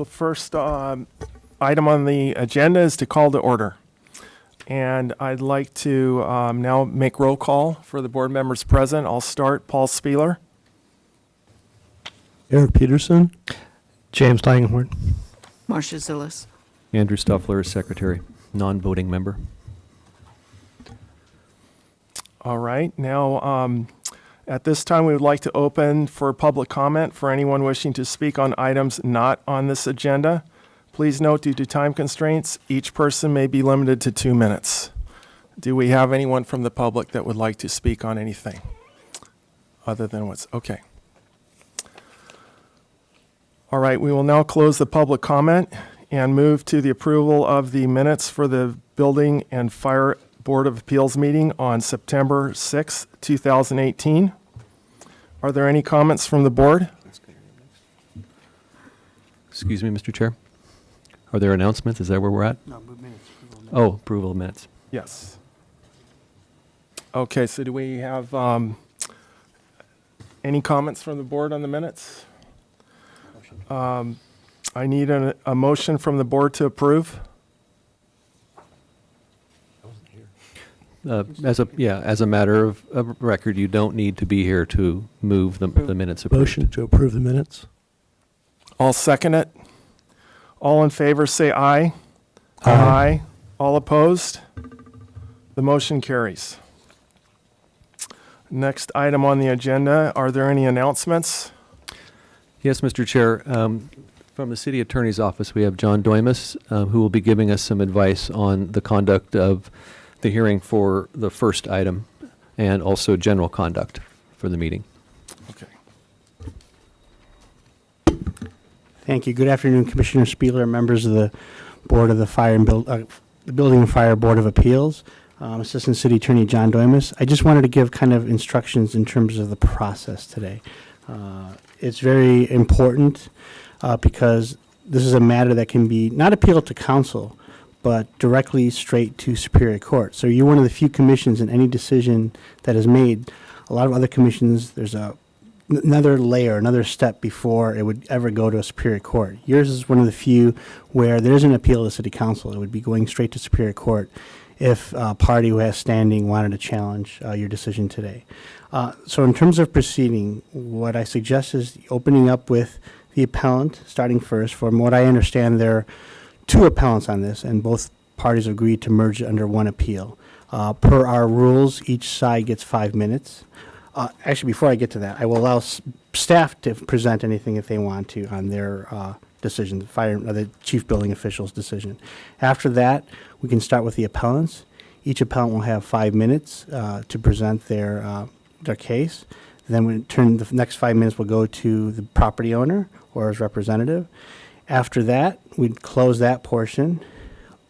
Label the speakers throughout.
Speaker 1: So first item on the agenda is to call to order. And I'd like to now make roll call for the board members present. I'll start. Paul Spieler.
Speaker 2: Eric Peterson.
Speaker 3: James Langenhorn.
Speaker 4: Marcia Zillis.
Speaker 5: Andrew Stuffler, Secretary, non-voting member.
Speaker 1: All right. Now, at this time, we would like to open for public comment for anyone wishing to speak on items not on this agenda. Please note, due to time constraints, each person may be limited to 2 minutes. Do we have anyone from the public that would like to speak on anything other than what's okay? All right, we will now close the public comment and move to the approval of the minutes for the Building and Fire Board of Appeals meeting on September 6th, 2018. Are there any comments from the board?
Speaker 5: Excuse me, Mr. Chair. Are there announcements? Is that where we're at?
Speaker 2: No, minutes.
Speaker 5: Oh, approval of minutes.
Speaker 1: Yes. Okay, so do we have any comments from the board on the minutes? I need a motion from the board to approve.
Speaker 5: As a matter of record, you don't need to be here to move the minutes approved.
Speaker 2: Motion to approve the minutes.
Speaker 1: I'll second it. All in favor, say aye.
Speaker 2: Aye.
Speaker 1: All opposed? The motion carries. Next item on the agenda, are there any announcements?
Speaker 5: Yes, Mr. Chair. From the City Attorney's Office, we have John Doimus, who will be giving us some advice on the conduct of the hearing for the first item and also general conduct for the meeting.
Speaker 1: Okay.
Speaker 3: Thank you. Good afternoon, Commissioner Spieler, members of the Board of the the Building and Fire Board of Appeals, Assistant City Attorney John Doimus. I just wanted to give kind of instructions in terms of the process today. It's very important because this is a matter that can be not appealed to council, but directly straight to Superior Court. So you're one of the few commissions in any decision that is made. A lot of other commissions, there's another layer, another step before it would ever go to a Superior Court. Yours is one of the few where there is an appeal to City Council. It would be going straight to Superior Court if a party who has standing wanted to challenge your decision today. So in terms of proceeding, what I suggest is opening up with the appellant, starting first. From what I understand, there are 2 appellants on this, and both parties agreed to merge it under one appeal. Per our rules, each side gets 5 minutes. Actually, before I get to that, I will allow staff to present anything if they want to on their decision, the chief building official's decision. After that, we can start with the appellants. Each appellant will have 5 minutes to present their case. Then the next 5 minutes will go to the property owner or his representative. After that, we'd close that portion,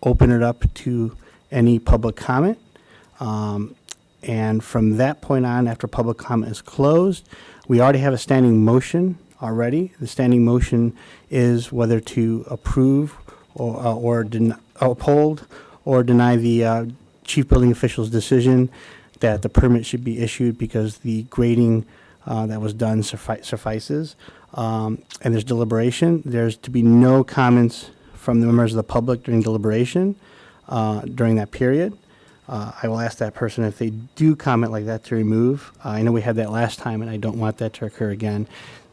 Speaker 3: open it up to any public comment. And from that point on, after public comment is closed, we already have a standing motion already. The standing motion is whether to approve or uphold or deny the chief building official's decision that the permit should be issued because the grading that was done suffices. And there's deliberation. There's to be no comments from the members of the public during deliberation during that period. I will ask that person if they do comment like that to remove. I know we had that last time, and I don't want that to occur again.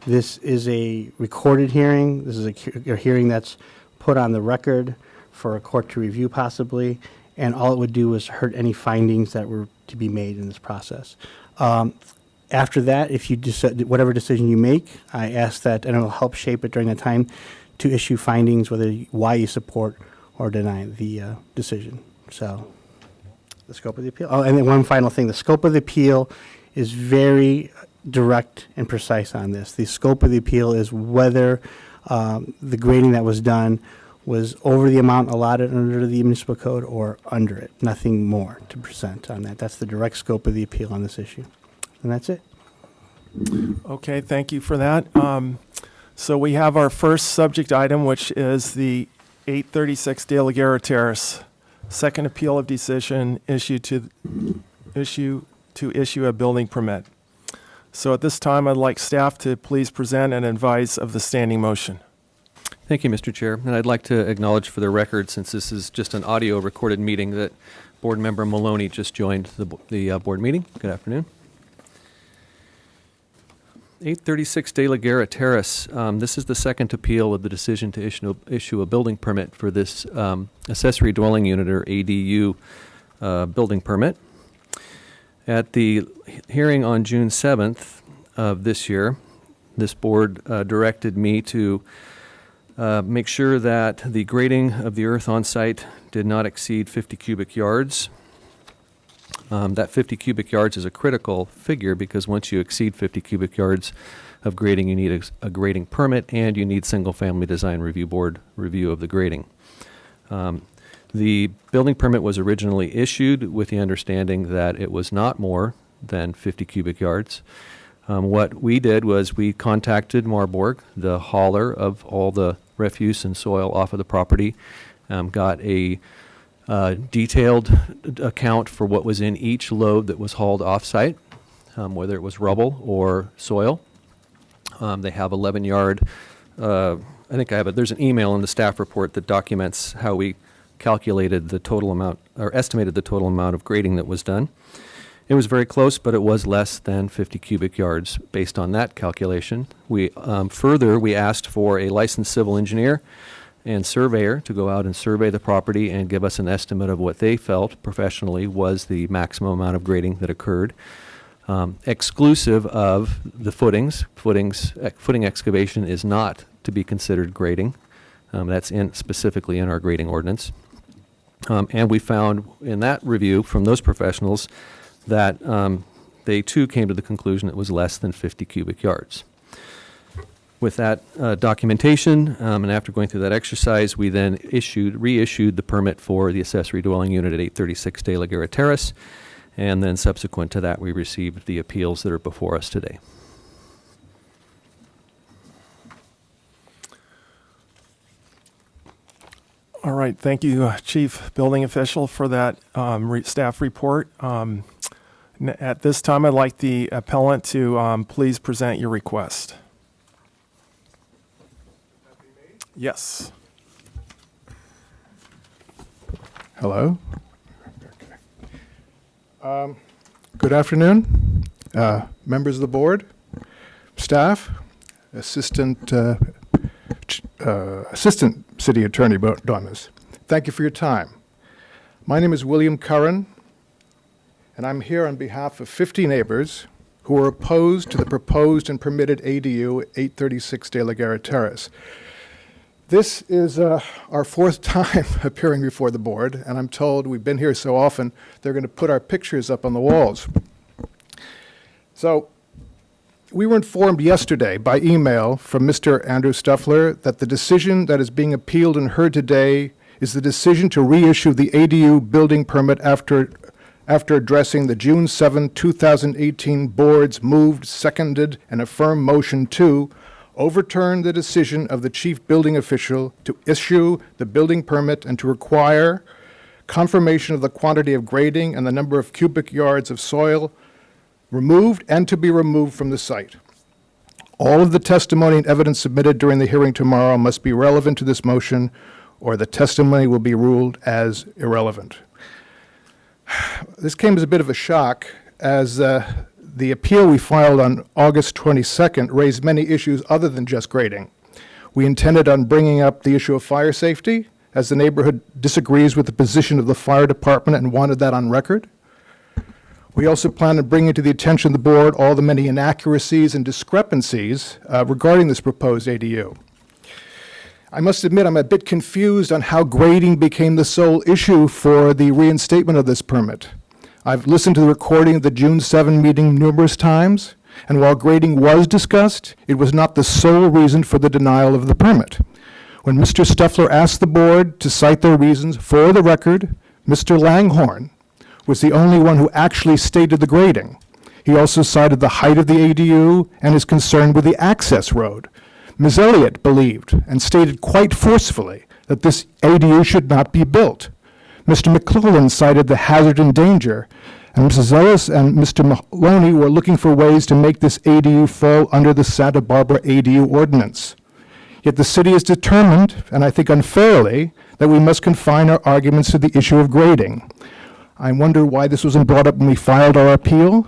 Speaker 3: This is a recorded hearing. This is a hearing that's put on the record for a court to review possibly, and all it would do is hurt any findings that were to be made in this process. After that, if you decide, whatever decision you make, I ask that, and it will help shape it during that time, to issue findings why you support or deny the decision. So the scope of the appeal. Oh, and then one final thing. The scope of the appeal is very direct and precise on this. The scope of the appeal is whether the grading that was done was over the amount allotted under the municipal code or under it. Nothing more to present on that. That's the direct scope of the appeal on this issue. And that's it.
Speaker 1: Okay, thank you for that. So we have our first subject item, which is the 836 De La Guerra Terrace, second appeal of decision issued to issue a building permit. So at this time, I'd like staff to please present and advise of the standing motion.
Speaker 5: Thank you, Mr. Chair. And I'd like to acknowledge for the record, since this is just an audio recorded meeting, that Board Member Maloney just joined the board meeting. Good afternoon. 836 De La Guerra Terrace. This is the second appeal of the decision to issue a building permit for this accessory dwelling unit, or ADU, building permit. At the hearing on June 7th of this year, this board directed me to make sure that the grading of the earth on site did not exceed 50 cubic yards. That 50 cubic yards is a critical figure because once you exceed 50 cubic yards of grading, you need a grading permit and you need single-family design review board review of the grading. The building permit was originally issued with the understanding that it was not more than 50 cubic yards. What we did was we contacted Marburg, the hauler of all the refuse and soil off of the property, got a detailed account for what was in each load that was hauled off-site, whether it was rubble or soil. They have 11-yard, I think I have it, there's an email in the staff report that documents how we calculated the total amount, or estimated the total amount of grading that was done. It was very close, but it was less than 50 cubic yards based on that calculation. We further, we asked for a licensed civil engineer and surveyor to go out and survey the property and give us an estimate of what they felt professionally was the maximum amount of grading that occurred, exclusive of the footings. Footing excavation is not to be considered grading. That's specifically in our grading ordinance. And we found in that review from those professionals that they too came to the conclusion it was less than 50 cubic yards. With that documentation, and after going through that exercise, we then reissued the permit for the accessory dwelling unit at 836 De La Guerra Terrace, and then subsequent to that, we received the appeals that are before us today.
Speaker 1: All right, thank you, Chief Building Official, for that staff report. At this time, I'd like the appellant to please present your request. Yes.
Speaker 6: Hello. Good afternoon, members of the board, staff, Assistant City Attorney Doimes. Thank you for your time. My name is William Curran, and I'm here on behalf of 50 neighbors who are opposed to the proposed and permitted ADU at 836 De La Guerra Terrace. This is our fourth time appearing before the board, and I'm told we've been here so often they're going to put our pictures up on the walls. So we were informed yesterday by email from Mr. Andrew Stuffler that the decision that is being appealed and heard today is the decision to reissue the ADU building permit after addressing the June 7, 2018 board's moved, seconded, and affirmed motion to overturn the decision of the chief building official to issue the building permit and to require confirmation of the quantity of grading and the number of cubic yards of soil removed and to be removed from the site. All of the testimony and evidence submitted during the hearing tomorrow must be relevant to this motion, or the testimony will be ruled as irrelevant. This came as a bit of a shock, as the appeal we filed on August 22nd raised many issues other than just grading. We intended on bringing up the issue of fire safety, as the neighborhood disagrees with the position of the fire department and wanted that on record. We also plan on bringing to the attention of the board all the many inaccuracies and discrepancies regarding this proposed ADU. I must admit I'm a bit confused on how grading became the sole issue for the reinstatement of this permit. I've listened to the recording of the June 7 meeting numerous times, and while grading was discussed, it was not the sole reason for the denial of the permit. When Mr. Stuffler asked the board to cite their reasons, for the record, Mr. Langhorn was the only one who actually stated the grading. He also cited the height of the ADU and is concerned with the access road. Ms. Elliott believed and stated quite forcefully that this ADU should not be built. Mr. McClellan cited the hazard and danger, and Mrs. Ellis and Mr. Maloney were looking for ways to make this ADU fall under the Santa Barbara ADU ordinance. Yet the city is determined, and I think unfairly, that we must confine our arguments to the issue of grading. I wonder why this wasn't brought up when we filed our appeal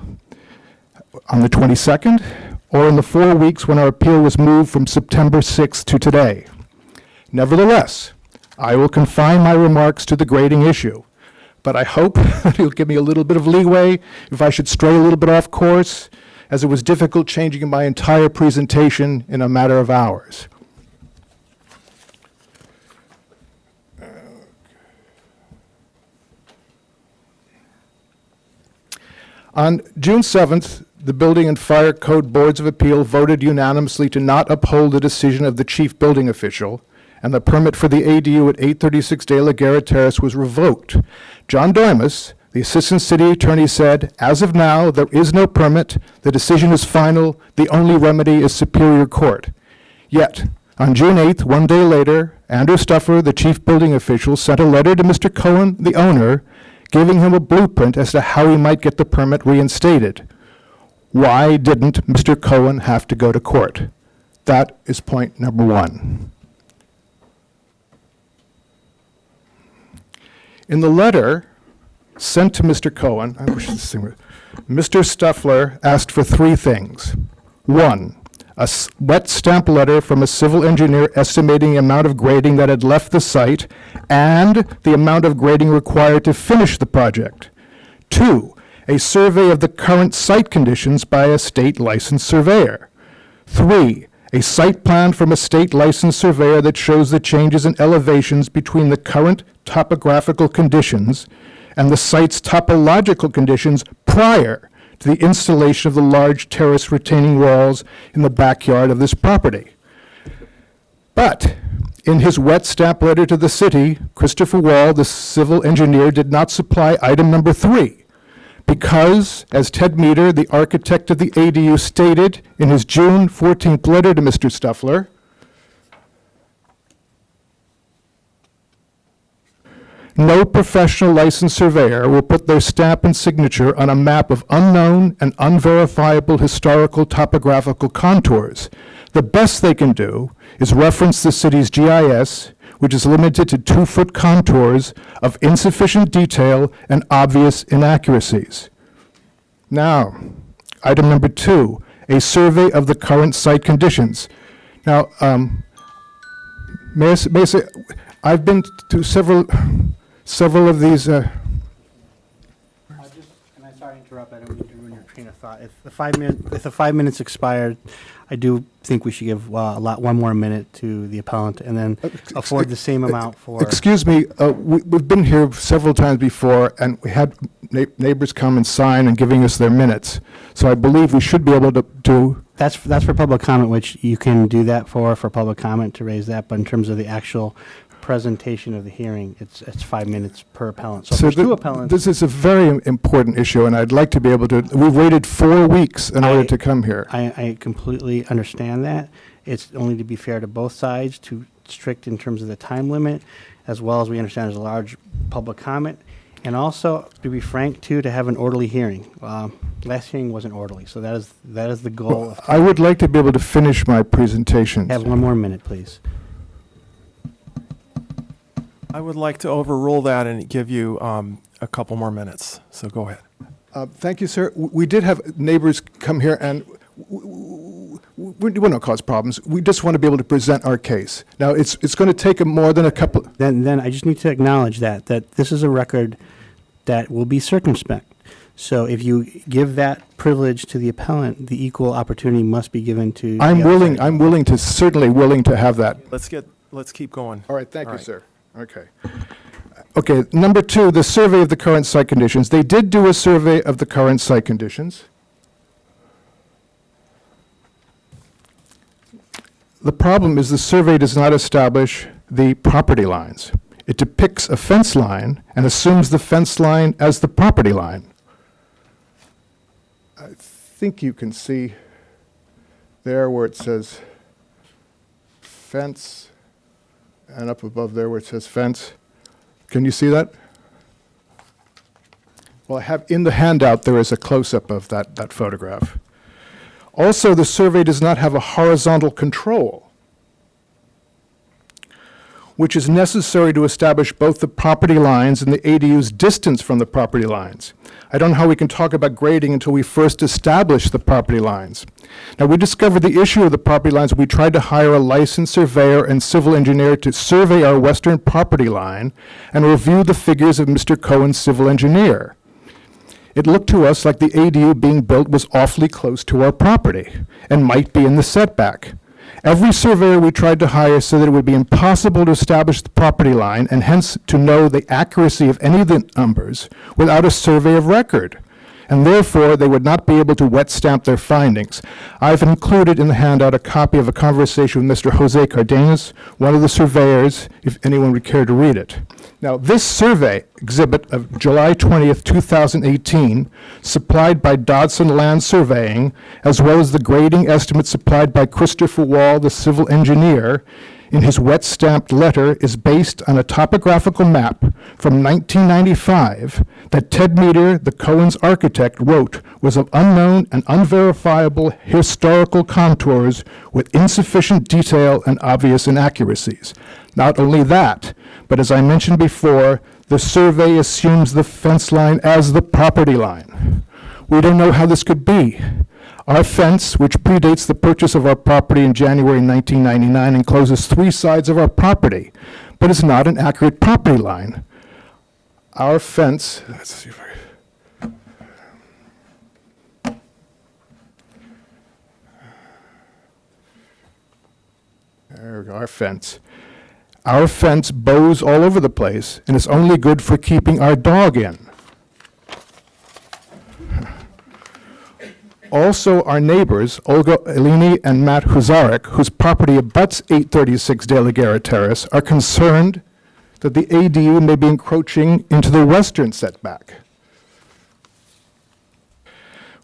Speaker 6: on the 22nd, or in the 4 weeks when our appeal was moved from September 6th to today. Nevertheless, I will confine my remarks to the grading issue, but I hope that you'll give me a little bit of leeway if I should stray a little bit off course, as it was difficult changing my entire presentation in a matter of hours. On June 7th, the Building and Fire Code Boards of Appeal voted unanimously to not uphold the decision of the chief building official, and the permit for the ADU at 836 De La Guerra Terrace was revoked. John Doimus, the assistant city attorney, said, "As of now, there is no permit. The decision is final. The only remedy is Superior Court." Yet, on June 8th, 1 day later, Andrew Stuffler, the chief building official, sent a letter to Mr. Cohen, the owner, giving him a blueprint as to how he might get the permit reinstated. Why didn't Mr. Cohen have to go to court? That is point number one. In the letter sent to Mr. Cohen, I wish this thing were, Mr. Stuffler asked for three things. One, a wet stamp letter from a civil engineer estimating the amount of grading that had left the site and the amount of grading required to finish the project. Two, a survey of the current site conditions by a state licensed surveyor. Three, a site plan from a state licensed surveyor that shows the changes in elevations between the current topographical conditions and the site's topological conditions prior to the installation of the large terrace retaining walls in the backyard of this property. But in his wet stamp letter to the city, Christopher Wall, the civil engineer, did not supply item number 3 because, as Ted Meter, the architect of the ADU, stated in his June 14th letter to Mr. Stuffler, no professional licensed surveyor will put their stamp and signature on a map of unknown and unverifiable historical topographical contours. The best they can do is reference the city's GIS, which is limited to 2-foot contours of insufficient detail and obvious inaccuracies. Now, item number 2, a survey of the current site conditions. Now, may I say, I've been to several of these.
Speaker 3: And I'm sorry to interrupt. I don't mean to ruin your train of thought. If the 5 minutes expired, I do think we should give one more minute to the appellant, and then afford the same amount for.
Speaker 6: Excuse me. We've been here several times before, and we had neighbors come and sign and giving us their minutes. So I believe we should be able to do.
Speaker 3: That's for public comment, which you can do that for public comment to raise that. But in terms of the actual presentation of the hearing, it's 5 minutes per appellant. So, there's two appellants.
Speaker 6: This is a very important issue, and I'd like to be able to. We've waited 4 weeks in order to come here.
Speaker 3: I completely understand that. It's only to be fair to both sides, to strict in terms of the time limit, as well as we understand there's a large public comment, and also, to be frank, too, to have an orderly hearing. Last hearing wasn't orderly, so that is the goal.
Speaker 6: I would like to be able to finish my presentation.
Speaker 3: Have 1 more minute, please.
Speaker 1: I would like to overrule that and give you a couple more minutes, so go ahead.
Speaker 6: Thank you, sir. We did have neighbors come here, and we don't cause problems. We just want to be able to present our case. Now, it's going to take more than a couple.
Speaker 3: Then I just need to acknowledge that this is a record that will be circumspect. So if you give that privilege to the appellant, the equal opportunity must be given to.
Speaker 6: I'm certainly willing to have that.
Speaker 1: Let's keep going.
Speaker 6: All right, thank you, sir. Okay. Okay, number 2, the survey of the current site conditions. They did do a survey of the current site conditions. The problem is the survey does not establish the property lines. It depicts a fence line and assumes the fence line as the property line. I think you can see there where it says fence, and up above there where it says fence. Can you see that? Well, I have in the handout, there is a close-up of that photograph. Also, the survey does not have a horizontal control. which is necessary to establish both the property lines and the ADU's distance from the property lines. I don't know how we can talk about grading until we first establish the property lines. Now, we discovered the issue of the property lines. We tried to hire a licensed surveyor and civil engineer to survey our western property line and review the figures of Mr. Cohen's civil engineer. It looked to us like the ADU being built was awfully close to our property and might be in the setback. Every surveyor we tried to hire said that it would be impossible to establish the property line and hence to know the accuracy of any of the numbers without a survey of record, and therefore they would not be able to wet stamp their findings. I've included in the handout a copy of a conversation with Mr. Jose Cardenas, one of the surveyors, if anyone would care to read it. Now, this survey exhibit of July 20th, 2018, supplied by Dodson Land Surveying, as well as the grading estimate supplied by Christopher Wall, the civil engineer, in his wet stamped letter, is based on a topographical map from 1995 that Ted Meter, the Cohen's architect, wrote was of unknown and unverifiable historical contours with insufficient detail and obvious inaccuracies. Not only that, but as I mentioned before, the survey assumes the fence line as the property line. We don't know how this could be. Our fence, which predates the purchase of our property in January 1999, encloses 3 sides of our property, but is not an accurate property line. Our fence, let's see if I... There we go, our fence. Our fence bows all over the place, and it's only good for keeping our dog in. Also, our neighbors, Olga Elini and Matt Huzarek, whose property abuts 836 De La Guerra Terrace, are concerned that the ADU may be encroaching into the western setback.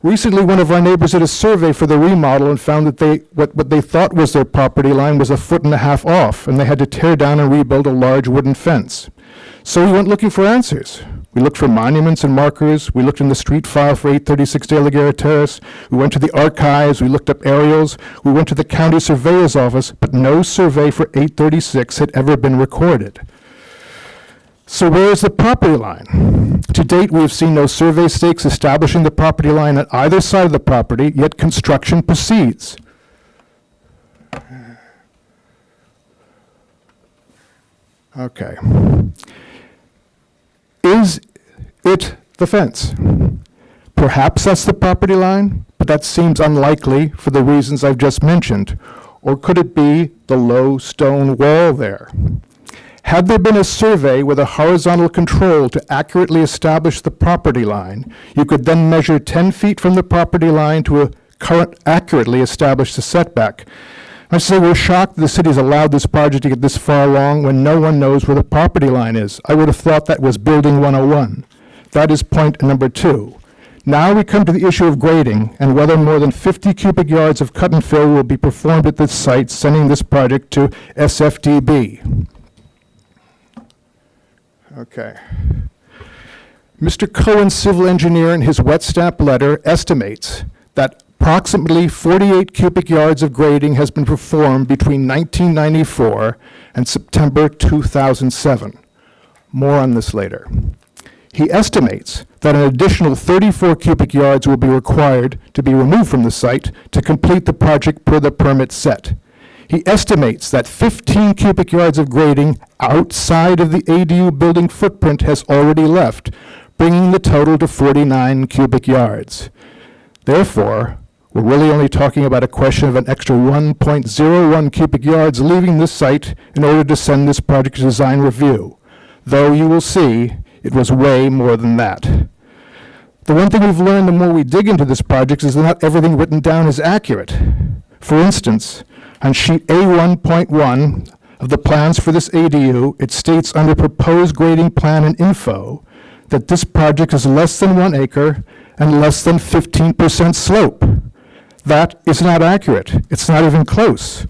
Speaker 6: Recently, one of our neighbors did a survey for the remodel and found that what they thought was their property line was 1.5 feet off, and they had to tear down and rebuild a large wooden fence. So we went looking for answers. We looked for monuments and markers. We looked in the street file for 836 De La Guerra Terrace. We went to the archives. We looked up aerials. We went to the county surveyor's office, but no survey for 836 had ever been recorded. So where is the property line? To date, we have seen no survey stakes establishing the property line on either side of the property, yet construction proceeds. Okay. Is it the fence? Perhaps that's the property line, but that seems unlikely for the reasons I've just mentioned. Or could it be the low stone wall there? Had there been a survey with a horizontal control to accurately establish the property line, you could then measure 10 feet from the property line to accurately establish the setback. I say we're shocked the city's allowed this project to get this far along when no one knows where the property line is. I would have thought that was Building 101. That is point number 2. Now we come to the issue of grading and whether more than 50 cubic yards of cut and fill will be performed at this site, sending this project to SFDB. Okay. Mr. Cohen's civil engineer in his wet stamp letter estimates that approximately 48 cubic yards of grading has been performed between 1994 and September 2007. More on this later. He estimates that an additional 34 cubic yards will be required to be removed from the site to complete the project per the permit set. He estimates that 15 cubic yards of grading outside of the ADU building footprint has already left, bringing the total to 49 cubic yards. Therefore, we're really only talking about a question of an extra 1.01 cubic yards leaving this site in order to send this project to design review, though you will see it was way more than that. The one thing we've learned the more we dig into this project is that not everything written down is accurate. For instance, on sheet A1.1 of the plans for this ADU, it states under proposed grading plan and info that this project is less than 1 acre and less than 15% slope. That is not accurate. It's not even close.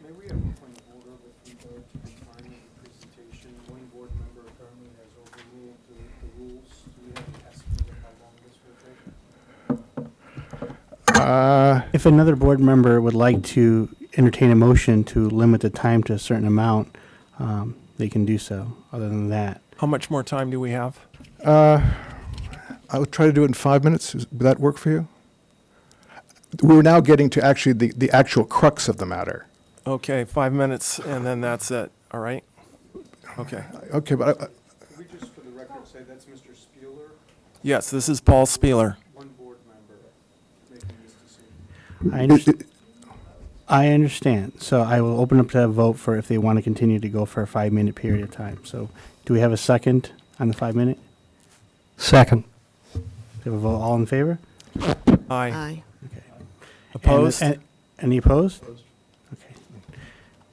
Speaker 7: May we have a point of order with regard to the time of the presentation? One board member apparently has overruled the rules. Do we have an estimate of how long this will take?
Speaker 3: If another board member would like to entertain a motion to limit the time to a certain amount, they can do so. Other than that,
Speaker 1: How much more time do we have?
Speaker 6: I would try to do it in 5 minutes. Would that work for you? We're now getting to actually the actual crux of the matter.
Speaker 1: Okay, 5 minutes, and then that's it, all right? Okay.
Speaker 6: Okay, but
Speaker 7: Can we just, for the record, say that's Mr. Spieler,
Speaker 1: Yes, this is Paul Spieler.
Speaker 7: one board member, making this decision?
Speaker 3: I understand. So I will open up to a vote for if they want to continue to go for a 5-minute period of time. So do we have a second on the 5-minute?
Speaker 2: Second.
Speaker 3: Do we have a vote? All in favor?
Speaker 1: Aye.
Speaker 4: Aye.
Speaker 1: Opposed?
Speaker 3: Any opposed? Okay.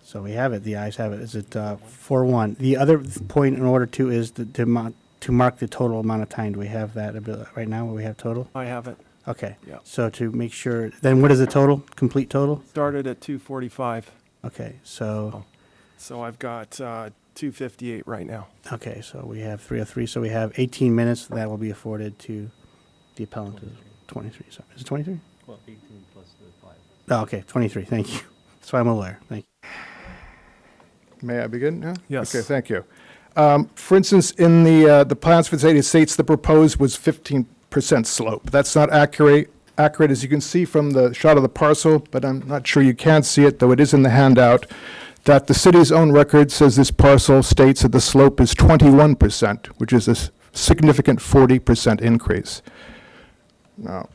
Speaker 3: So we have it. The ayes have it. Is it 4-1? The other point in order to is to mark the total amount of time. Do we have that right now? What we have total?
Speaker 1: I have it.
Speaker 3: Okay.
Speaker 1: Yeah.
Speaker 3: So to make sure, then what is the total? Complete total?
Speaker 1: Started at 2:45,
Speaker 3: Okay. So,
Speaker 1: so I've got 2:58 right now.
Speaker 3: okay. So we have 303. So we have 18 minutes that will be afforded to the appellant. 23. So is it 23?
Speaker 5: Well, 18 plus the 5.
Speaker 3: Oh, okay. 23. Thank you. So I'm aware. Thank you.
Speaker 6: may I begin now?
Speaker 1: Yes.
Speaker 6: Okay, thank you. For instance, in the plans for the city, it states the proposed was 15% slope. That's not accurate, as you can see from the shot of the parcel, but I'm not sure you can see it, though it is in the handout, that the city's own record says this parcel states that the slope is 21%, which is a significant 40% increase. Now,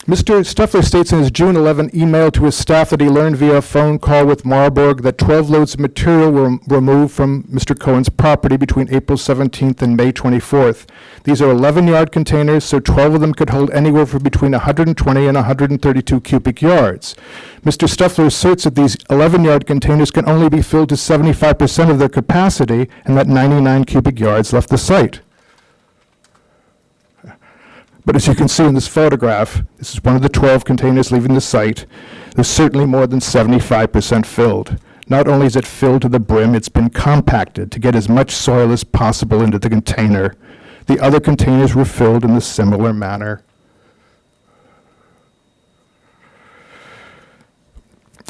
Speaker 6: Mr. Stuffler states in his June 11 email to his staff that he learned via a phone call with Marburg that 12 loads of material were removed from Mr. Cohen's property between April 17th and May 24th. These are 11-yard containers, so 12 of them could hold anywhere from between 120 and 132 cubic yards. Mr. Stuffler asserts that these 11-yard containers can only be filled to 75% of their capacity and that 99 cubic yards left the site. But as you can see in this photograph, this is one of the 12 containers leaving the site. There's certainly more than 75% filled. Not only is it filled to the brim, it's been compacted to get as much soil as possible into the container. The other containers were filled in a similar manner.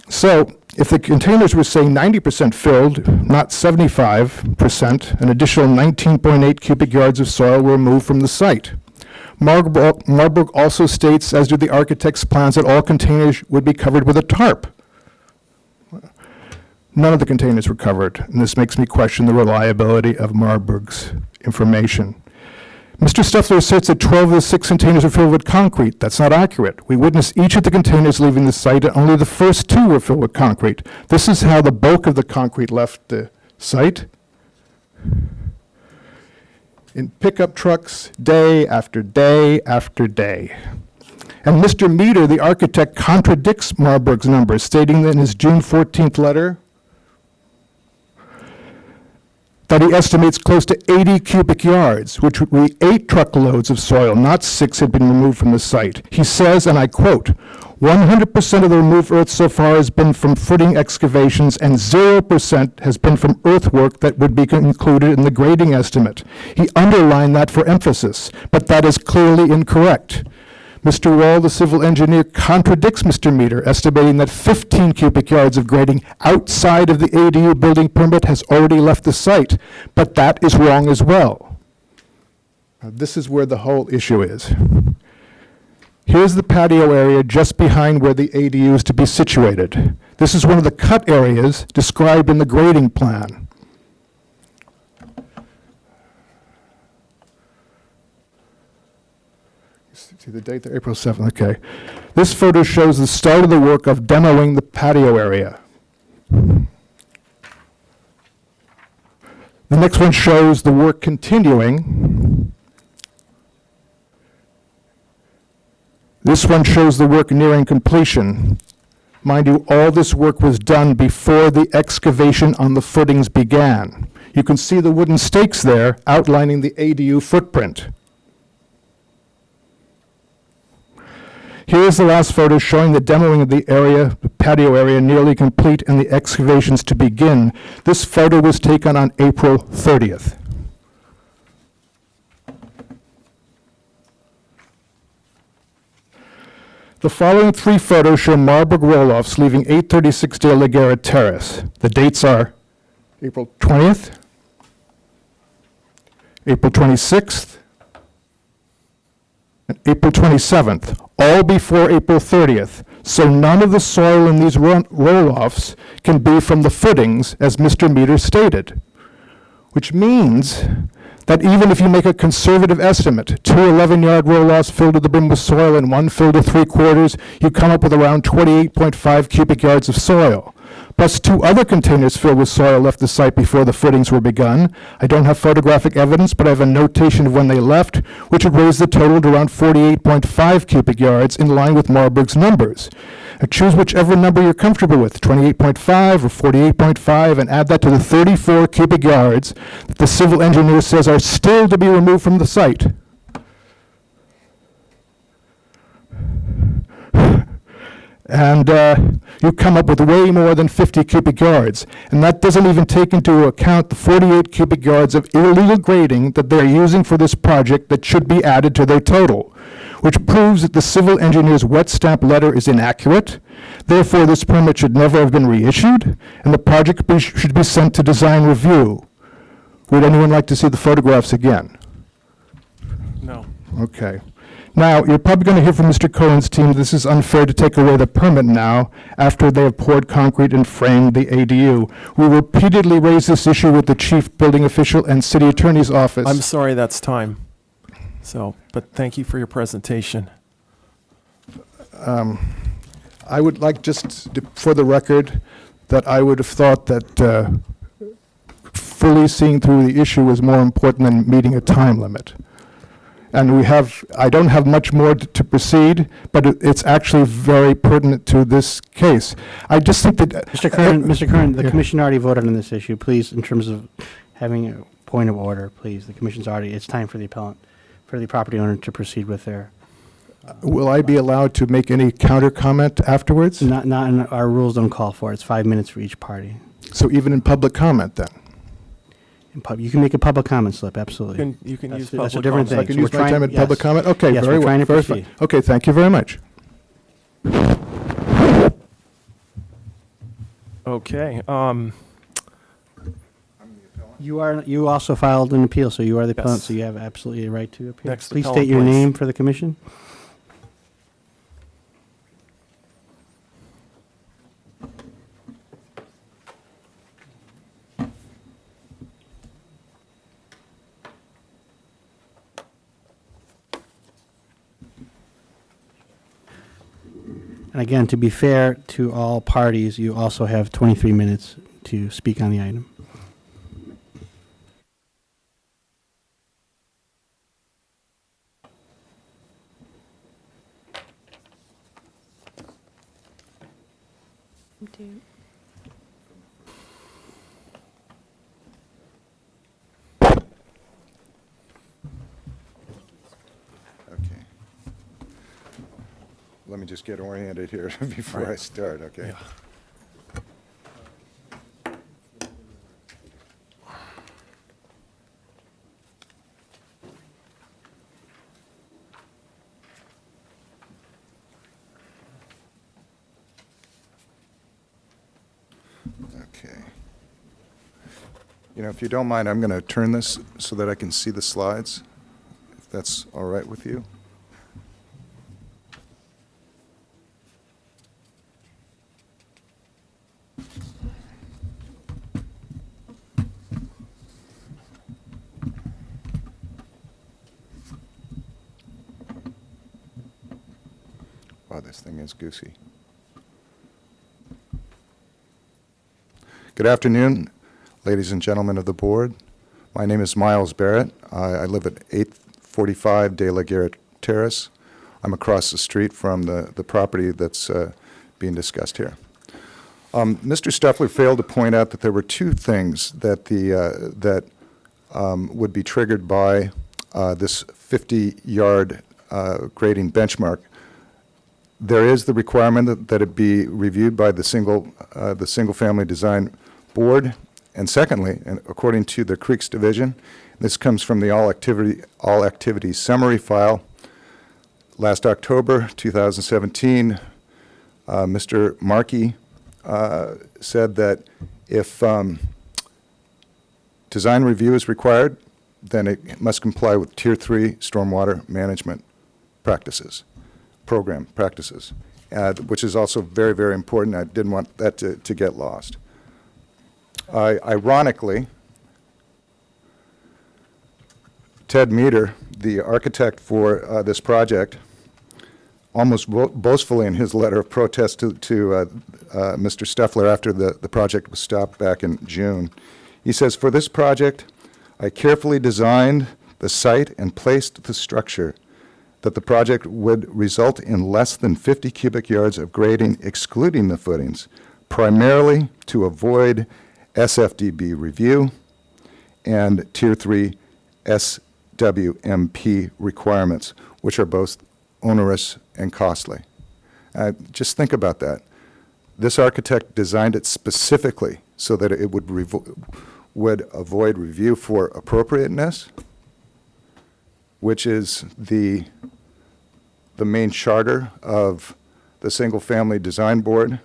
Speaker 6: So, if the containers were, say, 90% filled, not 75%, an additional 19.8 cubic yards of soil were removed from the site. Marburg also states, as do the architect's plans, that all containers would be covered with a tarp. None of the containers were covered, and this makes me question the reliability of Marburg's information. Mr. Stuffler asserts that 12 of the 6 containers are filled with concrete. That's not accurate. We witnessed each of the containers leaving the site, and only the first 2 were filled with concrete. This is how the bulk of the concrete left the site. In pickup trucks, day after day after day. And Mr. Meter, the architect, contradicts Marburg's numbers, stating that in his June 14th letter that he estimates close to 80 cubic yards, which would be 8 truckloads of soil, not 6 had been removed from the site. He says, and I quote, 100% of the removed earth so far has been from footing excavations and 0% has been from earthwork that would be included in the grading estimate. He underlined that for emphasis, but that is clearly incorrect. Mr. Wall, the civil engineer, contradicts Mr. Meter, estimating that 15 cubic yards of grading outside of the ADU building permit has already left the site, but that is wrong as well. Now, this is where the whole issue is. Here's the patio area just behind where the ADU is to be situated. This is one of the cut areas described in the grading plan. See the date there, April 7th, okay. This photo shows the start of the work of demoing the patio area. The next one shows the work continuing. This one shows the work nearing completion. Mind you, all this work was done before the excavation on the footings began. You can see the wooden stakes there outlining the ADU footprint. Here's the last photo showing the demoing of the area, the patio area, nearly complete and the excavations to begin. This photo was taken on April 30th. The following 3 photos show Marburg roll-offs leaving 836 De La Guerra Terrace. The dates are April 20th, April 26th, and April 27th, all before April 30th. So none of the soil in these roll-offs can be from the footings, as Mr. Meter stated, which means that even if you make a conservative estimate, 2 11-yard roll-offs filled to the brim with soil and 1 filled to 3/4, you come up with around 28.5 cubic yards of soil. Plus 2 other containers filled with soil left the site before the footings were begun. I don't have photographic evidence, but I have a notation of when they left, which would raise the total to around 48.5 cubic yards, in line with Marburg's numbers. Choose whichever number you're comfortable with, 28.5 or 48.5, and add that to the 34 cubic yards that the civil engineer says are still to be removed from the site. And you come up with way more than 50 cubic yards. And that doesn't even take into account the 48 cubic yards of illegal grading that they're using for this project that should be added to their total, which proves that the civil engineer's wet stamp letter is inaccurate. Therefore, this permit should never have been reissued, and the project should be sent to design review. Would anyone like to see the photographs again?
Speaker 1: No.
Speaker 6: Okay. Now, you're probably going to hear from Mr. Cohen's team, this is unfair to take away the permit now, after they have poured concrete and framed the ADU. We repeatedly raised this issue with the chief building official and city attorney's office.
Speaker 1: I'm sorry, that's time. So, but thank you for your presentation.
Speaker 6: I would like for the record, that I would have thought that fully seeing through the issue was more important than meeting a time limit. And I don't have much more to proceed, but it's actually very pertinent to this case. I just think that...
Speaker 3: Mr. Curran, the
Speaker 6: Yeah.
Speaker 3: commission already voted on this issue. Please, in terms of having a point of order, please, the commission's already, it's time for the appellant, for the property owner to proceed with their,
Speaker 6: Will I be allowed to make any counter comment afterwards?
Speaker 3: not, in our rules don't call for it. It's 5 minutes for each party.
Speaker 6: So even in public comment, then?
Speaker 3: You can make a public comment slip, absolutely.
Speaker 1: You can use
Speaker 3: That's a
Speaker 1: public
Speaker 3: different
Speaker 6: So I
Speaker 1: comment.
Speaker 3: thing.
Speaker 6: can
Speaker 3: So
Speaker 6: use
Speaker 3: we're
Speaker 6: my
Speaker 3: trying-
Speaker 6: time in public
Speaker 3: yes.
Speaker 6: comment? Okay,
Speaker 3: Yes,
Speaker 6: very
Speaker 3: we're
Speaker 6: well.
Speaker 3: trying to
Speaker 6: very fine.
Speaker 3: proceed.
Speaker 6: Okay, thank you very much.
Speaker 1: Okay.
Speaker 3: You also filed an appeal, so you are the appellant,
Speaker 1: Yes.
Speaker 3: so you have absolutely a right to appeal.
Speaker 1: Next
Speaker 3: Please
Speaker 1: appellant,
Speaker 3: state your
Speaker 1: please.
Speaker 3: name for the commission. And again, to be fair to all parties, you also have 23 minutes to speak on the item.
Speaker 8: Okay. Let me just get oriented here before I start, okay?
Speaker 1: Yeah.
Speaker 8: Okay. You know, if you don't mind, I'm going to turn this so that I can see the slides, if that's all right with you. Wow, this thing is goosey. Good afternoon, ladies and gentlemen of the board. My name is Miles Barrett. I live at 845 De La Guerra Terrace. I'm across the street from the property that's being discussed here. Mr. Stuffler failed to point out that there were 2 things that would be triggered by this 50-yard grading benchmark. There is the requirement that it be reviewed by the single-family design board. And secondly, and according to the Creeks Division, this comes from the all activities summary file, Last October 2017, Mr. Markey said that if design review is required, then it must comply with Tier 3 stormwater management practices, program practices, which is also very, very important. I didn't want that to get lost. Ironically, Ted Meter, the architect for this project, almost boastfully in his letter of protest to Mr. Stuffler after the project was stopped back in June, he says, "For this project, I carefully designed the site and placed the structure that the project would result in less than 50 cubic yards of grading, excluding the footings, primarily to avoid SFDB review and Tier 3 SWMP requirements, which are both onerous and costly." Just think about that. This architect designed it specifically so that it would avoid review for appropriateness, which is the main charter of the Single Family Design Board,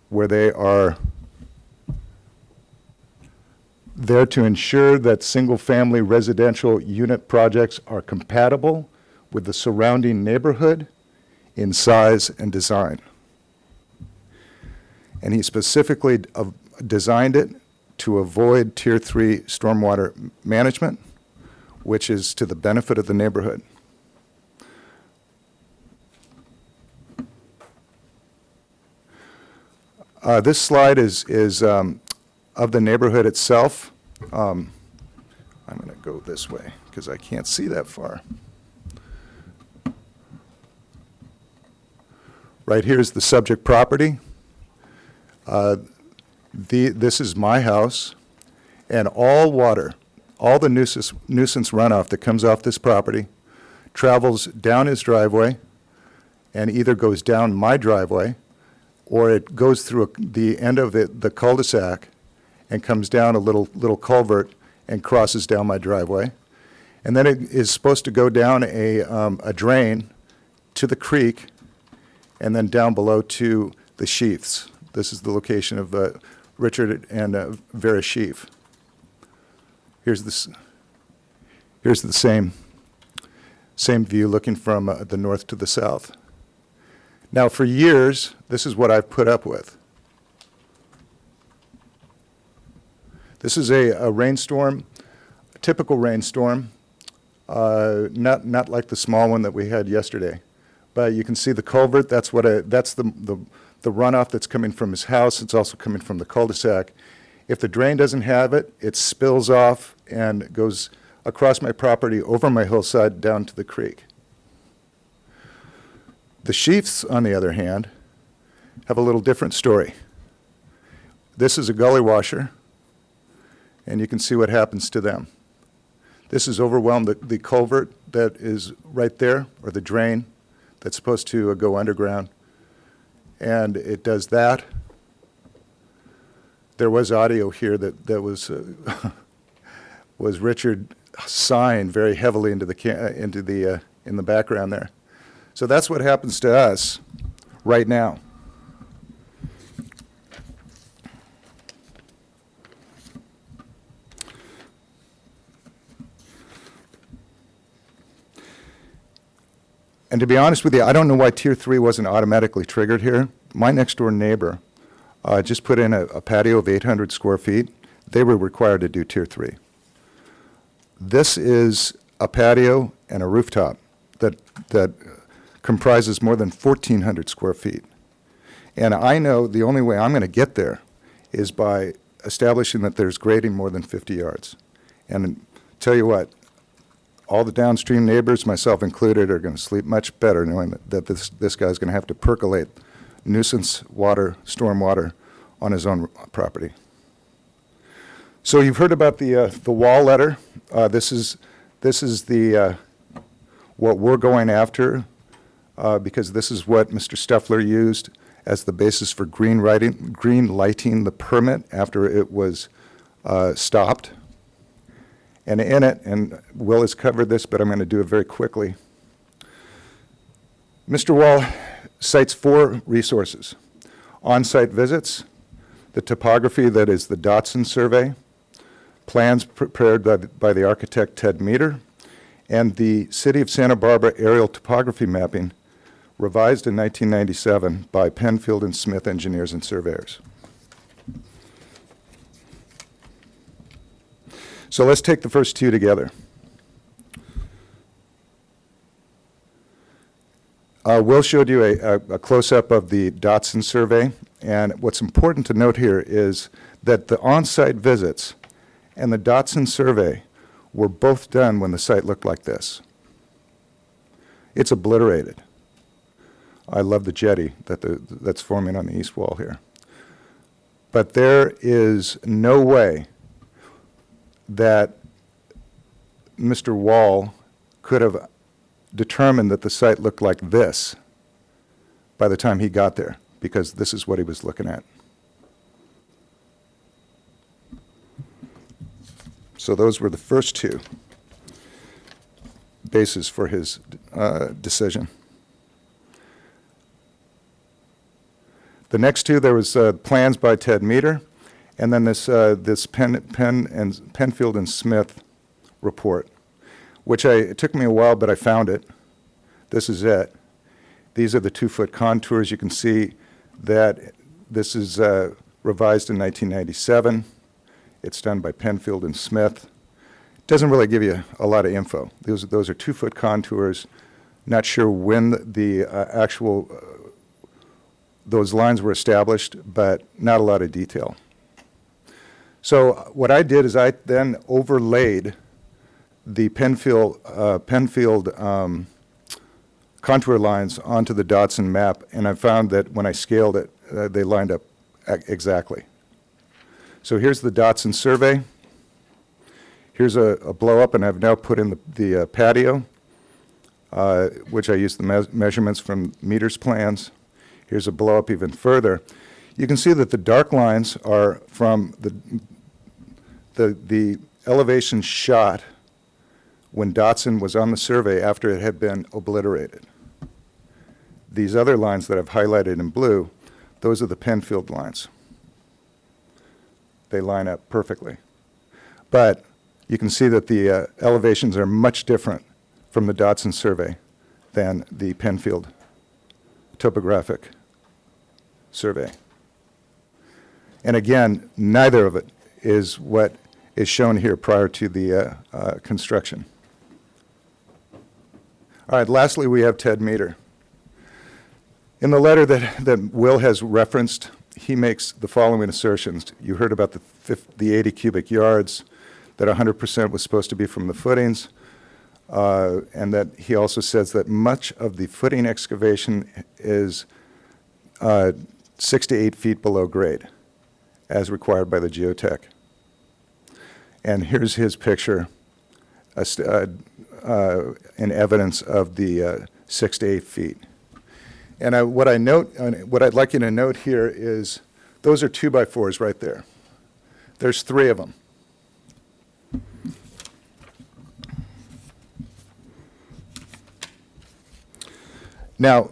Speaker 8: where they are there to ensure that single-family residential unit projects are compatible with the surrounding neighborhood in size and design. And he specifically designed it to avoid Tier 3 stormwater management, which is to the benefit of the neighborhood. This slide is of the neighborhood itself. I'm going to go this way because I can't see that far. Right here is the subject property. This is my house, and all water, all the nuisance runoff that comes off this property travels down his driveway and either goes down my driveway or it goes through the end of the cul-de-sac and comes down a little culvert and crosses down my driveway. And then it is supposed to go down a drain to the creek and then down below to the sheaths. This is the location of Richard and Vera Sheaf. Here's the same view looking from the north to the south. Now, for years, this is what I've put up with. This is a rainstorm, a typical rainstorm, not like the small one that we had yesterday. But you can see the culvert. That's the runoff that's coming from his house. It's also coming from the cul-de-sac. If the drain doesn't have it, it spills off and goes across my property, over my hillside, down to the creek. The sheaths, on the other hand, have a little different story. This is a gully washer, and you can see what happens to them. This has overwhelmed the culvert that is right there, or the drain that's supposed to go underground, and it does that. There was audio here that was was Richard sighing very heavily in the background there. So that's what happens to us right now. And to be honest with you, I don't know why Tier 3 wasn't automatically triggered here. My next door neighbor just put in a patio of 800 square feet. They were required to do Tier 3. This is a patio and a rooftop that comprises more than 1,400 square feet. And I know the only way I'm going to get there is by establishing that there's grading more than 50 yards. And tell you what, all the downstream neighbors, myself included, are going to sleep much better knowing that this guy's going to have to percolate nuisance water, storm water on his own property. So you've heard about the wall letter. This is the what we're going after because this is what Mr. Stuffler used as the basis for green lighting the permit after it was stopped. And in it, and Will has covered this, but I'm going to do it very quickly. Mr. Wall cites 4 resources: on-site visits, the topography that is the Dotson survey, plans prepared by the architect Ted Meter, and the City of Santa Barbara aerial topography mapping revised in 1997 by Penfield and Smith engineers and surveyors. So let's take the first 2 together. Will showed you a close-up of the Dotson survey, and what's important to note here is that the on-site visits and the Dotson survey were both done when the site looked like this. It's obliterated. I love the jetty that's forming on the east wall here. But there is no way that Mr. Wall could have determined that the site looked like this by the time he got there, because this is what he was looking at. So those were the first 2 bases for his decision. The next 2, there was plans by Ted Meter, and then this Penfield and Smith report, which it took me a while, but I found it. This is it. These are the 2-foot contours. You can see that this is revised in 1997. It's done by Penfield and Smith. It doesn't really give you a lot of info. Those are 2-foot contours. Not sure when the actual those lines were established, but not a lot of detail. So what I did is I then overlaid the Penfield contour lines onto the Dotson map, and I found that when I scaled it, they lined up exactly. So here's the Dotson survey. Here's a blow-up, and I've now put in the patio, which I used the measurements from Meter's plans. Here's a blow-up even further. You can see that the dark lines are from the elevation shot when Dotson was on the survey after it had been obliterated. These other lines that I've highlighted in blue, those are the Penfield lines. They line up perfectly. But you can see that the elevations are much different from the Dotson survey than the Penfield topographic survey. And again, neither of it is what is shown here prior to the construction. All right, lastly, we have Ted Meter. In the letter that Will has referenced, he makes the following assertions. You heard about the 80 cubic yards, that 100% was supposed to be from the footings, and that he also says that much of the footing excavation is 6 to 8 feet below grade, as required by the geotech. And here's his picture in evidence of the 6 to 8 feet. And what I'd like you to note here is those are 2x4s right there. There's 3 of them. Now,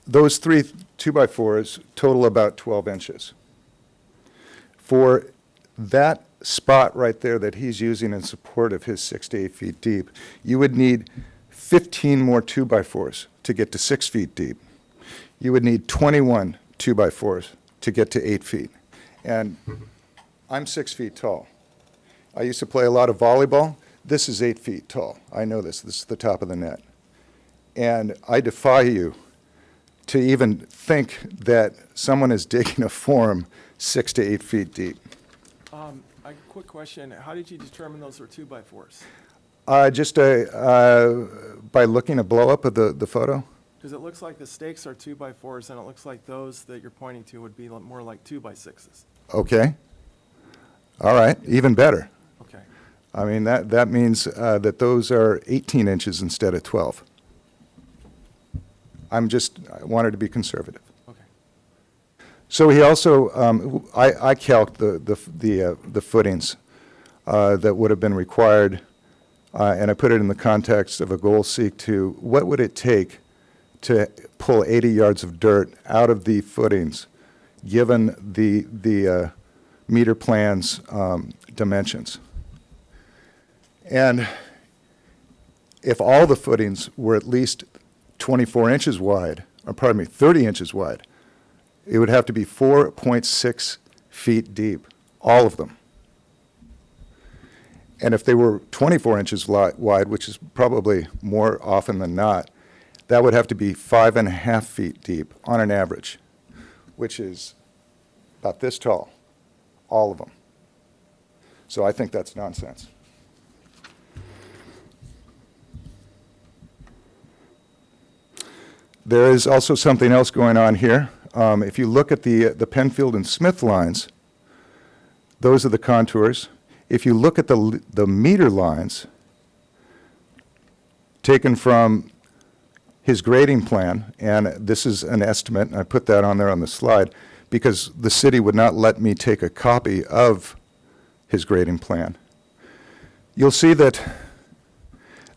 Speaker 8: those 3 2x4s total about 12 inches. For that spot right there that he's using in support of his 6 to 8 feet deep, you would need 15 more 2x4s to get to 6 feet deep. You would need 21 2x4s to get to 8 feet. And I'm 6 feet tall. I used to play a lot of volleyball. This is 8 feet tall. I know this. This is the top of the net. And I defy you to even think that someone is digging a form 6 to 8 feet deep.
Speaker 1: A quick question. How did you determine those were 2x4s?
Speaker 8: Just by looking a blow-up of the photo.
Speaker 1: Because it looks like the stakes are 2x4s, and it looks like those that you're pointing to would be more like 2x6s.
Speaker 8: Okay. All right. Even better.
Speaker 1: Okay.
Speaker 8: I mean, that means that those are 18 inches instead of 12. I wanted to be conservative.
Speaker 1: Okay.
Speaker 8: So he also, I calced the footings that would have been required, and I put it in the context of a goal seek to what would it take to pull 80 yards of dirt out of the footings, given the meter plan's dimensions. And if all the footings were at least 24 inches wide, or pardon me, 30 inches wide, it would have to be 4.6 feet deep, all of them. And if they were 24 inches wide, which is probably more often than not, that would have to be 5.5 feet deep on an average, which is about this tall, all of them. So I think that's nonsense. There is also something else going on here. If you look at the Penfield and Smith lines, those are the contours. If you look at the meter lines taken from his grading plan, and this is an estimate, and I put that on there on the slide, because the city would not let me take a copy of his grading plan. You'll see that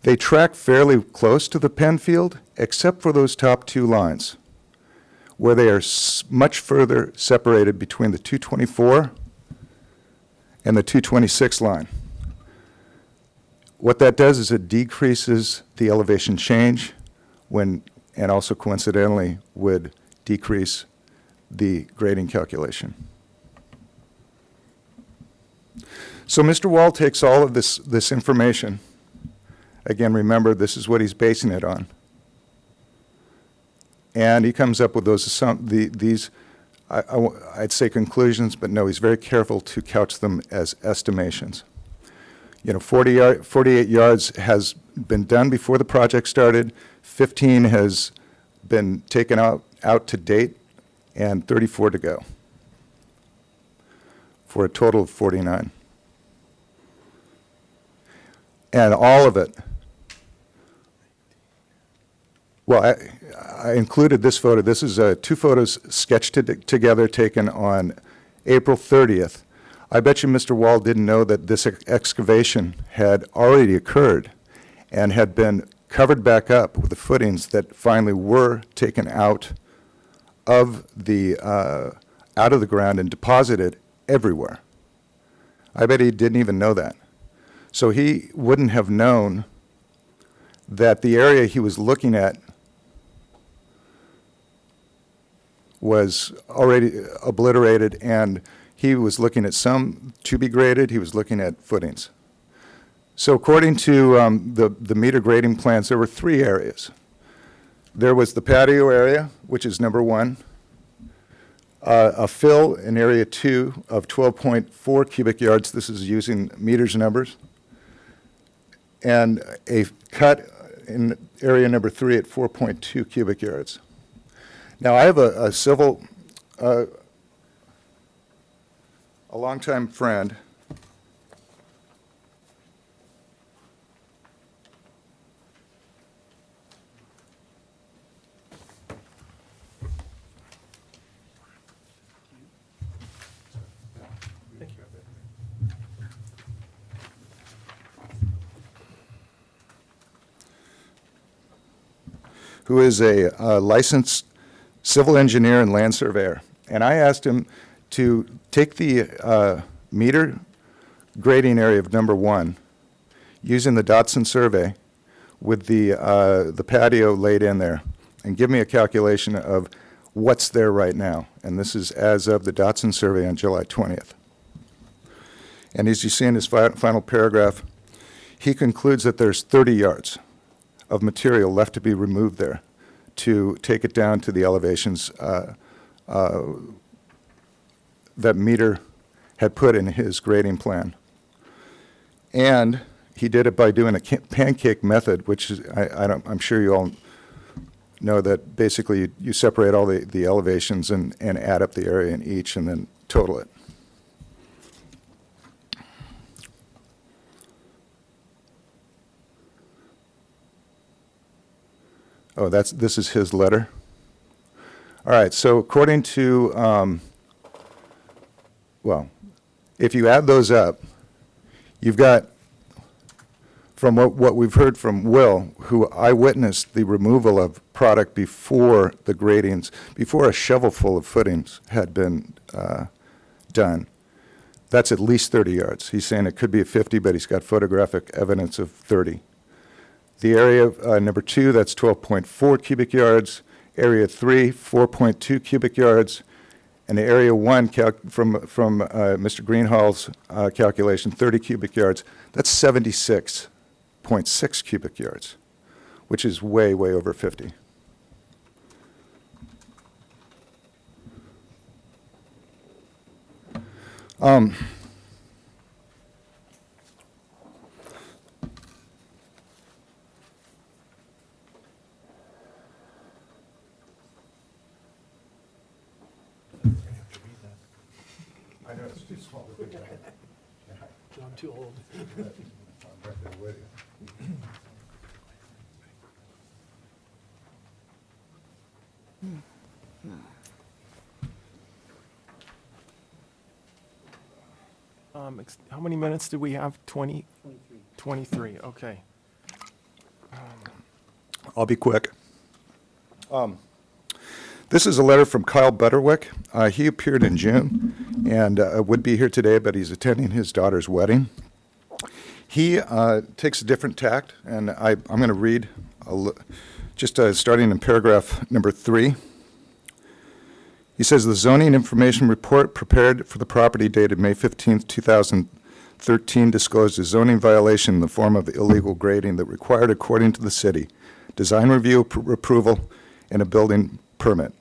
Speaker 8: they track fairly close to the Penfield, except for those top two lines, where they are much further separated between the 224 and the 226 line. What that does is it decreases the elevation change and also coincidentally would decrease the grading calculation. So Mr. Wall takes all of this information. Again, remember, this is what he's basing it on. And he comes up with these, I'd say conclusions, but no, he's very careful to couch them as estimations. 48 yards has been done before the project started, 15 has been taken out to date, and 34 to go, for a total of 49. And all of it, well, I included this photo. This is two photos sketched together, taken on April 30th. I bet you Mr. Wall didn't know that this excavation had already occurred and had been covered back up with the footings that finally were taken out of the ground and deposited everywhere. I bet he didn't even know that. So he wouldn't have known that the area he was looking at was already obliterated, and he was looking at some to be graded, he was looking at footings. So according to the meter grading plans, there were three areas. There was the patio area, which is number 1, a fill in area 2 of 12.4 cubic yards, this is using meters numbers, and a cut in area number 3 at 4.2 cubic yards. Now, I have a longtime friend who is a licensed civil engineer and land surveyor. And I asked him to take the meter grading area of number 1 using the Dotson survey with the patio laid in there and give me a calculation of what's there right now. And this is as of the Dotson survey on July 20th. And as you see in his final paragraph, he concludes that there's 30 yards of material left to be removed there to take it down to the elevations that Meter had put in his grading plan. And he did it by doing a pancake method, which is, I'm sure you all know that basically you separate all the elevations and add up the area in each and then total it. Oh, this is his letter. All right, so according to, well, if you add those up, you've got, from what we've heard from Will, who I witnessed the removal of product before the gradings, before a shovelful of footings had been done, that's at least 30 yards. He's saying it could be a 50, but he's got photographic evidence of 30. The area number 2, that's 12.4 cubic yards. Area 3, 4.2 cubic yards. And area 1, from Mr. Greenhall's calculation, 30 cubic yards. That's 76.6 cubic yards, which is way, way over 50.
Speaker 2: I'm too old.
Speaker 1: How many minutes do we have? 20? 23, okay.
Speaker 8: I'll be quick. This is a letter from Kyle Butterwick. He appeared in June and would be here today, but he's attending his daughter's wedding. He takes a different tact, and I'm going to read just starting in paragraph number 3. He says, the zoning information report prepared for the property dated May 15th, 2013 disclosed a zoning violation in the form of illegal grading that required, according to the city, design review approval and a building permit.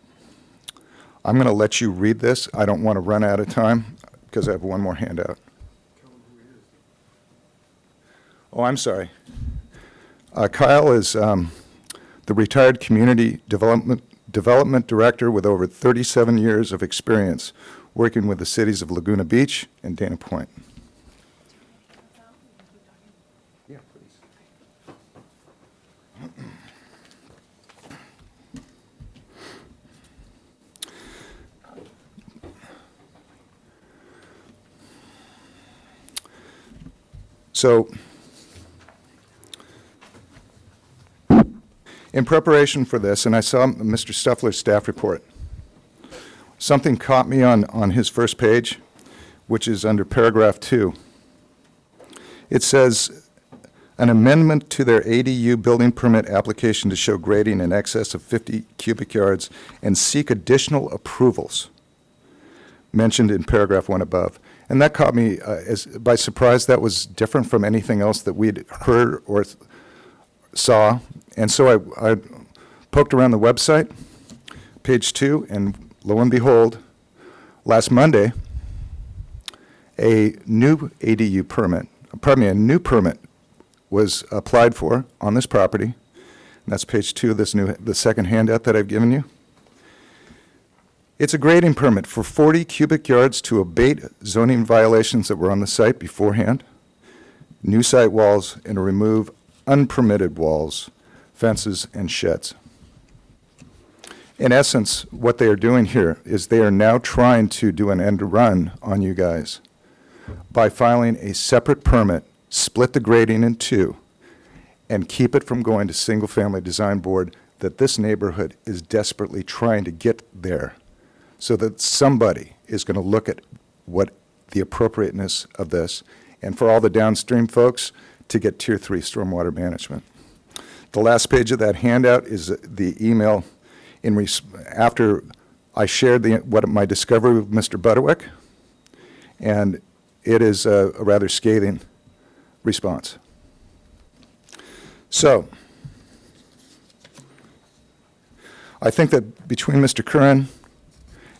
Speaker 8: I'm going to let you read this. I don't want to run out of time because I have one more handout. Oh, I'm sorry. Kyle is the retired community development director with over 37 years of experience working with the cities of Laguna Beach and Dana Point. Yeah, please. So, in preparation for this, and I saw Mr. Stuffler's staff report, something caught me on his first page, which is under paragraph 2. It says, an amendment to their ADU building permit application to show grading in excess of 50 cubic yards and seek additional approvals, mentioned in paragraph 1 above. And that caught me by surprise. That was different from anything else that we'd heard or saw. And so I poked around the website, page 2, and lo and behold, last Monday, a new ADU permit, a new permit was applied for on this property. And that's page 2 of the second handout that I've given you. It's a grading permit for 40 cubic yards to abate zoning violations that were on the site beforehand, new site walls, and remove unpermitted walls, fences, and sheds. In essence, what they are doing here is they are now trying to do an end run on you guys by filing a separate permit, split the grading in 2, and keep it from going to single-family design board that this neighborhood is desperately trying to get there, so that somebody is going to look at what the appropriateness of this, and for all the downstream folks to get Tier 3 stormwater management. The last page of that handout is the email after I shared my discovery with Mr. Butterwick, and it is a rather scathing response. So, I think that between Mr. Curran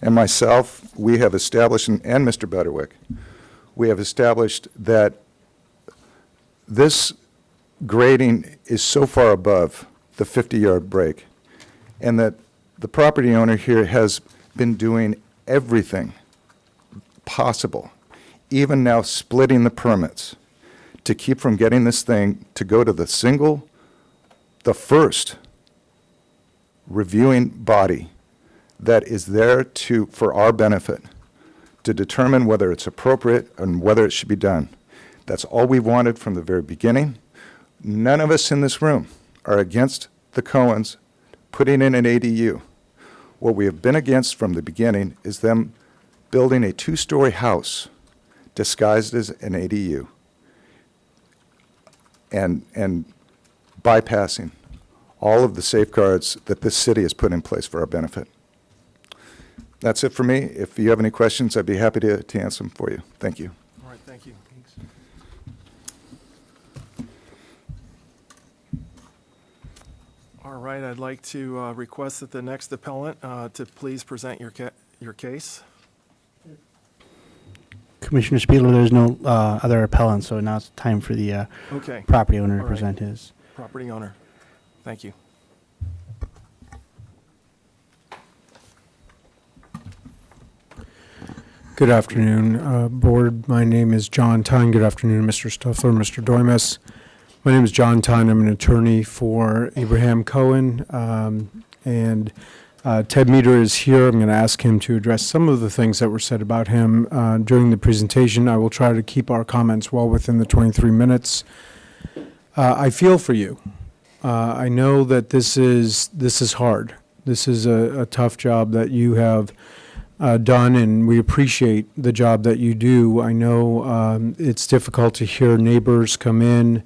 Speaker 8: and myself, we have established, and Mr. Butterwick, we have established that this grading is so far above the 50-yard break, and that the property owner here has been doing everything possible, even now splitting the permits, to keep from getting this thing to go to the first reviewing body that is there for our benefit, to determine whether it's appropriate and whether it should be done. That's all we wanted from the very beginning. none of us in this room are against the Cohens putting in an ADU. What we have been against from the beginning is them building a two-story house disguised as an ADU and bypassing all of the safeguards that this city has put in place for our benefit. That's it for me. If you have any questions, I'd be happy to answer them for you. Thank you.
Speaker 1: All right, thank you. All right, I'd like to request that the next appellant to please present your case.
Speaker 3: Commissioner Spiegler, there's no other appellant, so now it's time for the
Speaker 1: Okay,
Speaker 3: property owner to
Speaker 1: All right.
Speaker 3: present his.
Speaker 1: property owner. Thank you.
Speaker 7: Good afternoon, Board. My name is John Tyne. Good afternoon, Mr. Stuffler, Mr. Doimus. My name is John Tyne. I'm an attorney for Abraham Cohen. And Ted Meter is here. I'm going to ask him to address some of the things that were said about him during the presentation. I will try to keep our comments well within the 23 minutes. I feel for you. I know that this is hard. This is a tough job that you have done, and we appreciate the job that you do. I know it's difficult to hear neighbors come in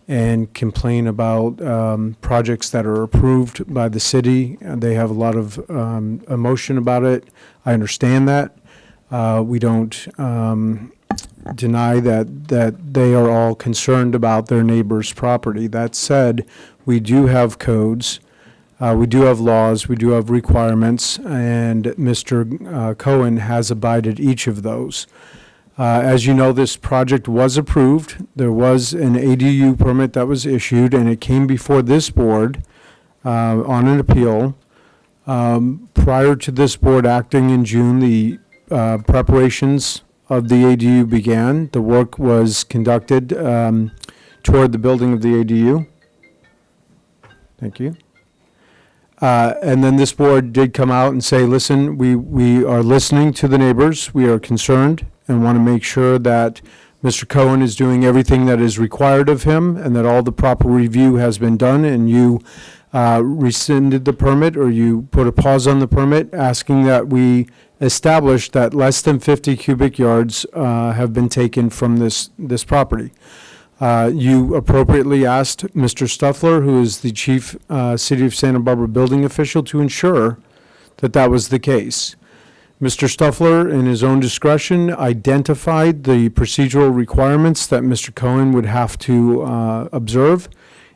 Speaker 7: and complain about projects that are approved by the city. They have a lot of emotion about it. I understand that. We don't deny that they are all concerned about their neighbor's property. That said, we do have codes. We do have laws, we do have requirements, and Mr. Cohen has abided each of those. As you know, this project was approved. There was an ADU permit that was issued, and it came before this board on an appeal. Prior to this board acting in June, the preparations of the ADU began. The work was conducted toward the building of the ADU. Thank you. And then this board did come out and say, listen, we are listening to the neighbors. We are concerned and want to make sure that Mr. Cohen is doing everything that is required of him and that all the proper review has been done, and you rescinded the permit, or you put a pause on the permit, asking that we establish that less than 50 cubic yards have been taken from this property. You appropriately asked Mr. Stuffler, who is the chief City of Santa Barbara building official, to ensure that that was the case. Mr. Stuffler, in his own discretion, identified the procedural requirements that Mr. Cohen would have to observe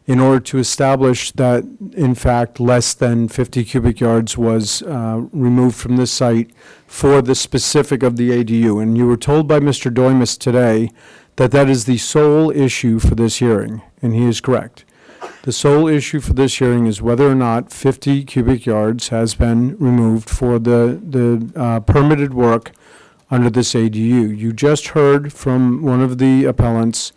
Speaker 7: in order to establish that, in fact, less than 50 cubic yards was removed from this site for the specific of the ADU. And you were told by Mr. Doimus today that that is the sole issue for this hearing, and he is correct. The sole issue for this hearing is whether or not 50 cubic yards has been removed for the permitted work under this ADU. You just heard from one of the appellants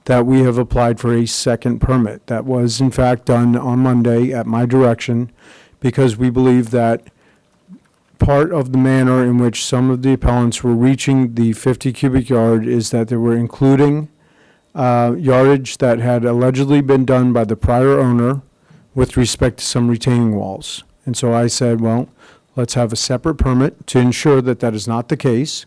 Speaker 7: that we have applied for a second permit. That was, in fact, done on Monday at my direction, because we believe that part of the manner in which some of the appellants were reaching the 50 cubic yard is that they were including yardage that had allegedly been done by the prior owner with respect to some retaining walls. And so I said, well, let's have a separate permit to ensure that that is not the case.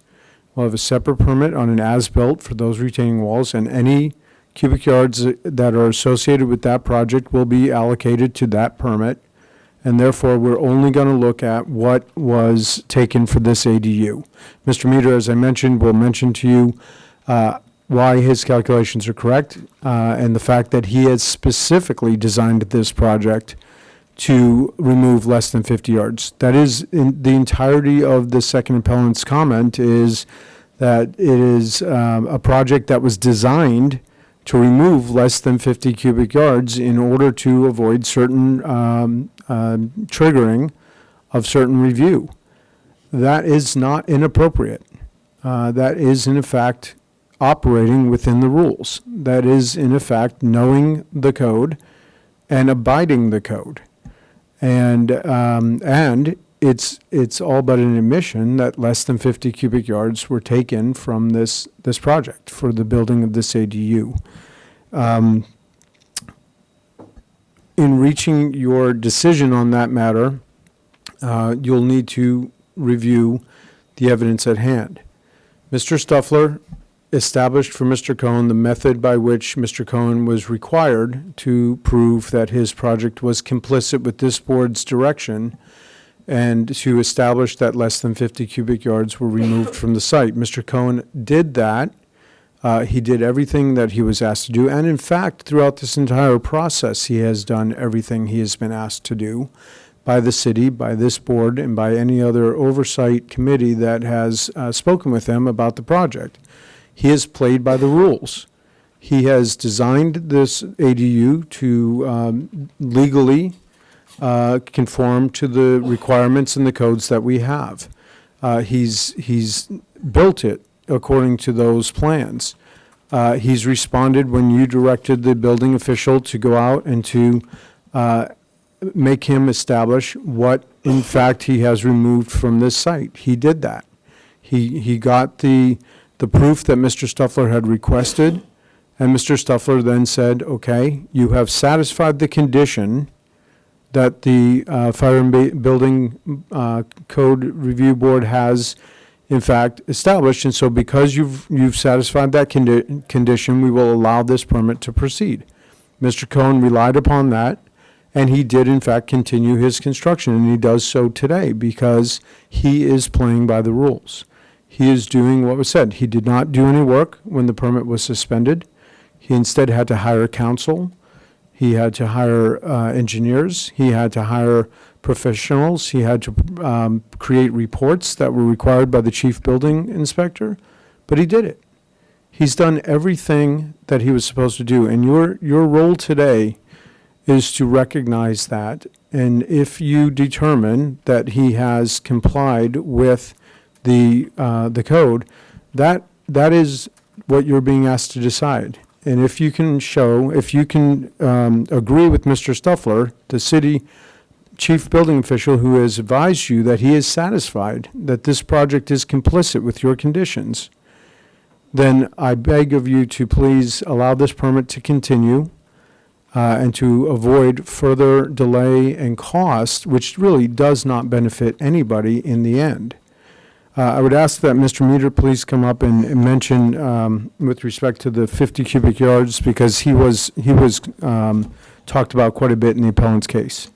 Speaker 7: We'll have a separate permit on an as-built for those retaining walls, and any cubic yards that are associated with that project will be allocated to that permit. And therefore, we're only going to look at what was taken for this ADU. Mr. Meter, as I mentioned, will mention to you why his calculations are correct, and the fact that he has specifically designed this project to remove less than 50 yards. That is, in the entirety of the second appellant's comment, is that it is a project that was designed to remove less than 50 cubic yards in order to avoid certain triggering of certain review. That is not inappropriate. That is, in effect, operating within the rules. That is, in effect, knowing the code and abiding the code. And it's all but an admission that less than 50 cubic yards were taken from this project for the building of this ADU. in reaching your decision on that matter, you'll need to review the evidence at hand. Mr. Stuffler established for Mr. Cohen the method by which Mr. Cohen was required to prove that his project was complicit with this board's direction and to establish that less than 50 cubic yards were removed from the site. Mr. Cohen did that. He did everything that he was asked to do. And in fact, throughout this entire process, he has done everything he has been asked to do by the city, by this board, and by any other oversight committee that has spoken with him about the project. He has played by the rules. He has designed this ADU to legally conform to the requirements and the codes that we have. He's built it according to those plans. He's responded when you directed the building official to go out and to make him establish what, in fact, he has removed from this site. He did that. He got the proof that Mr. Stuffler had requested, and Mr. Stuffler then said, okay, you have satisfied the condition that the Fire and Building Code Review Board has, in fact, established, and so because you've satisfied that condition, we will allow this permit to proceed. Mr. Cohen relied upon that, and he did, in fact, continue his construction, and he does so today because he is playing by the rules. He is doing what was said. He did not do any work when the permit was suspended. He instead had to hire counsel. He had to hire engineers. He had to hire professionals. He had to create reports that were required by the chief building inspector, but he did it. He's done everything that he was supposed to do, and your role today is to recognize that, and if you determine that he has complied with the code, that is what you're being asked to decide. And if you can agree with Mr. Stuffler, the city chief building official who has advised you that he is satisfied that this project is complicit with your conditions, then I beg of you to please allow this permit to continue and to avoid further delay and cost, which really does not benefit anybody in the end. I would ask that Mr. Meter please come up and mention with respect to the 50 cubic yards, because he was talked about quite a bit in the appellant's case.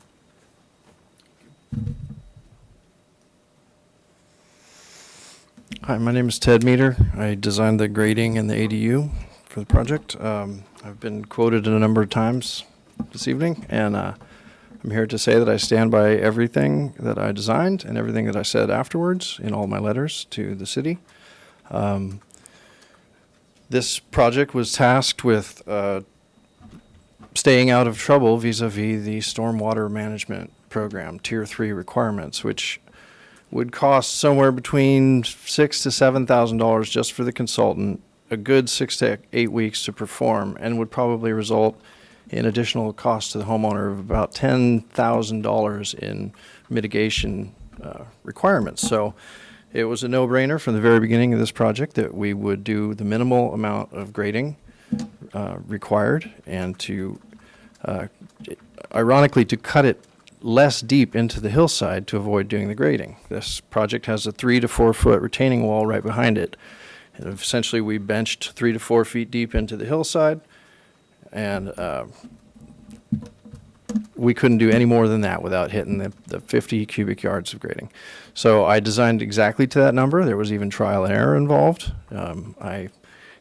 Speaker 9: Hi, my name is Ted Meter. I designed the grading and the ADU for the project. I've been quoted a number of times this evening, and I'm here to say that I stand by everything that I designed and everything that I said afterwards in all my letters to the city. This project was tasked with staying out of trouble vis-a-vis the stormwater management program, Tier 3 requirements, which would cost somewhere between $6,000 to $7,000 just for the consultant, a good 6 to 8 weeks to perform, and would probably result in additional cost to the homeowner of about $10,000 in mitigation requirements. So it was a no-brainer from the very beginning of this project that we would do the minimal amount of grading required, and to, ironically, to cut it less deep into the hillside to avoid doing the grading. This project has a 3 to 4 foot retaining wall right behind it. And essentially, we benched 3 to 4 feet deep into the hillside, and we couldn't do any more than that without hitting the 50 cubic yards of grading. So I designed exactly to that number. There was even trial and error involved. I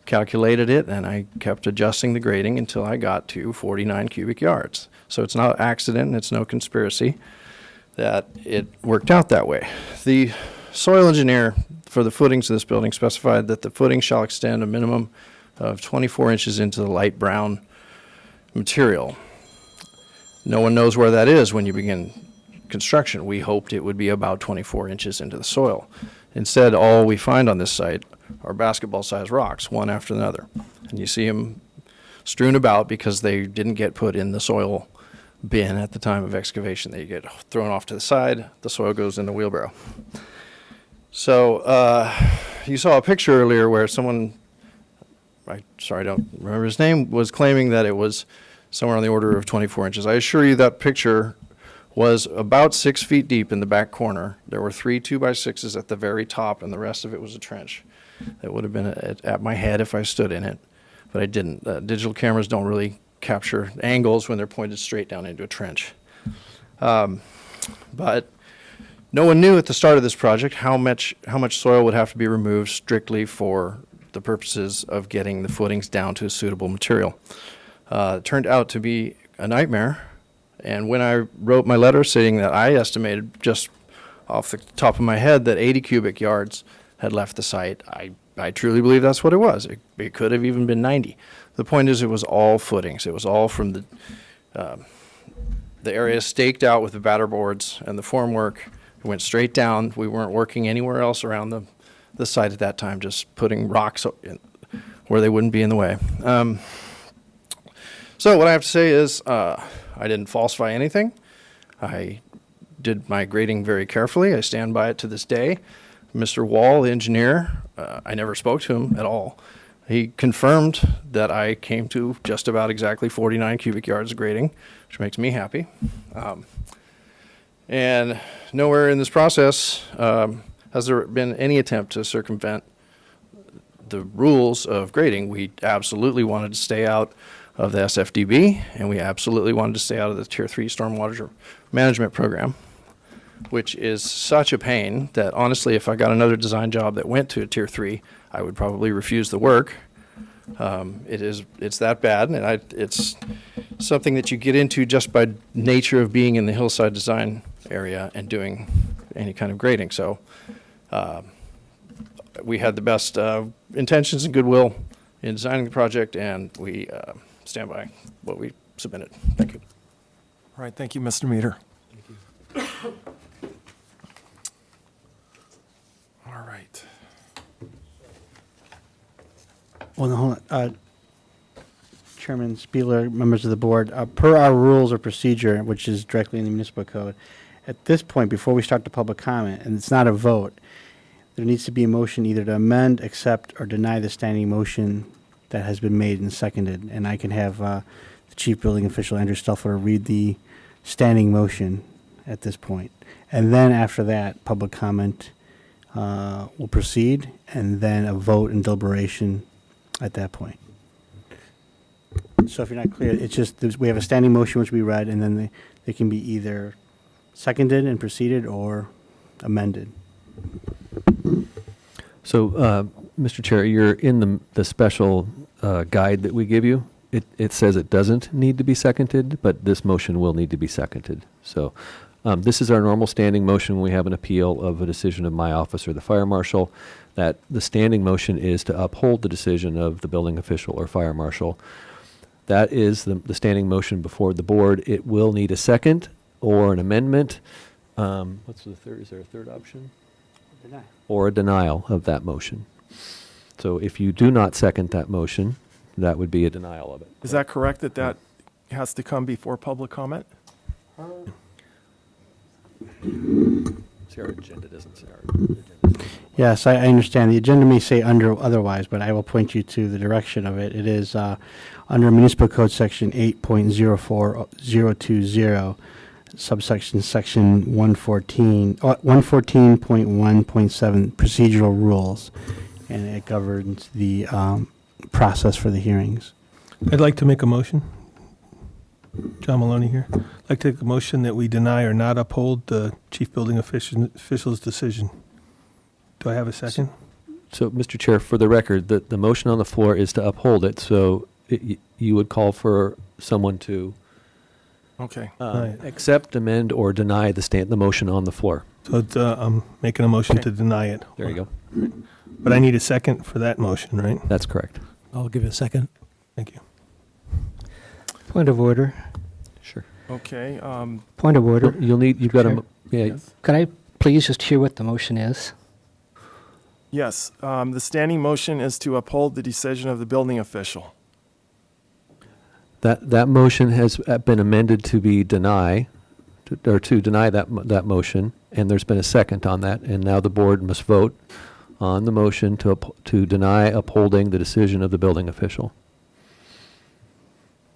Speaker 9: calculated it, and I kept adjusting the grading until I got to 49 cubic yards. So it's not accident, and it's no conspiracy that it worked out that way. The soil engineer for the footings of this building specified that the footing shall extend a minimum of 24 inches into the light brown material. No one knows where that is when you begin construction. We hoped it would be about 24 inches into the soil. Instead, all we find on this site are basketball-sized rocks, one after another. And you see them strewn about because they didn't get put in the soil bin at the time of excavation. They get thrown off to the side, the soil goes in the wheelbarrow. So you saw a picture earlier where someone, I don't remember his name, was claiming that it was somewhere on the order of 24 inches. I assure you that picture was about 6 feet deep in the back corner. There were 3 2x6s at the very top, and the rest of it was a trench. That would have been at my head if I stood in it, but I didn't. Digital cameras don't really capture angles when they're pointed straight down into a trench. But no one knew at the start of this project how much soil would have to be removed strictly for the purposes of getting the footings down to a suitable material. It turned out to be a nightmare. And when I wrote my letter saying that I estimated just off the top of my head that 80 cubic yards had left the site, I truly believe that's what it was. It could have even been 90. The point is, it was all footings. It was all from the area staked out with the batter boards and the formwork. It went straight down. We weren't working anywhere else around the site at that time, just putting rocks in where they wouldn't be in the way. So what I have to say is, I didn't falsify anything. I did my grading very carefully. I stand by it to this day. Mr. Wall, the engineer, I never spoke to him at all. He confirmed that I came to just about exactly 49 cubic yards of grading, which makes me happy. And nowhere in this process has there been any attempt to circumvent the rules of grading. We absolutely wanted to stay out of the SFDB, and we absolutely wanted to stay out of the Tier 3 stormwater management program, which is such a pain that honestly, if I got another design job that went to a Tier 3, I would probably refuse the work. It's that bad, and it's something that you get into just by nature of being in the hillside design area and doing any kind of grading. So we had the best intentions and goodwill in designing the project, and we stand by what we submitted. Thank you.
Speaker 1: All right, thank you, Mr. Meter. All right.
Speaker 3: Well, no, hold on. Chairman Spieler, members of the board, per our rules of procedure, which is directly in the municipal code, at this point, before we start the public comment, and it's not a vote, there needs to be a motion either to amend, accept, or deny the standing motion that has been made and seconded. And I can have the Chief Building Official, Andrew Stuffler, read the standing motion at this point. And then after that, public comment will proceed, and then a vote and deliberation at that point. So if you're not clear, it's just, we have a standing motion which we read, and then they can be either seconded and proceeded or amended.
Speaker 5: So, Mr. Chair, you're in the special guide that we give you. It says it doesn't need to be seconded, but this motion will need to be seconded. So this is our normal standing motion when we have an appeal of a decision of my office or the fire marshal, that the standing motion is to uphold the decision of the building official or fire marshal. That is the standing motion before the board. It will need a second or an amendment. What's the third? Is there a third option?
Speaker 3: Deny.
Speaker 5: Or a denial of that motion. So if you do not second that motion, that would be a denial of it.
Speaker 1: Is that correct that that has to come before public comment?
Speaker 5: See, our agenda doesn't say our agenda.
Speaker 3: Yes, I understand. The agenda may say under otherwise, but I will point you to the direction of it. It is under Municipal Code Section 8.04020, subsection Section 114.1.7 procedural rules, and it governs the process for the hearings.
Speaker 2: I'd like to make a motion. John Maloney here. I'd like to make a motion that we deny or not uphold the chief building official's decision. Do I have a second?
Speaker 5: So, Mr. Chair, for the record, the motion on the floor is to uphold it, so you would call for someone to
Speaker 1: Okay.
Speaker 2: Right.
Speaker 5: accept, amend, or deny the motion on the floor.
Speaker 2: So it's, I'm making a motion
Speaker 1: Okay.
Speaker 2: to deny it.
Speaker 5: There you go.
Speaker 2: But I need a second for that motion, right?
Speaker 5: That's correct.
Speaker 2: I'll give it a second. Thank you.
Speaker 10: Point of order.
Speaker 5: Sure.
Speaker 1: Okay.
Speaker 10: Point of order.
Speaker 5: You've got
Speaker 1: Chair?
Speaker 5: yeah.
Speaker 1: Yes.
Speaker 10: Could I please just hear what the motion is?
Speaker 1: Yes. The standing motion is to uphold the decision of the building official.
Speaker 5: That motion has been amended to be deny, to deny that motion, and there's been a second on that, and now the board must vote on the motion to deny upholding the decision of the building official.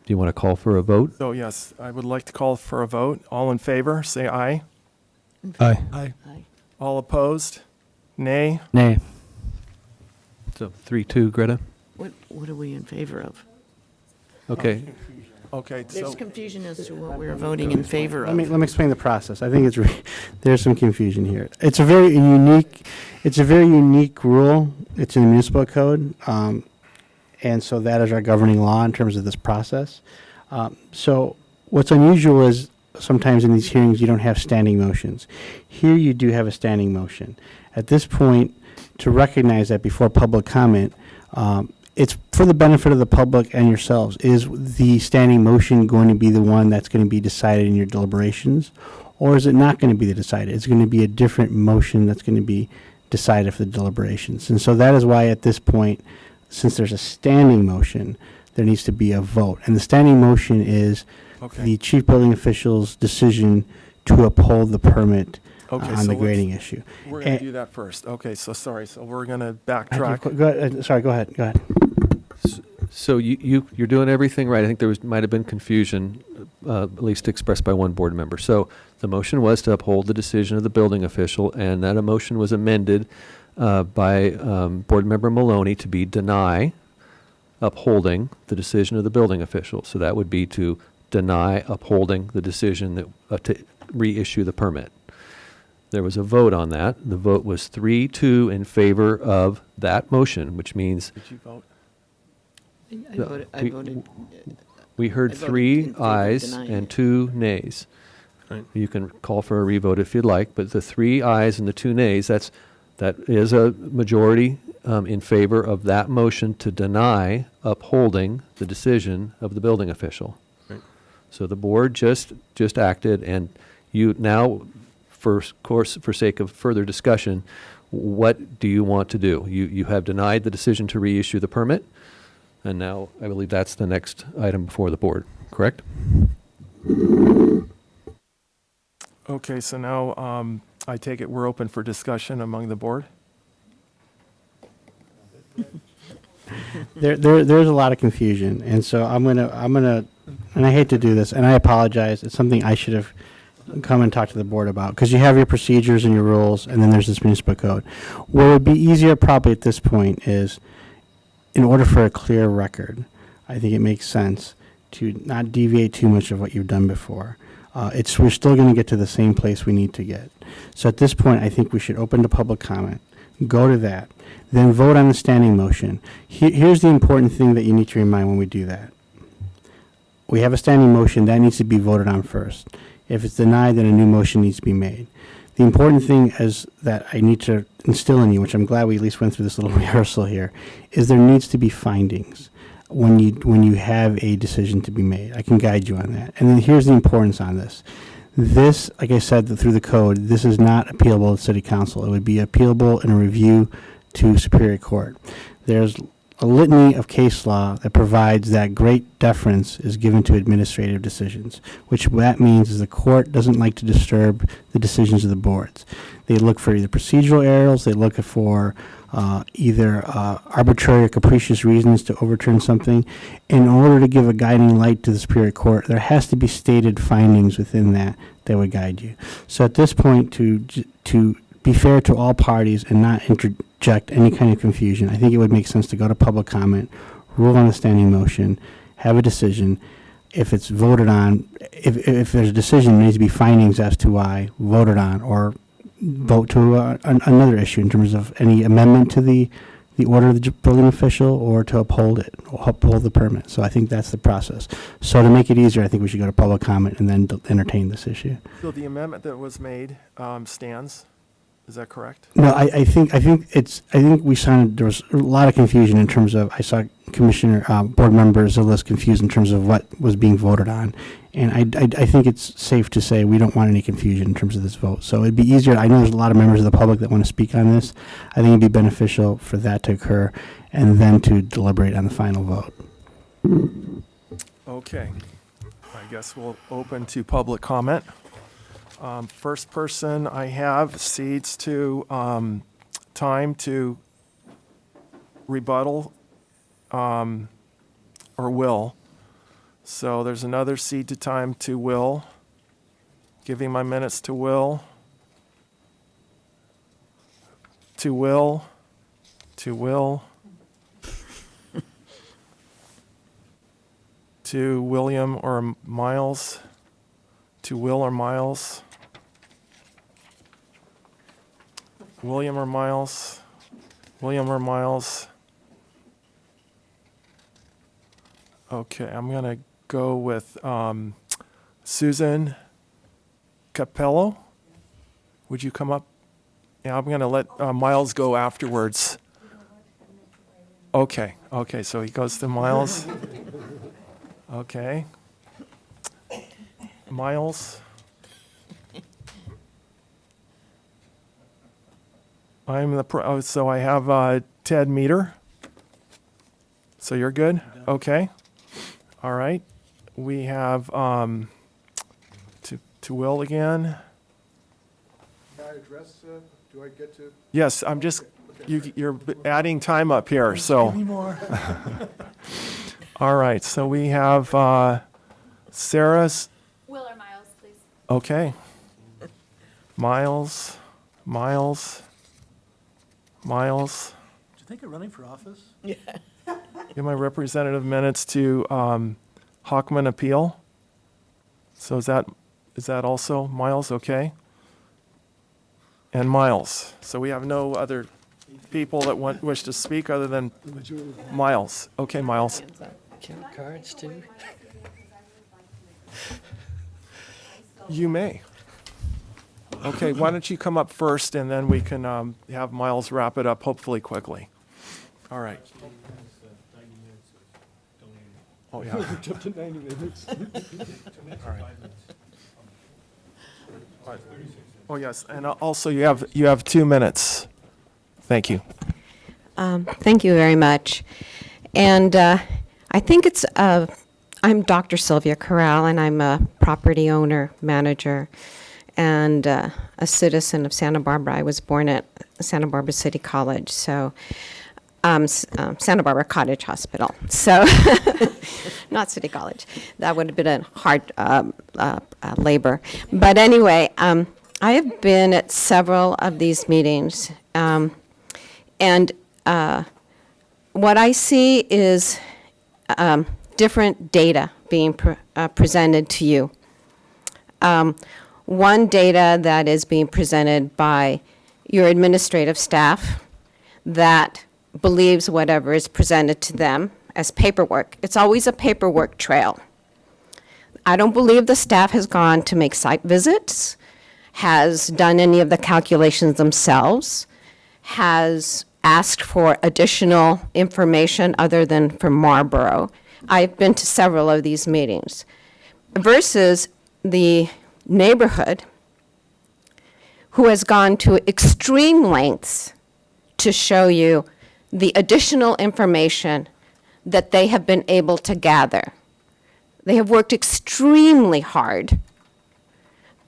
Speaker 5: Do you want to call for a vote?
Speaker 1: So yes, I would like to call for a vote. All in favor, say aye.
Speaker 2: Aye.
Speaker 4: Aye.
Speaker 1: All opposed? Nay?
Speaker 10: Nay.
Speaker 5: So 3-2, Greta?
Speaker 4: What are we in favor of?
Speaker 5: Okay.
Speaker 1: Okay,
Speaker 4: There's
Speaker 1: so,
Speaker 4: confusion as to what we're voting in favor
Speaker 3: Let me
Speaker 4: of.
Speaker 3: explain the process. I think there's some confusion here. It's a very unique rule. It's in the municipal code, and so that is our governing law in terms of this process. So what's unusual is sometimes in these hearings you don't have standing motions. Here you do have a standing motion. At this point, to recognize that before public comment, it's for the benefit of the public and yourselves. Is the standing motion going to be the one that's going to be decided in your deliberations? Or is it not going to be decided? It's going to be a different motion that's going to be decided for the deliberations. And so that is why at this point, since there's a standing motion, there needs to be a vote. And the standing motion is
Speaker 1: okay.
Speaker 3: the chief building official's decision to uphold the permit
Speaker 1: Okay,
Speaker 3: on
Speaker 1: so
Speaker 3: the
Speaker 1: let's-
Speaker 3: grading issue.
Speaker 1: We're going
Speaker 3: Eh,
Speaker 1: to do that first. Okay, so sorry. So we're going to
Speaker 3: Actually,
Speaker 1: backtrack.
Speaker 3: go ahead, sorry, go ahead.
Speaker 5: So you're doing everything right. I think might have been confusion, at least expressed by one board member. So the motion was to uphold the decision of the building official, and that motion was amended by Board Member Maloney to be deny upholding the decision of the building official. So that would be to deny upholding the decision that to reissue the permit. There was a vote on that. The vote was 3-2 in favor of that motion, which means
Speaker 1: Did you vote?
Speaker 4: I voted.
Speaker 5: we heard
Speaker 4: I voted in
Speaker 5: 3
Speaker 4: favor of
Speaker 5: ayes
Speaker 4: denying
Speaker 5: and
Speaker 4: it.
Speaker 5: 2 nays.
Speaker 2: Right.
Speaker 5: You can call for a revote if you'd like, but the 3 ayes and the 2 nays, that is a majority in favor of that motion to deny upholding the decision of the building official.
Speaker 2: Right.
Speaker 5: So the board just acted, and you now, for sake of further discussion, what do you want to do? You have denied the decision to reissue the permit, and now I believe that's the next item before the board, correct?
Speaker 1: Okay, so now I take it we're open for discussion among the board?
Speaker 3: There's a lot of confusion, and so I'm gonna, and I hate to do this, and I apologize. It's something I should have come and talked to the board about, because you have your procedures and your rules, and then there's this municipal code. What would be easier probably at this point is, in order for a clear record, I think it makes sense to not deviate too much of what you've done before. We're still going to get to the same place we need to get. So at this point, I think we should open to public comment, go to that, then vote on the standing motion. Here's the important thing that you need to remind when we do that. We have a standing motion, that needs to be voted on first. If it's denied, then a new motion needs to be made. The important thing is that I need to instill in you, which I'm glad we at least went through this little rehearsal here, is there needs to be findings when you have a decision to be made. I can guide you on that. And then here's the importance on this. This, like I said, through the code, this is not appealable to City Council. It would be appealable in a review to Superior Court. There's a litany of case law that provides that great deference is given to administrative decisions, which that means is the court doesn't like to disturb the decisions of the boards. They look for either procedural errors, they look for either arbitrary or capricious reasons to overturn something. In order to give a guiding light to the Superior Court, there has to be stated findings within that would guide you. So at this point, to be fair to all parties and not interject any kind of confusion, I think it would make sense to go to public comment, rule on a standing motion, have a decision. If it's voted on, if there's a decision, there needs to be findings as to why voted on, or vote to another issue in terms of any amendment to the order of the building official, or to uphold it, or uphold the permit. So I think that's the process. So to make it easier, I think we should go to public comment and then entertain this issue.
Speaker 1: So the amendment that was made stands? Is that correct?
Speaker 3: No, I think we sounded, there was a lot of confusion in terms of, I saw Commissioner, Board Member Zillis confused in terms of what was being voted on. And I think it's safe to say we don't want any confusion in terms of this vote. So it'd be easier, I know there's a lot of members of the public that want to speak on this. I think it'd be beneficial for that to occur and then to deliberate on the final vote.
Speaker 1: Okay. I guess we'll open to public comment. First person I have cedes to time to rebuttal, or will. So there's another seed to time to Will. Giving my minutes to Will. To Will. To Will. To William or Miles. To Will or Miles. William or Miles. William or Miles. Okay, I'm going to go with Susan Capello. Would you come up? Yeah, I'm going to let Miles go afterwards. Okay, so he goes to Miles. Okay. Miles. So I have Ted Meter. So you're good? Okay. All right. We have to Will again.
Speaker 6: Can I address, do I get to?
Speaker 1: Yes, I'm just, you're adding time up here, so.
Speaker 6: Give me more.
Speaker 1: All right, so we have Sarah's,
Speaker 11: Will or Miles, please.
Speaker 1: okay. Miles.
Speaker 2: Do you think of running for office?
Speaker 1: Give my representative minutes to Hockman Appeal. So is that also Miles, okay? And Miles. So we have no other people that wish to speak other than Miles. Okay, Miles.
Speaker 10: Count cards too?
Speaker 1: You may. Okay, why don't you come up first, and then we can have Miles wrap it up, hopefully quickly. All right. Oh, yeah. All right. Oh, yes, and also you have 2 minutes. Thank you.
Speaker 11: Thank you very much. And I think I'm Dr. Sylvia Corral, and I'm a property owner, manager, and a citizen of Santa Barbara. I was born at Santa Barbara City College, so Santa Barbara Cottage Hospital. So, not City College. That would have been a hard labor. But anyway, I have been at several of these meetings, and what I see is different data being presented to you. One data that is being presented by your administrative staff that believes whatever is presented to them as paperwork. It's always a paperwork trail. I don't believe the staff has gone to make site visits, has done any of the calculations themselves, has asked for additional information other than from Marlboro. I've been to several of these meetings. Versus the neighborhood who has gone to extreme lengths to show you the additional information that they have been able to gather. They have worked extremely hard.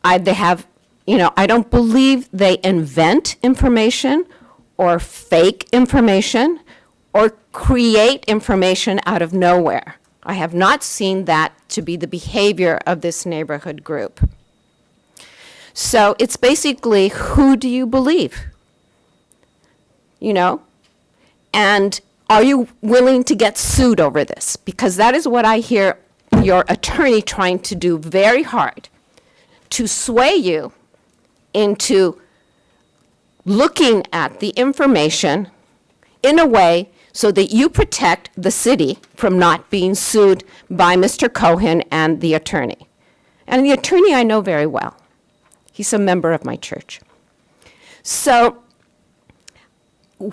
Speaker 11: I don't believe they invent information or fake information or create information out of nowhere. I have not seen that to be the behavior of this neighborhood group. So it's basically, who do you believe? And are you willing to get sued over this? Because that is what I hear your attorney trying to do very hard, to sway you into looking at the information in a way so that you protect the city from not being sued by Mr. Cohen and the attorney. And the attorney I know very well. He's a member of my church. So,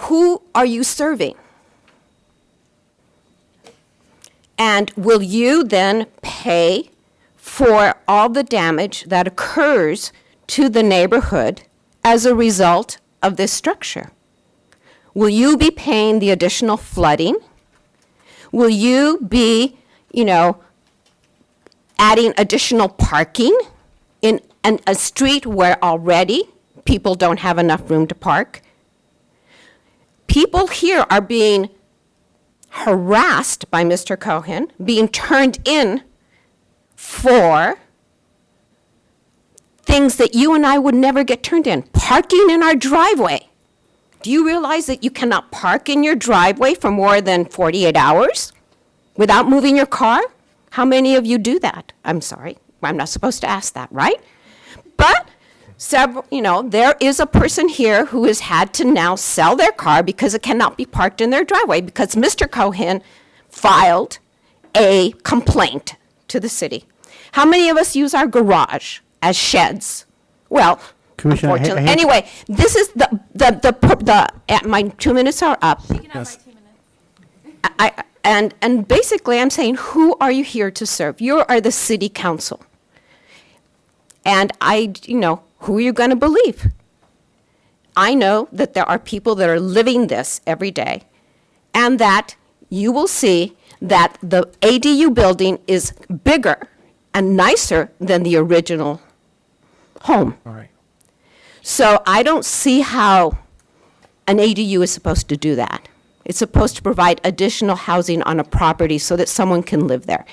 Speaker 11: who are you serving? And will you then pay for all the damage that occurs to the neighborhood as a result of this structure? Will you be paying the additional flooding? Will you be, adding additional parking in a street where already people don't have enough room to park? People here are being harassed by Mr. Cohen, being turned in for things that you and I would never get turned in. Parking in our driveway. Do you realize that you cannot park in your driveway for more than 48 hours without moving your car? How many of you do that? I'm sorry, I'm not supposed to ask that, right? But several, there is a person here who has had to now sell their car because it cannot be parked in their driveway because Mr. Cohen filed a complaint to the city. How many of us use our garage as sheds? Well,
Speaker 3: Commissioner,
Speaker 11: unfortunately, anyway, this is my 2 minutes are up.
Speaker 1: Yes.
Speaker 11: And basically, I'm saying, who are you here to serve? You are the city council. And who are you going to believe? I know that there are people that are living this every day, and that you will see that the ADU building is bigger and nicer than the original home.
Speaker 1: All right.
Speaker 11: So I don't see how an ADU is supposed to do that. It's supposed to provide additional housing on a property so that someone can live there.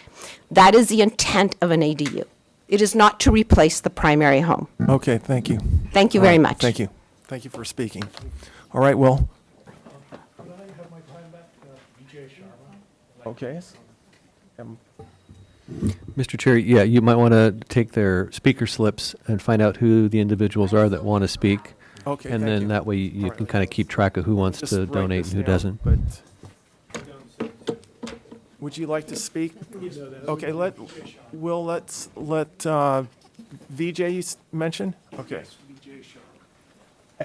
Speaker 11: That is the intent of an ADU. It is not to replace the primary home.
Speaker 1: Okay, thank you.
Speaker 11: Thank you
Speaker 1: All
Speaker 11: very
Speaker 1: right,
Speaker 11: much.
Speaker 1: Thank you. Thank you for speaking. All right, Will. Okay.
Speaker 5: Mr. Chair, yeah, you might want to take their speaker slips and find out who the individuals are that want to speak.
Speaker 1: Okay,
Speaker 5: And
Speaker 1: thank
Speaker 5: then
Speaker 1: you.
Speaker 5: that way you
Speaker 1: All
Speaker 5: can
Speaker 1: right.
Speaker 5: kind of keep track of who wants
Speaker 1: Just
Speaker 5: to
Speaker 1: write
Speaker 5: donate
Speaker 1: this
Speaker 5: and who
Speaker 1: down,
Speaker 5: doesn't.
Speaker 1: but- Would you like to speak? Okay, let VJ mention? Okay.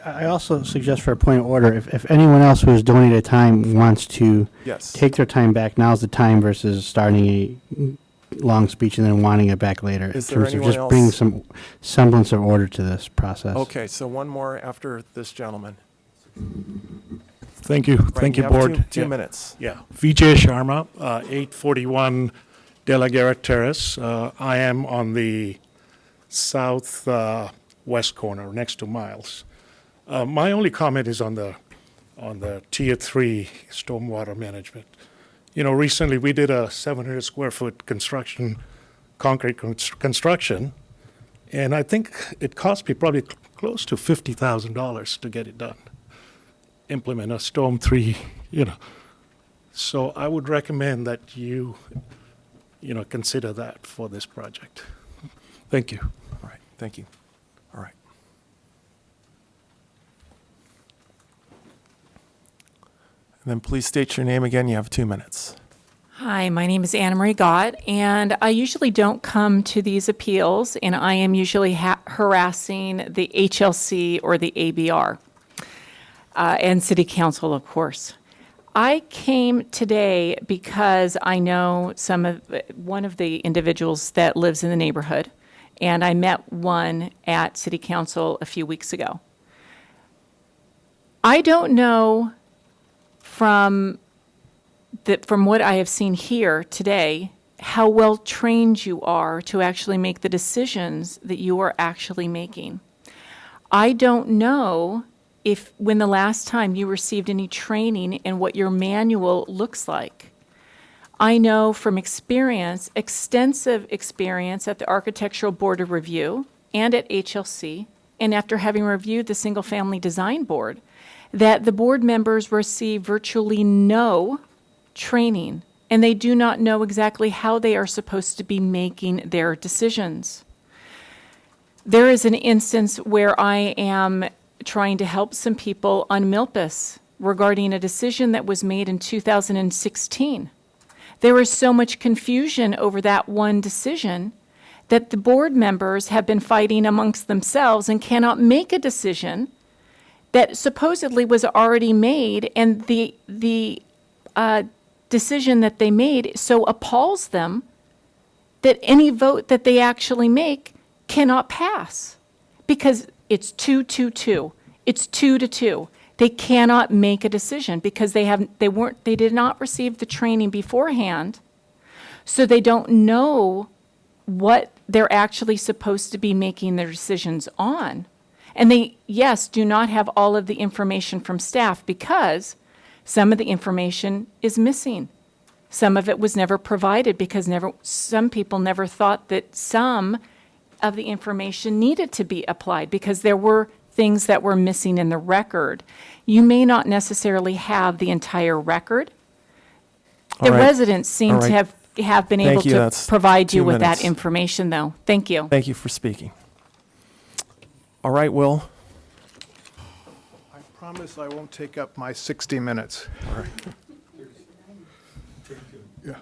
Speaker 3: I also suggest for a point of order, if anyone else who has donated time wants to
Speaker 1: Yes.
Speaker 3: take their time back, now's the time versus starting a long speech and then wanting it back later.
Speaker 1: Is
Speaker 3: in
Speaker 1: there
Speaker 3: terms of
Speaker 1: anyone
Speaker 3: just bringing
Speaker 1: else?
Speaker 3: some semblance of order to this process.
Speaker 1: Okay, so one more after this gentleman.
Speaker 12: Thank you.
Speaker 1: Right,
Speaker 12: Thank you,
Speaker 1: have
Speaker 12: Board.
Speaker 1: two
Speaker 12: Yeah.
Speaker 1: minutes.
Speaker 12: Yeah. Vijay Sharma, 841 De La Guerra Terrace. I am on the south west corner, next to Miles. My only comment is on the Tier 3 stormwater management. Recently we did a 700 square foot concrete construction, and I think it cost me probably close to $50,000 to get it done. Implement a Storm 3, So I would recommend that you consider that for this project. Thank you.
Speaker 1: All right, thank you. All right. And then please state your name again. You have 2 minutes.
Speaker 13: Hi, my name is Anna Marie Gott, and I usually don't come to these appeals, and I am usually harassing the HLC or the ABR, and City Council, of course. I came today because I know one of the individuals that lives in the neighborhood, and I met one at City Council a few weeks ago. I don't know from what I have seen here today, how well trained you are to actually make the decisions that you are actually making. I don't know when the last time you received any training in what your manual looks like. I know from experience, extensive experience at the Architectural Board of Review and at HLC, and after having reviewed the Single Family Design Board, that the board members receive virtually no training, and they do not know exactly how they are supposed to be making their decisions. There is an instance where I am trying to help some people on Milpas regarding a decision that was made in 2016. There is so much confusion over that one decision that the board members have been fighting amongst themselves and cannot make a decision that supposedly was already made, and the decision that they made so appalls them that any vote that they actually make cannot pass because it's 2-2-2. It's 2-2. They cannot make a decision because they did not receive the training beforehand, so they don't know what they're actually supposed to be making their decisions on. And they, yes, do not have all of the information from staff because some of the information is missing. Some of it was never provided because some people never thought that some of the information needed to be applied because there were things that were missing in the record. You may not necessarily have the entire record. The
Speaker 1: All right.
Speaker 13: residents seem
Speaker 1: All
Speaker 13: to
Speaker 1: right.
Speaker 13: have been
Speaker 1: Thank
Speaker 13: able
Speaker 1: you.
Speaker 13: to
Speaker 1: That's
Speaker 13: provide you
Speaker 1: 2
Speaker 13: with
Speaker 1: minutes.
Speaker 13: that information, though. Thank you.
Speaker 1: Thank you for speaking. All right, Will.
Speaker 6: I promise I won't take up my 60 minutes. Yeah.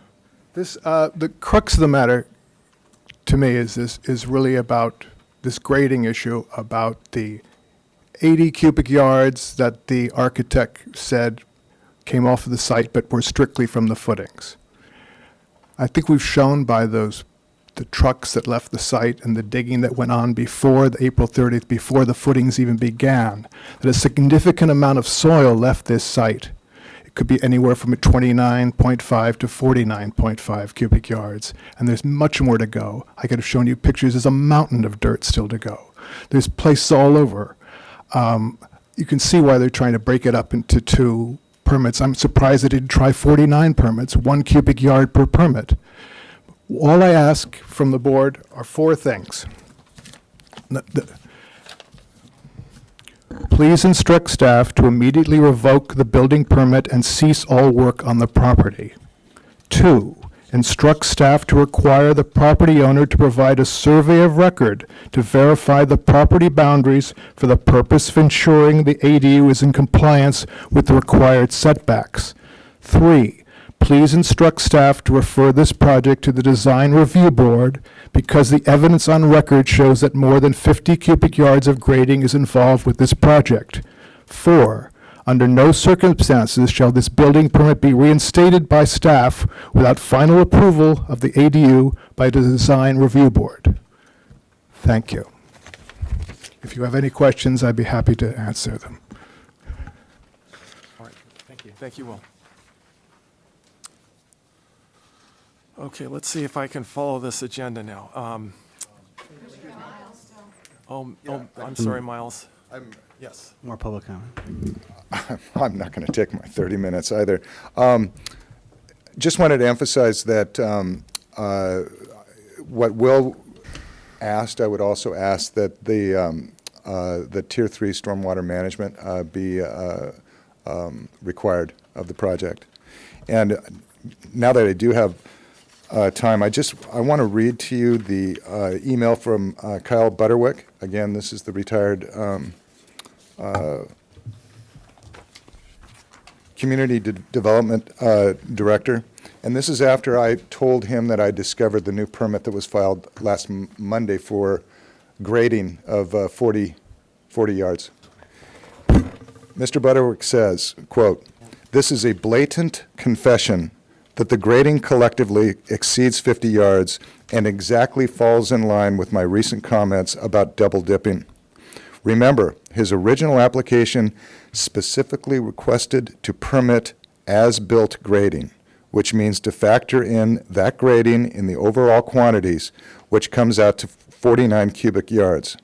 Speaker 6: This, the crux of the matter to me is really about this grading issue, about the 80 cubic yards that the architect said came off of the site but were strictly from the footings. I think we've shown by the trucks that left the site and the digging that went on before the April 30th, before the footings even began, that a significant amount of soil left this site. It could be anywhere from 29.5 to 49.5 cubic yards, and there's much more to go. I could have shown you pictures. There's a mountain of dirt still to go. There's places all over. You can see why they're trying to break it up into 2 permits. I'm surprised they didn't try 49 permits, 1 cubic yard per permit. All I ask from the board are 4 things. Please instruct staff to immediately revoke the building permit and cease all work on the property. 2, instruct staff to require the property owner to provide a survey of record to verify the property boundaries for the purpose of ensuring the ADU is in compliance with the required setbacks. 3, please instruct staff to refer this project to the Design Review Board because the evidence on record shows that more than 50 cubic yards of grading is involved with this project. 4, under no circumstances shall this building permit be reinstated by staff without final approval of the ADU by the Design Review Board. Thank you. If you have any questions, I'd be happy to answer them.
Speaker 1: All right, thank you. Thank you, Will. Okay, let's see if I can follow this agenda now. I'm sorry, Miles. Yes.
Speaker 3: More public comment.
Speaker 8: I'm not going to take my 30 minutes either. Just wanted to emphasize that what Will asked, I would also ask that the Tier 3 stormwater management be required of the project. And now that I do have time, I want to read to you the email from Kyle Butterwick. Again, this is the retired Community Development Director. And this is after I told him that I discovered the new permit that was filed last Monday for grading of 40 yards. Mr. Butterwick says, quote, "This is a blatant confession that the grading collectively exceeds 50 yards and exactly falls in line with my recent comments about double dipping. Remember, his original application specifically requested to permit as-built grading, which means to factor in that grading in the overall quantities, which comes out to 49 cubic yards.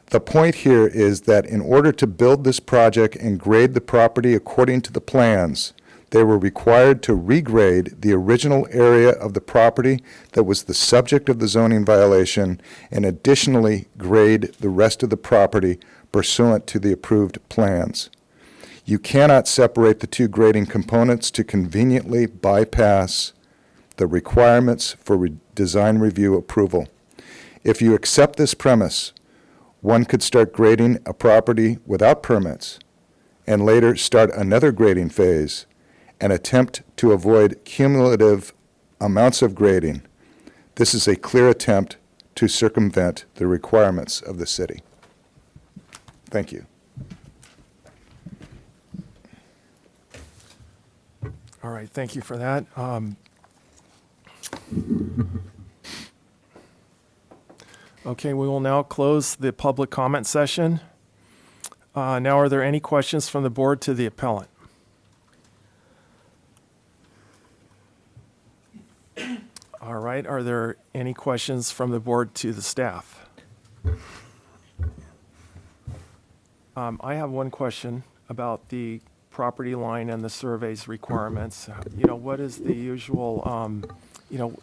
Speaker 8: The point here is that in order to build this project and grade the property according to the plans, they were required to regrade the original area of the property that was the subject of the zoning violation and additionally grade the rest of the property pursuant to the approved plans. You cannot separate the 2 grading components to conveniently bypass the requirements for design review approval. If you accept this premise, one could start grading a property without permits and later start another grading phase and attempt to avoid cumulative amounts of grading. This is a clear attempt to circumvent the requirements of the city." Thank you.
Speaker 1: All right, thank you for that. Okay, we will now close the public comment session. Now, are there any questions from the board to the appellant? All right, are there any questions from the board to the staff? I have one question about the property line and the survey's requirements, you know, what is the usual, you know,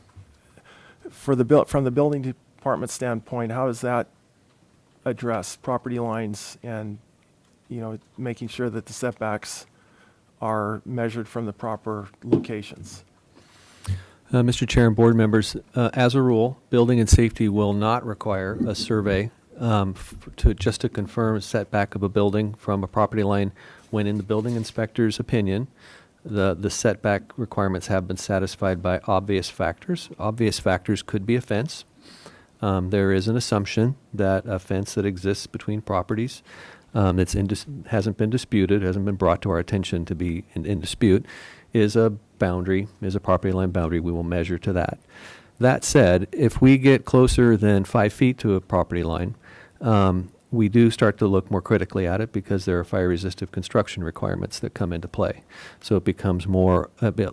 Speaker 1: for the from the building department standpoint, how does that address property lines and, you know, making sure that the setbacks are measured from the proper locations?
Speaker 5: Mr. Chair and board members, as a rule, building and safety will not require a survey just to confirm a setback of a building from a property line when, in the building inspector's opinion, the setback requirements have been satisfied by obvious factors. Obvious factors could be a fence. There is an assumption that a fence that exists between properties that's hasn't been disputed, hasn't been brought to our attention to be in dispute, is a boundary, is a property line boundary. We will measure to that. That said, if we get closer than 5 feet to a property line, we do start to look more critically at it because there are fire resistive construction requirements that come into play. So it becomes more a bit,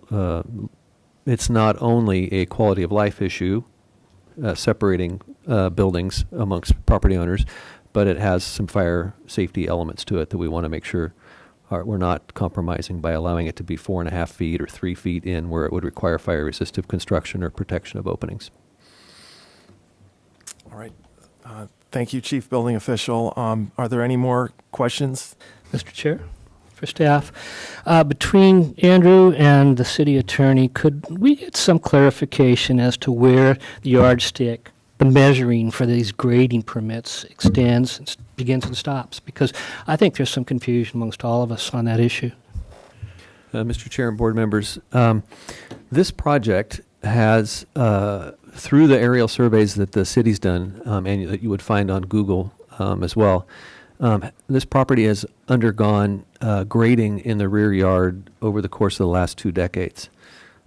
Speaker 5: it's not only a quality of life issue, separating buildings amongst property owners, but it has some fire safety elements to it that we want to make sure we're not compromising by allowing it to be 4.5 feet or 3 feet in where it would require fire resistive construction or protection of openings.
Speaker 1: All right. Thank you, Chief Building Official. Are there any more questions?
Speaker 10: Mr. Chair, for staff, between Andrew and the city attorney, could we get some clarification as to where the yardstick, the measuring for these grading permits extends, begins and stops? Because I think there's some confusion amongst all of us on that issue.
Speaker 5: Mr. Chair and board members, this project has, through the aerial surveys that the city's done, and that you would find on Google as well, this property has undergone grading in the rear yard over the course of the last 2 decades.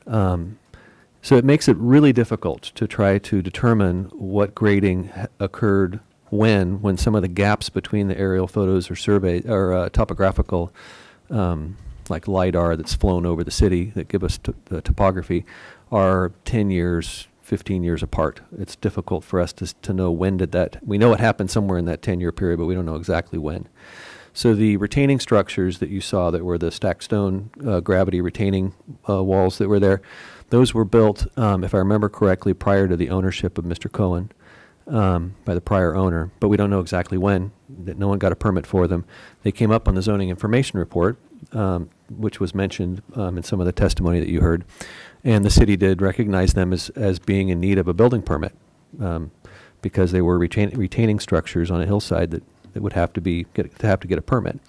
Speaker 5: So it makes it really difficult to try to determine what grading occurred when some of the gaps between the aerial photos or survey or topographical, like LiDAR that's flown over the city that give us the topography, are 10 years, 15 years apart. It's difficult for us to know when did that. We know it happened somewhere in that 10-year period, but we don't know exactly when. So the retaining structures that you saw that were the stacked stone gravity retaining walls that were there, those were built, if I remember correctly, prior to the ownership of Mr. Cohen, by the prior owner, but we don't know exactly when. That no one got a permit for them. They came up on the zoning information report, which was mentioned in some of the testimony that you heard, and the city did recognize them as being in need of a building permit because they were retaining structures on a hillside that would have to get a permit.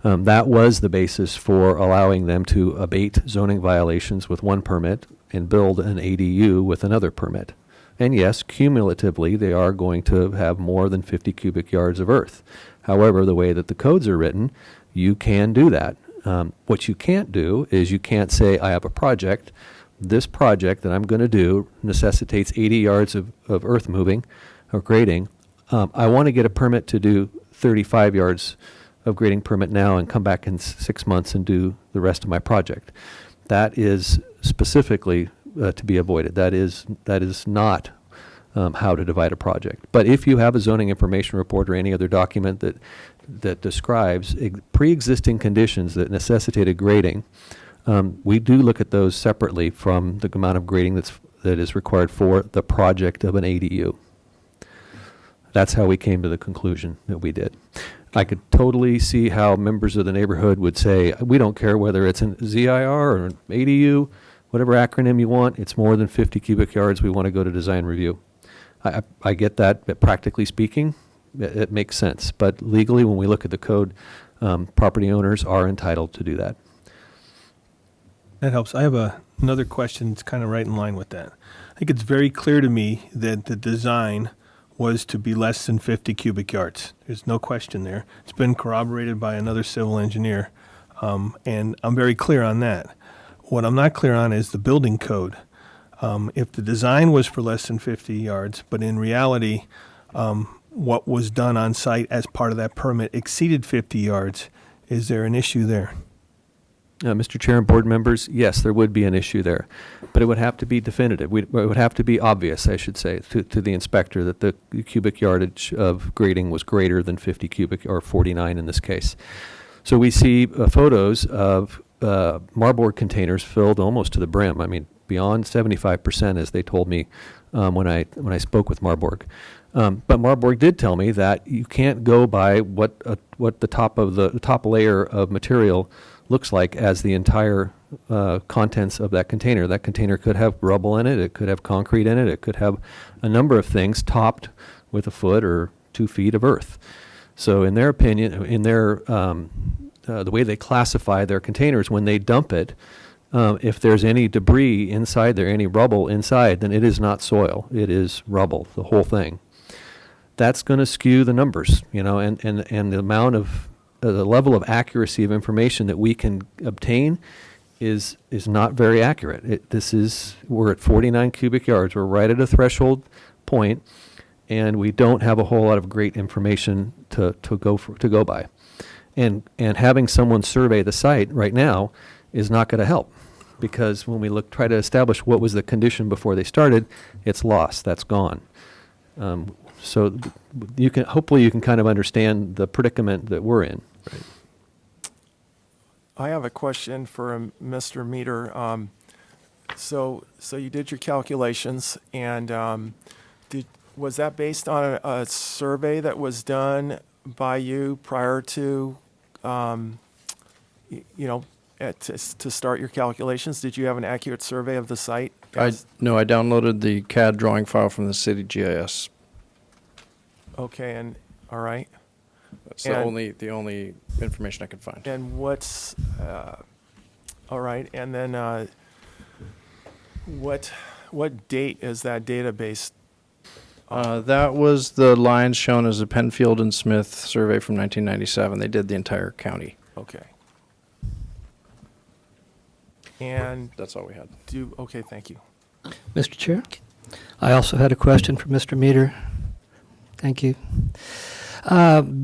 Speaker 5: That was the basis for allowing them to abate zoning violations with one permit and build an ADU with another permit. And yes, cumulatively, they are going to have more than 50 cubic yards of earth. However, the way that the codes are written, you can do that. What you can't do is you can't say, I have a project. This project that I'm going to do necessitates 80 yards of earth moving or grading. I want to get a permit to do 35 yards of grading permit now and come back in 6 months and do the rest of my project. That is specifically to be avoided. That is not how to divide a project. But if you have a zoning information report or any other document that describes pre-existing conditions that necessitated grading, we do look at those separately from the amount of grading that is required for the project of an ADU. That's how we came to the conclusion that we did. I could totally see how members of the neighborhood would say, we don't care whether it's an ZIR or an ADU, whatever acronym you want, it's more than 50 cubic yards, we want to go to design review. I get that, but practically speaking, it makes sense. But legally, when we look at the code, property owners are entitled to do that.
Speaker 2: That helps. I have another question that's kind of right in line with that. I think it's very clear to me that the design was to be less than 50 cubic yards. There's no question there. It's been corroborated by another civil engineer, and I'm very clear on that. What I'm not clear on is the building code. If the design was for less than 50 yards, but in reality, what was done on site as part of that permit exceeded 50 yards, is there an issue there?
Speaker 5: Mr. Chair and board members, yes, there would be an issue there, but it would have to be definitive. It would have to be obvious, I should say, to the inspector that the cubic yardage of grading was greater than 50 cubic, or 49 in this case. So we see photos of Marburg containers filled almost to the brim. I mean, beyond 75%, as they told me when I spoke with Marburg. But Marburg did tell me that you can't go by what the top layer of material looks like as the entire contents of that container. That container could have rubble in it. It could have concrete in it. It could have a number of things topped with a foot or 2 feet of earth. So in their opinion, in their the way they classify their containers, when they dump it, if there's any debris inside there, any rubble inside, then it is not soil. It is rubble, the whole thing. That's going to skew the numbers, and the amount of the level of accuracy of information that we can obtain is not very accurate. We're at 49 cubic yards. We're right at a threshold point, and we don't have a whole lot of great information to go by. And having someone survey the site right now is not going to help, because when we try to establish what was the condition before they started, it's lost. That's gone. So hopefully you can kind of understand the predicament that we're in.
Speaker 1: I have a question for Mr. Meter. So you did your calculations, and was that based on a survey that was done by you prior to, to start your calculations? Did you have an accurate survey of the site?
Speaker 9: No, I downloaded the CAD drawing file from the city GIS.
Speaker 1: Okay, and all right.
Speaker 9: That's
Speaker 1: And-
Speaker 9: the only information I could find.
Speaker 1: And what's all right? And then what date is that database?
Speaker 9: That was the lines shown as a Penfield and Smith survey from 1997. They did the entire county.
Speaker 1: Okay. And
Speaker 9: That's all we had.
Speaker 1: okay, thank you.
Speaker 10: Mr. Chair, I also had a question for Mr. Meter. Thank you.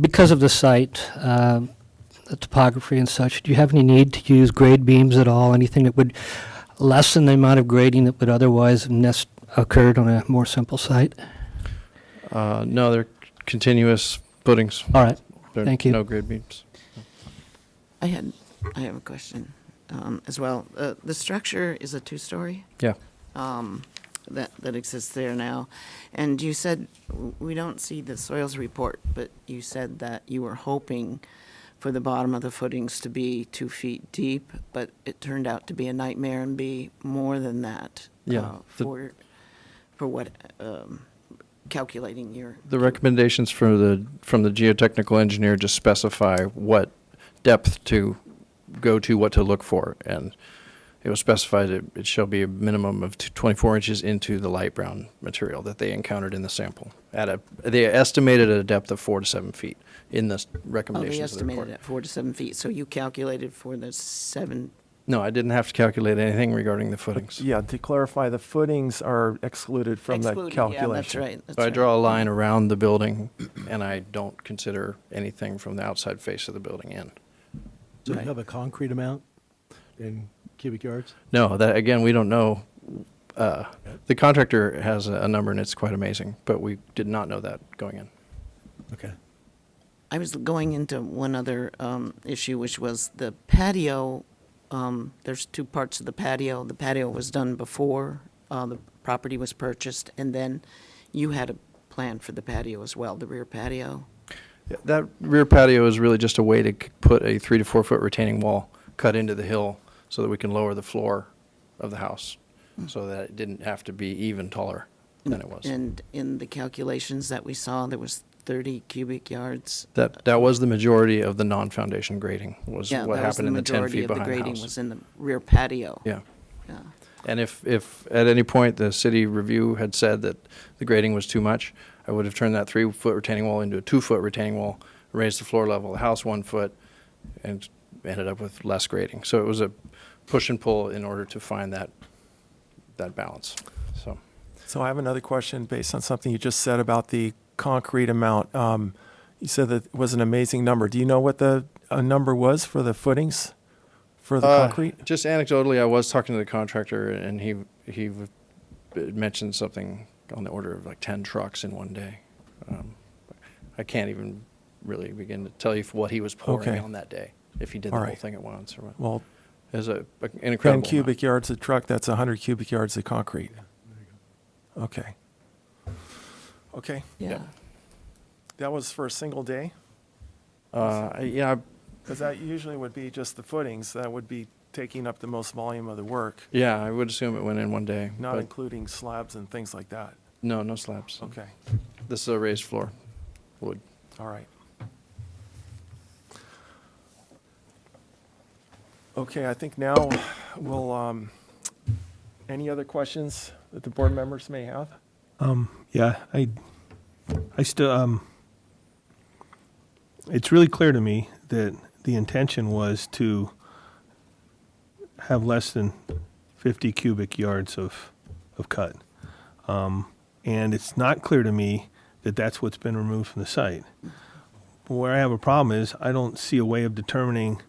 Speaker 10: Because of the site, the topography and such, do you have any need to use grade beams at all? Anything that would lessen the amount of grading that would otherwise have occurred on a more simple site?
Speaker 9: No, they're continuous footings.
Speaker 10: All right.
Speaker 9: There are
Speaker 10: Thank you.
Speaker 9: No grade beams.
Speaker 4: I have a question as well. The structure is a two-story
Speaker 9: Yeah.
Speaker 4: that exists there now. And you said, we don't see the soils report, but you said that you were hoping for the bottom of the footings to be 2 feet deep, but it turned out to be a nightmare and be more than that.
Speaker 9: Yeah,
Speaker 4: For what, calculating your.
Speaker 9: The recommendations from the geotechnical engineer just specify what depth to go to, what to look for, and it was specified it shall be a minimum of 24 inches into the light brown material that they encountered in the sample. They estimated at a depth of 4 to 7 feet in the
Speaker 4: Oh, they
Speaker 9: recommendations of the report.
Speaker 4: estimated at 4 to 7 feet, so you calculated for the 7.
Speaker 9: No, I didn't have to calculate anything regarding the footings.
Speaker 1: Yeah, to clarify, the footings are excluded from the
Speaker 4: Excluded,
Speaker 1: calculation.
Speaker 4: Yeah, that's right. That's
Speaker 9: So I
Speaker 4: right.
Speaker 9: draw a line around the building, and I don't consider anything from the outside face of the building in.
Speaker 14: So
Speaker 4: Right.
Speaker 14: you have a concrete amount in cubic yards?
Speaker 9: No, that, again, we don't know. The contractor has a number, and it's quite amazing, but we did not know that going in.
Speaker 14: Okay.
Speaker 4: I was going into one other issue, which was the patio. There's two parts of the patio. The patio was done before the property was purchased, and then you had a plan for the patio as well, the rear patio.
Speaker 9: Yeah, that rear patio is really just a way to put a 3 to 4 foot retaining wall cut into the hill so that we can lower the floor of the house, so that it didn't have to be even taller than it was.
Speaker 4: And in the calculations that we saw, there was 30 cubic yards.
Speaker 9: That was the majority of the non-foundation grading, was
Speaker 4: Yeah,
Speaker 9: what
Speaker 4: that was
Speaker 9: happened in the 10
Speaker 4: majority
Speaker 9: feet
Speaker 4: of the
Speaker 9: behind the
Speaker 4: grading
Speaker 9: house.
Speaker 4: was in the rear patio.
Speaker 9: Yeah.
Speaker 4: Yeah.
Speaker 9: And if at any point the city review had said that the grading was too much, I would have turned that 3 foot retaining wall into a 2 foot retaining wall, raised the floor level of the house 1 foot, and ended up with less grading. So it was a push and pull in order to find that balance.
Speaker 1: So I have another question based on something you just said about the concrete amount. You said that it was an amazing number. Do you know what the number was for the footings for the concrete?
Speaker 9: Just anecdotally, I was talking to the contractor, and he mentioned something on the order of like 10 trucks in one day. I can't even really begin to tell you what he was pouring
Speaker 1: Okay.
Speaker 9: on that day. if he did the
Speaker 1: All
Speaker 9: whole
Speaker 1: right.
Speaker 9: thing at once or what.
Speaker 1: Well,
Speaker 9: It's an
Speaker 1: 10
Speaker 9: incredible amount.
Speaker 1: cubic yards of truck, that's 100 cubic yards of concrete. Okay. Okay,
Speaker 4: Yeah.
Speaker 1: that was for a single day?
Speaker 9: Yeah,
Speaker 1: Because that usually would be just the footings, that would be taking up the most volume of the work,
Speaker 9: yeah, I would assume it went in one day.
Speaker 1: not
Speaker 9: but
Speaker 1: including slabs and things like that.
Speaker 9: no, no slabs.
Speaker 1: Okay,
Speaker 9: This is a raised floor, wood.
Speaker 1: all right. Okay, I think now we'll, any other questions that the board members may have?
Speaker 2: Yeah, I still, it's really clear to me that the intention was to have less than 50 cubic yards of cut. And it's not clear to me that that's what's been removed from the site. Where I have a problem is I don't see a way of determining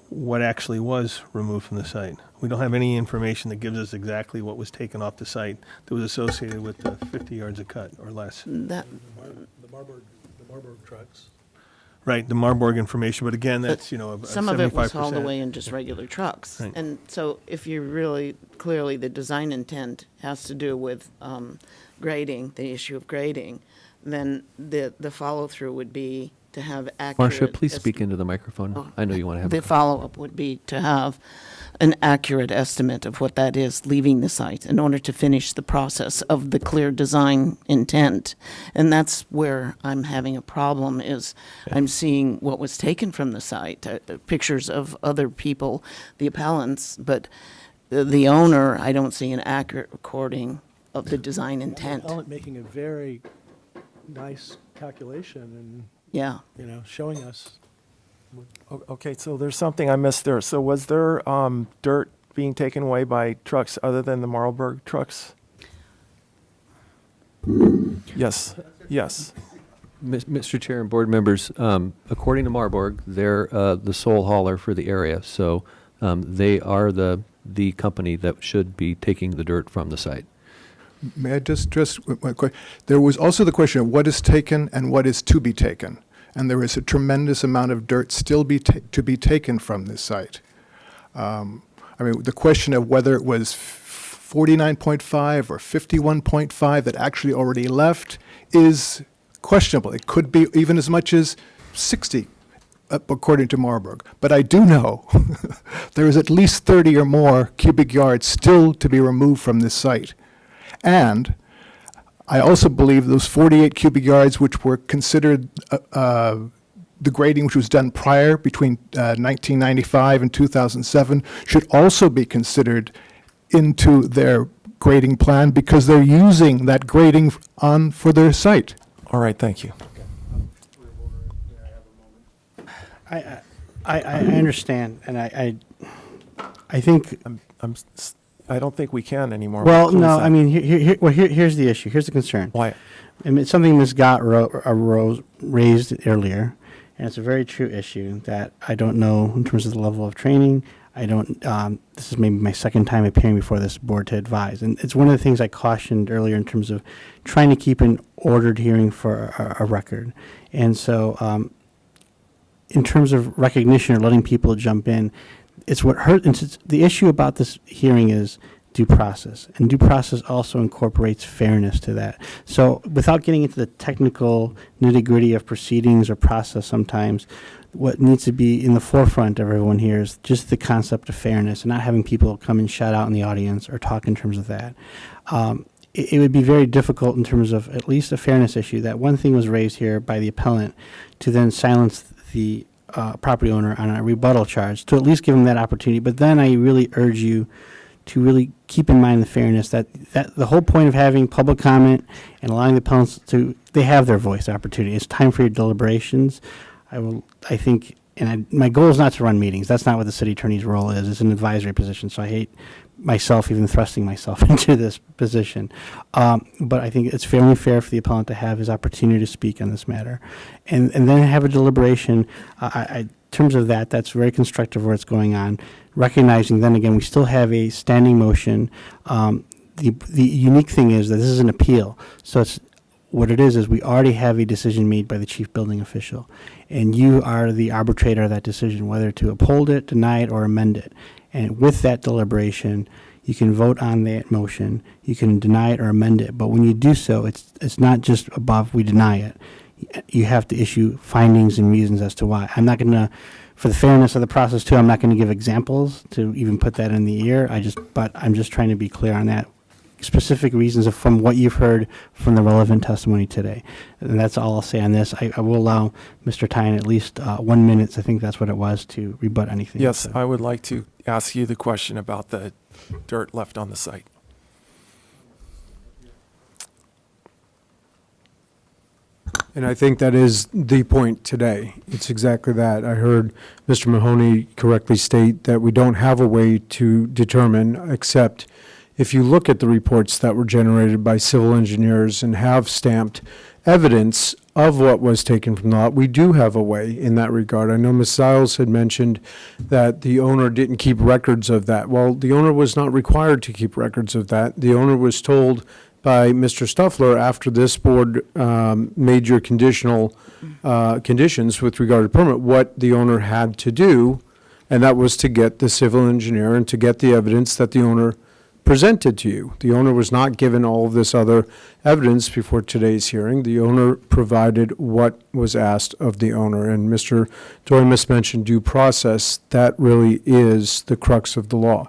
Speaker 2: what actually was removed from the site. We don't have any information that gives us exactly what was taken off the site that was associated with the 50 yards of cut or less.
Speaker 4: That,
Speaker 14: The Marburg trucks.
Speaker 2: Right, the Marburg information, but again, that's, you know, a 75%.
Speaker 4: some of it was hauled away in just regular trucks.
Speaker 2: Right.
Speaker 4: And so if you really, clearly, the design intent has to do with grading, the issue of grading, then the follow-through would be to have accurate.
Speaker 5: Marcia, please speak into the microphone.
Speaker 4: Oh,
Speaker 5: I know you want to have.
Speaker 4: The follow-up would be to have an accurate estimate of what that is leaving the site in order to finish the process of the clear design intent. And that's where I'm having a problem is I'm seeing what was taken from the site, pictures of other people, the appellants, but the owner, I don't see an accurate recording of the design intent.
Speaker 14: Appellant making a very nice calculation
Speaker 4: Yeah.
Speaker 14: and, showing us.
Speaker 1: Okay, so there's something I missed there. So was there dirt being taken away by trucks other than the Marlboro trucks? Yes, yes.
Speaker 5: Mr. Chair and board members, according to Marburg, they're the sole hauler for the area, so they are the company that should be taking the dirt from the site.
Speaker 6: May I just address one question? There was also the question of what is taken and what is to be taken. And there is a tremendous amount of dirt still to be taken from this site. I mean, the question of whether it was 49.5 or 51.5 that actually already left is questionable. It could be even as much as 60, according to Marburg. But I do know there is at least 30 or more cubic yards still to be removed from this site. And I also believe those 48 cubic yards, which were considered the grading which was done prior between 1995 and 2007, should also be considered into their grading plan because they're using that grading for their site.
Speaker 1: All right, thank you.
Speaker 3: I understand, and I think.
Speaker 1: I don't think we can anymore.
Speaker 3: Well,
Speaker 1: Close
Speaker 3: no,
Speaker 1: that.
Speaker 3: I mean, here's the issue. Here's the concern.
Speaker 1: Why?
Speaker 3: I mean, it's something Ms. Gott raised earlier, and it's a very true issue that I don't know in terms of the level of training. I don't. This is maybe my second time appearing before this board to advise, and it's one of the things I cautioned earlier in terms of trying to keep an ordered hearing for a record, and so in terms of recognition or letting people jump in. It's what hurt. It's the issue about this hearing is due process, and due process also incorporates fairness to that. So, without getting into the technical nitty-gritty of proceedings or process, sometimes what needs to be in the forefront of everyone here is just the concept of fairness, and not having people come and shout out in the audience or talk in terms of that. It would be very difficult in terms of at least a fairness issue. That one thing was raised here by the appellant to then silence the property owner on a rebuttal charge, to at least give them that opportunity. But then I really urge you to really keep in mind the fairness that the whole point of having public comment and allowing the appellants they have their voice opportunity. It's time for your deliberations. I think, and my goal is not to run meetings. That's not what the city attorney's role is. It's an advisory position. So I hate myself even thrusting myself into this position. But I think it's fairly fair for the appellant to have his opportunity to speak on this matter. And then have a deliberation. In terms of that, that's very constructive where it's going on. Recognizing then again, we still have a standing motion. The unique thing is that this is an appeal. So it's what it is we already have a decision made by the chief building official, and you are the arbitrator of that decision, whether to uphold it, deny it, or amend it. And with that deliberation, you can vote on that motion, you can deny it or amend it, but when you do so, it's not just above, we deny it. You have to issue findings and reasons as to why. I'm not going to, for the fairness of the process too, I'm not going to give examples to even put that in the ear. But I'm just trying to be clear on that. Specific reasons from what you've heard from the relevant testimony today. And that's all I'll say on this. I will allow Mr. Tyne at least 1 minute, I think that's what it was, to rebut anything.
Speaker 1: Yes,
Speaker 3: So-
Speaker 1: I would like to ask you the question about the dirt left on the site.
Speaker 7: And I think that is the point today. It's exactly that. I heard Mr. Mahoney correctly state that we don't have a way to determine, except if you look at the reports that were generated by civil engineers and have stamped evidence of what was taken from the lot, we do have a way in that regard. I know Ms. Ziles had mentioned that the owner didn't keep records of that. Well, the owner was not required to keep records of that. The owner was told by Mr. Stuffler after this board made your conditional conditions with regard to permit, what the owner had to do, and that was to get the civil engineer and to get the evidence that the owner presented to you. The owner was not given all of this other evidence before today's hearing. The owner provided what was asked of the owner. And Mr. Doremus mentioned due process. That really is the crux of the law.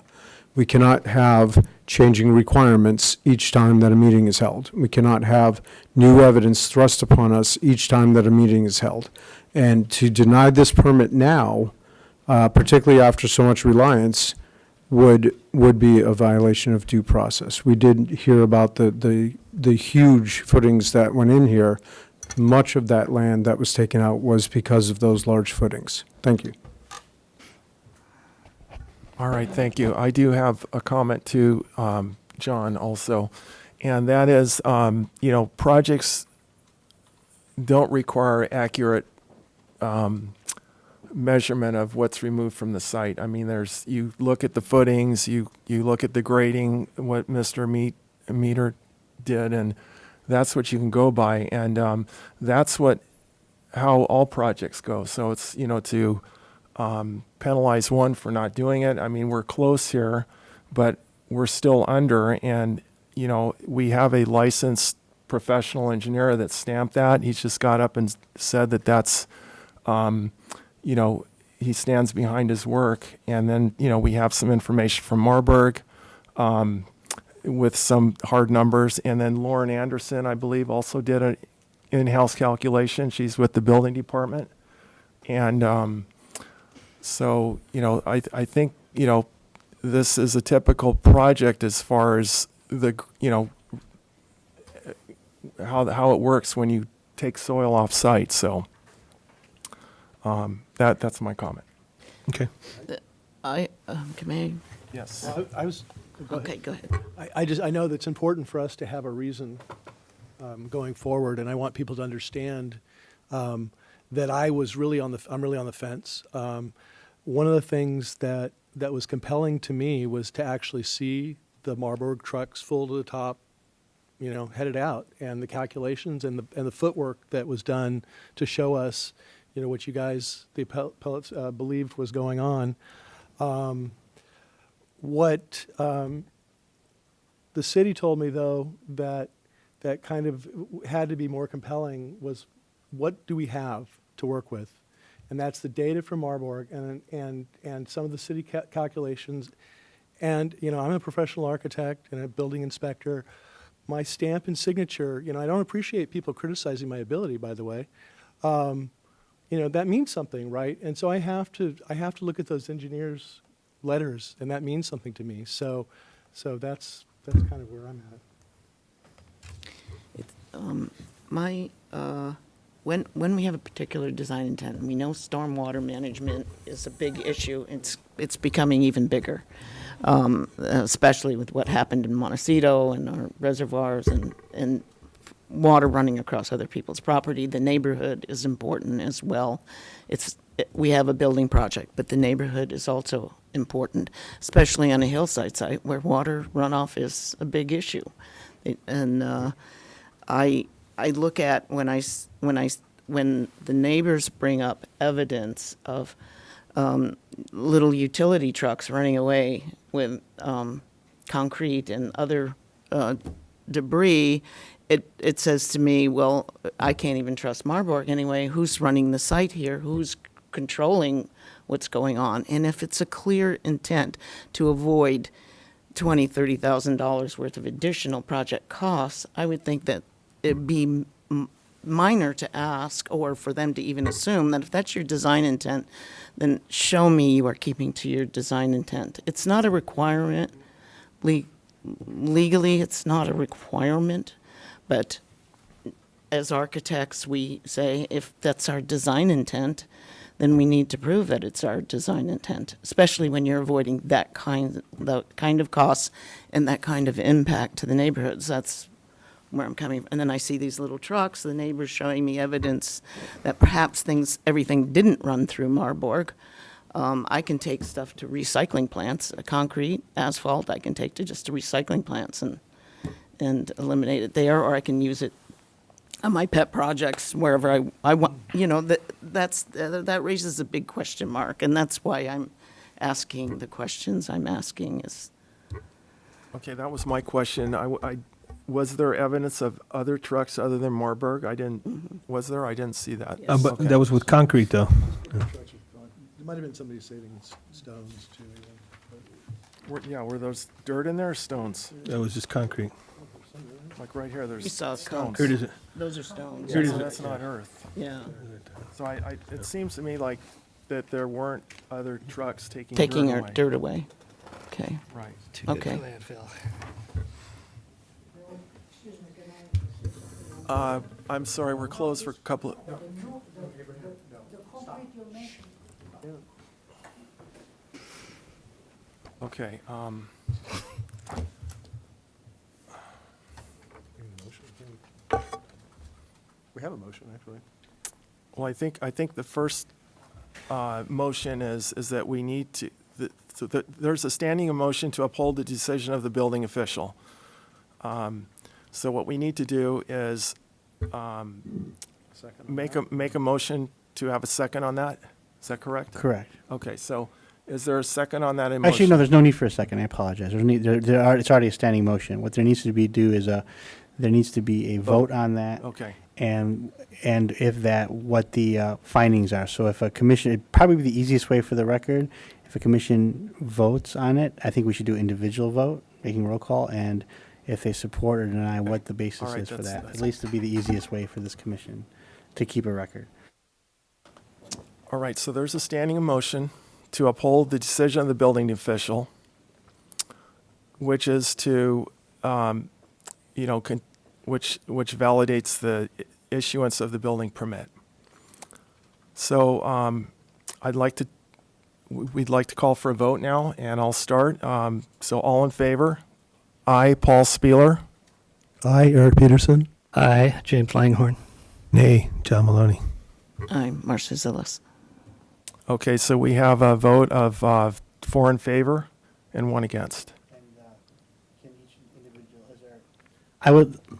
Speaker 7: We cannot have changing requirements each time that a meeting is held. We cannot have new evidence thrust upon us each time that a meeting is held. And to deny this permit now, particularly after so much reliance, would be a violation of due process. We did hear about the huge footings that went in here. Much of that land that was taken out was because of those large footings. Thank you.
Speaker 1: All right, thank you. I do have a comment to John also, and that is, projects don't require accurate measurement of what's removed from the site. I mean, you look at the footings, you look at the grading, what Mr. Meter did, and that's what you can go by, and that's how all projects go. So it's, to penalize one for not doing it. I mean, we're close here, but we're still under, and, we have a licensed professional engineer that stamped that. He's just got up and said that that's, he stands behind his work. And then, we have some information from Marburg with some hard numbers. And then Lauren Anderson, I believe, also did an in-house calculation. She's with the building department. And so, I think, this is a typical project as far as the, how it works when you take soil off site. So that's my comment.
Speaker 2: Okay.
Speaker 4: Can I?
Speaker 1: Yes.
Speaker 14: I was, go ahead.
Speaker 4: Okay, go ahead.
Speaker 14: I know that it's important for us to have a reason going forward, and I want people to understand that I'm really on the fence. One of the things that was compelling to me was to actually see the Marburg trucks full to the top, headed out, and the calculations and the footwork that was done to show us, what you guys, the appellates, believed was going on. What the city told me, though, that kind of had to be more compelling was, what do we have to work with? And that's the data from Marburg and some of the city calculations. And, I'm a professional architect and a building inspector. My stamp and signature, I don't appreciate people criticizing my ability, by the way. That means something, right? And so I have to look at those engineers' letters, and that means something to me. So that's kind of where I'm at.
Speaker 4: When we have a particular design intent, and we know stormwater management is a big issue, it's becoming even bigger, especially with what happened in Montecito and our reservoirs and water running across other people's property. The neighborhood is important as well. We have a building project, but the neighborhood is also important, especially on a hillside site where water runoff is a big issue. I look at when the neighbors bring up evidence of little utility trucks running away with concrete and other debris, it says to me, well, I can't even trust Marburg anyway. Who's running the site here? Who's controlling what's going on? And if it's a clear intent to avoid $20,000, $30,000 worth of additional project costs, I would think that it'd be minor to ask, or for them to even assume, that if that's your design intent, then show me you are keeping to your design intent. It's not a requirement. Legally, it's not a requirement, but as architects, we say if that's our design intent, then we need to prove that it's our design intent, especially when you're avoiding the kind of costs and that kind of impact to the neighborhoods. That's where I'm coming from. And then I see these little trucks, the neighbors showing me evidence that perhaps everything didn't run through Marburg. I can take stuff to recycling plants, concrete, asphalt, I can take to just to recycling plants and eliminate it there, or I can use it on my pet projects wherever I want. You know, that raises a big question mark, and that's why I'm asking the questions I'm asking.
Speaker 1: Okay, that was my question. Was there evidence of other trucks other than Marburg? Was there? I didn't see that.
Speaker 2: But
Speaker 1: Okay.
Speaker 2: that was with concrete, though.
Speaker 14: There might have been somebody saving stones too.
Speaker 1: Were those dirt in there or stones?
Speaker 2: That was just concrete.
Speaker 1: Like right here, there's
Speaker 4: You saw
Speaker 1: stones.
Speaker 2: Here it is.
Speaker 4: Those are stones.
Speaker 2: Here it is.
Speaker 1: So that's not earth.
Speaker 4: Yeah.
Speaker 1: So it seems to me like that there weren't other trucks taking
Speaker 4: Taking
Speaker 1: dirt
Speaker 4: our
Speaker 1: away.
Speaker 4: dirt away. Okay.
Speaker 1: Right.
Speaker 4: Okay.
Speaker 1: I'm sorry, we're closed for a couple of... Okay,
Speaker 14: We have a motion, actually.
Speaker 1: well, I think the first motion is that we need to, there's a standing motion to uphold the decision of the building official. So what we need to do is make a motion to have a second on that. Is that correct?
Speaker 3: Correct.
Speaker 1: Okay, so is there a second on that motion?
Speaker 3: Actually, no, there's no need for a second. I apologize. It's already a standing motion. What there needs to be there needs to be a vote on that.
Speaker 1: Okay.
Speaker 3: And if that, what the findings are. So if a commission, it'd probably be the easiest way for the record, if a commission votes on it, I think we should do individual vote, making roll call, and if they support or deny what the basis
Speaker 1: All right,
Speaker 3: is for that.
Speaker 1: that's-
Speaker 3: At least it'd be the easiest way for this commission to keep a record.
Speaker 1: All right, so there's a standing motion to uphold the decision of the building official, which is to, which validates the issuance of the building permit. So we'd like to call for a vote now, and I'll start. So all in favor? Aye, Paul Spieler.
Speaker 7: Aye, Eric Peterson.
Speaker 10: Aye, James Langhorn.
Speaker 2: Nay, John Maloney.
Speaker 4: I'm Marcia Zillis.
Speaker 1: Okay, so we have a vote of 4 in favor and 1 against.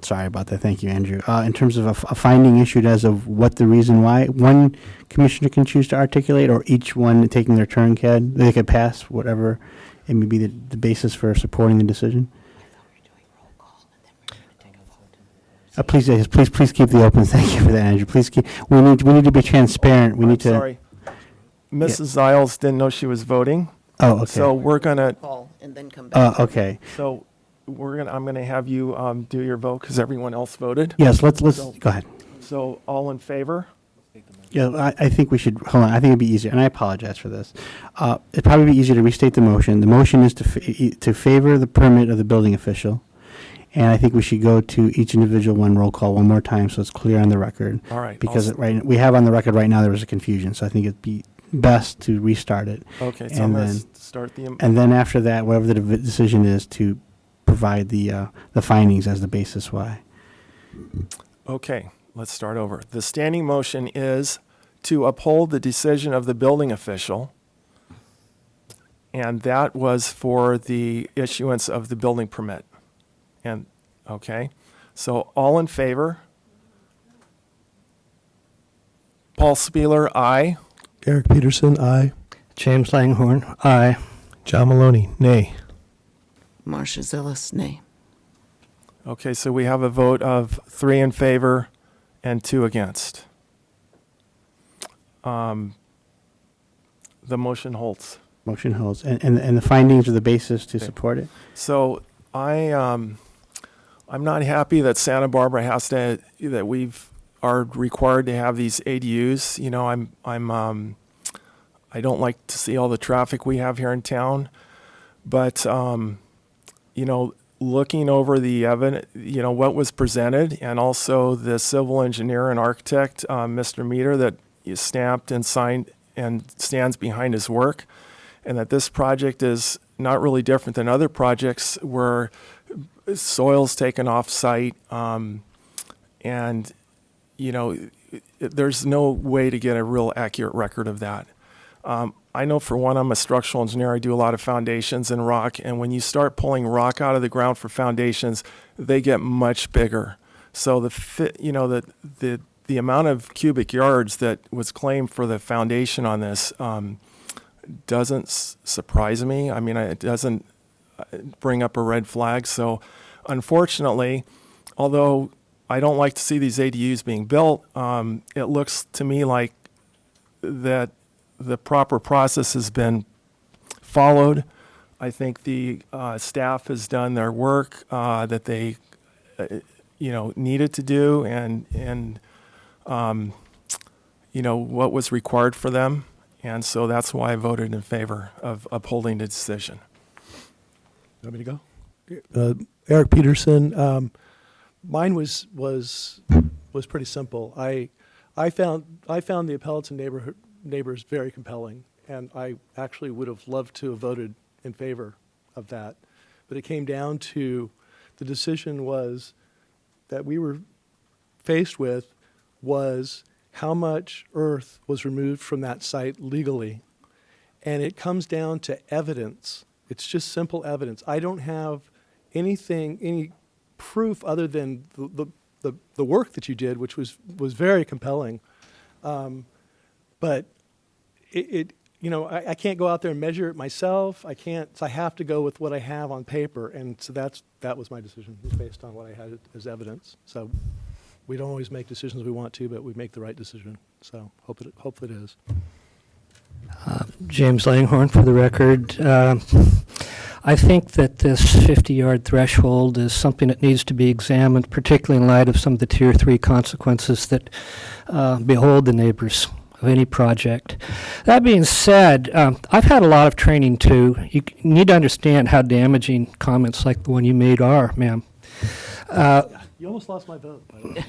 Speaker 3: Sorry about that. Thank you, Andrew. In terms of a finding issued as of what the reason why, one commissioner can choose to articulate, or each one taking their turn they could pass whatever it may be the basis for supporting the decision. Please keep the open. Thank you for that, Andrew. Please keep. We need to be transparent. We need to.
Speaker 1: Sorry. Mrs. Ziles didn't know she was voting.
Speaker 3: Oh, okay.
Speaker 1: So we're gonna.
Speaker 4: Call and then come back.
Speaker 3: Okay.
Speaker 1: So I'm gonna have you do your vote because everyone else voted.
Speaker 3: Yes. Let's go ahead.
Speaker 1: So all in favor?
Speaker 3: Yeah, I think we should, hold on, I think it'd be easier, and I apologize for this. It'd probably be easier to restate the motion. The motion is to favor the permit of the building official, and I think we should go to each individual roll call one more time so it's clear on the record.
Speaker 1: All right.
Speaker 3: Because we have on the record right now there was a confusion, so I think it'd be best to restart it.
Speaker 1: Okay, so I'm gonna start the.
Speaker 3: And then after that, whatever the decision is, to provide the findings as the basis why.
Speaker 1: Okay, let's start over. The standing motion is to uphold the decision of the building official, and that was for the issuance of the building permit. And, okay, so all in favor? Paul Spieler, aye.
Speaker 14: Eric Peterson, aye.
Speaker 10: James Langhorn, aye.
Speaker 2: John Maloney, nay.
Speaker 4: Marcia Zillis, nay.
Speaker 1: Okay, so we have a vote of 3 in favor and 2 against. The motion holds.
Speaker 3: Motion holds. And the findings are the basis to support it?
Speaker 1: So I'm not happy that Santa Barbara are required to have these ADUs. You know, I don't like to see all the traffic we have here in town, but you know, looking over the evidence, you know, what was presented, and also the civil engineer and architect, Mr. Meter, that is stamped and signed and stands behind his work, and that this project is not really different than other projects where soil's taken off site, and you know, there's no way to get a real accurate record of that. I know, for one, I'm a structural engineer. I do a lot of foundations and rock, and when you start pulling rock out of the ground for foundations, they get much bigger. So the amount of cubic yards that was claimed for the foundation on this doesn't surprise me. I mean, it doesn't bring up a red flag. So, unfortunately, although I don't like to see these ADUs being built, it looks to me like that the proper process has been followed. I think the staff has done their work that they, needed to do, and what was required for them. And so that's why I voted in favor of upholding the decision.
Speaker 14: Want me to go? Eric Peterson. Mine was pretty simple. I found the appellate's and neighbors very compelling, and I actually would have loved to have voted in favor of that. But it came down to the decision was that we were faced with was how much earth was removed from that site legally. And it comes down to evidence. It's just simple evidence. I don't have any proof other than the work that you did, which was very compelling. But I can't go out there and measure it myself. I can't. So I have to go with what I have on paper, and so that was my decision, was based on what I had as evidence. So we don't always make decisions we want to, but we make the right decision. So hopefully it is.
Speaker 10: James Langhorn, for the record. I think that this 50-yard threshold is something that needs to be examined, particularly in light of some of the Tier 3 consequences that behold the neighbors of any project. That being said, I've had a lot of training too. You need to understand how damaging comments like the one you made are, ma'am.
Speaker 14: You almost lost my vote, by the way.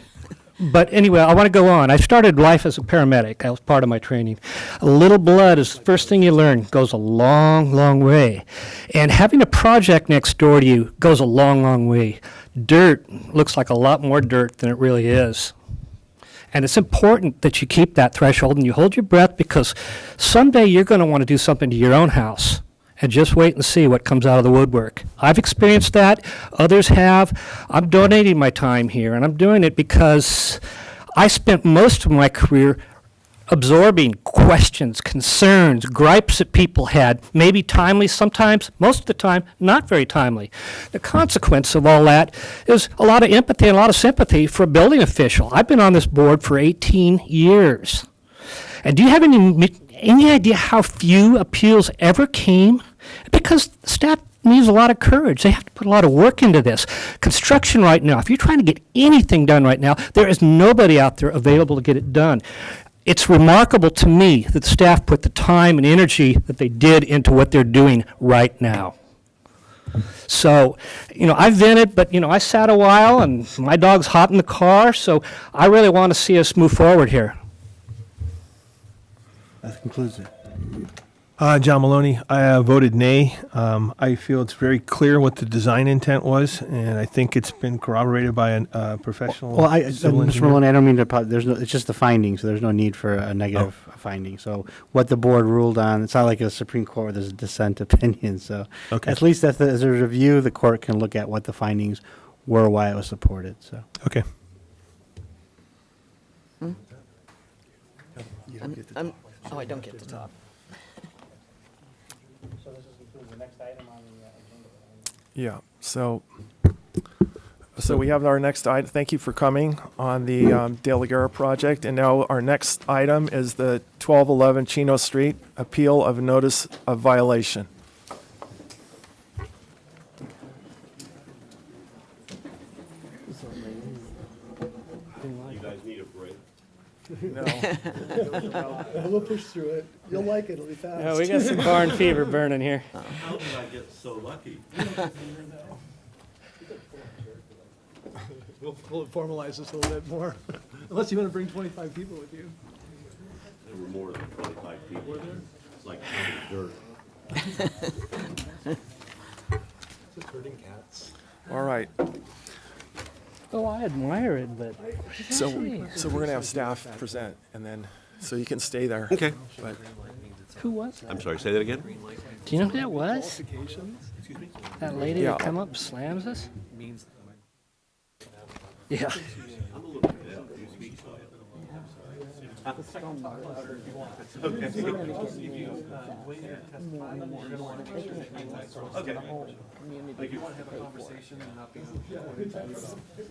Speaker 10: But anyway, I want to go on. I started life as a paramedic. That was part of my training. A little blood is the first thing you learn. Goes a long, long way. And having a project next door to you goes a long, long way. Dirt looks like a lot more dirt than it really is. And it's important that you keep that threshold and you hold your breath, because someday you're going to want to do something to your own house. And just wait and see what comes out of the woodwork. I've experienced that. Others have. I'm donating my time here, and I'm doing it because I spent most of my career absorbing questions, concerns, gripes that people had, maybe timely sometimes, most of the time not very timely. The consequence of all that is a lot of empathy and a lot of sympathy for a building official. I've been on this board for 18 years. And do you have any idea how few appeals ever came? Because staff needs a lot of courage. They have to put a lot of work into this. Construction right now, if you're trying to get anything done right now, there is nobody out there available to get it done. It's remarkable to me that staff put the time and energy that they did into what they're doing right now. So, I vented, but, I sat a while, and my dog's hot in the car, so I really want to see us move forward here.
Speaker 3: That concludes it.
Speaker 2: John Maloney, I voted nay. I feel it's very clear what the design intent was, and I think it's been corroborated by a professional
Speaker 3: Well,
Speaker 2: civil
Speaker 3: Mr.
Speaker 2: engineer.
Speaker 3: Maloney, I don't mean to, it's just the findings, so there's no need for a negative finding. So what the board ruled on, it's not like a Supreme Court where there's a dissent opinion, so
Speaker 2: Okay.
Speaker 3: at least as a review, the court can look at what the findings were, why it was supported, so.
Speaker 2: Okay.
Speaker 4: Oh, I don't get to talk.
Speaker 1: Yeah, so we have our next item, thank you for coming on the De La Guerra project. And now our next item is the 1211 Chino Street appeal of notice of violation. No.
Speaker 14: We'll push through it. You'll like it, it'll be fast.
Speaker 10: Yeah, we got some barn fever burning here.
Speaker 15: How did I get so lucky?
Speaker 14: We'll formalize this a little bit more, unless you want to bring 25 people with you.
Speaker 15: There were more than 25 people. It's like counting dirt.
Speaker 14: Just herding cats.
Speaker 1: All right,
Speaker 10: Oh, I admire it, but.
Speaker 1: so we're going to have staff present, and then, so you can stay there.
Speaker 15: Okay.
Speaker 1: But
Speaker 10: Who was that?
Speaker 15: I'm sorry, say that again?
Speaker 10: Do you know who that was? That lady
Speaker 1: Yeah.
Speaker 10: that come up slams us? Yeah.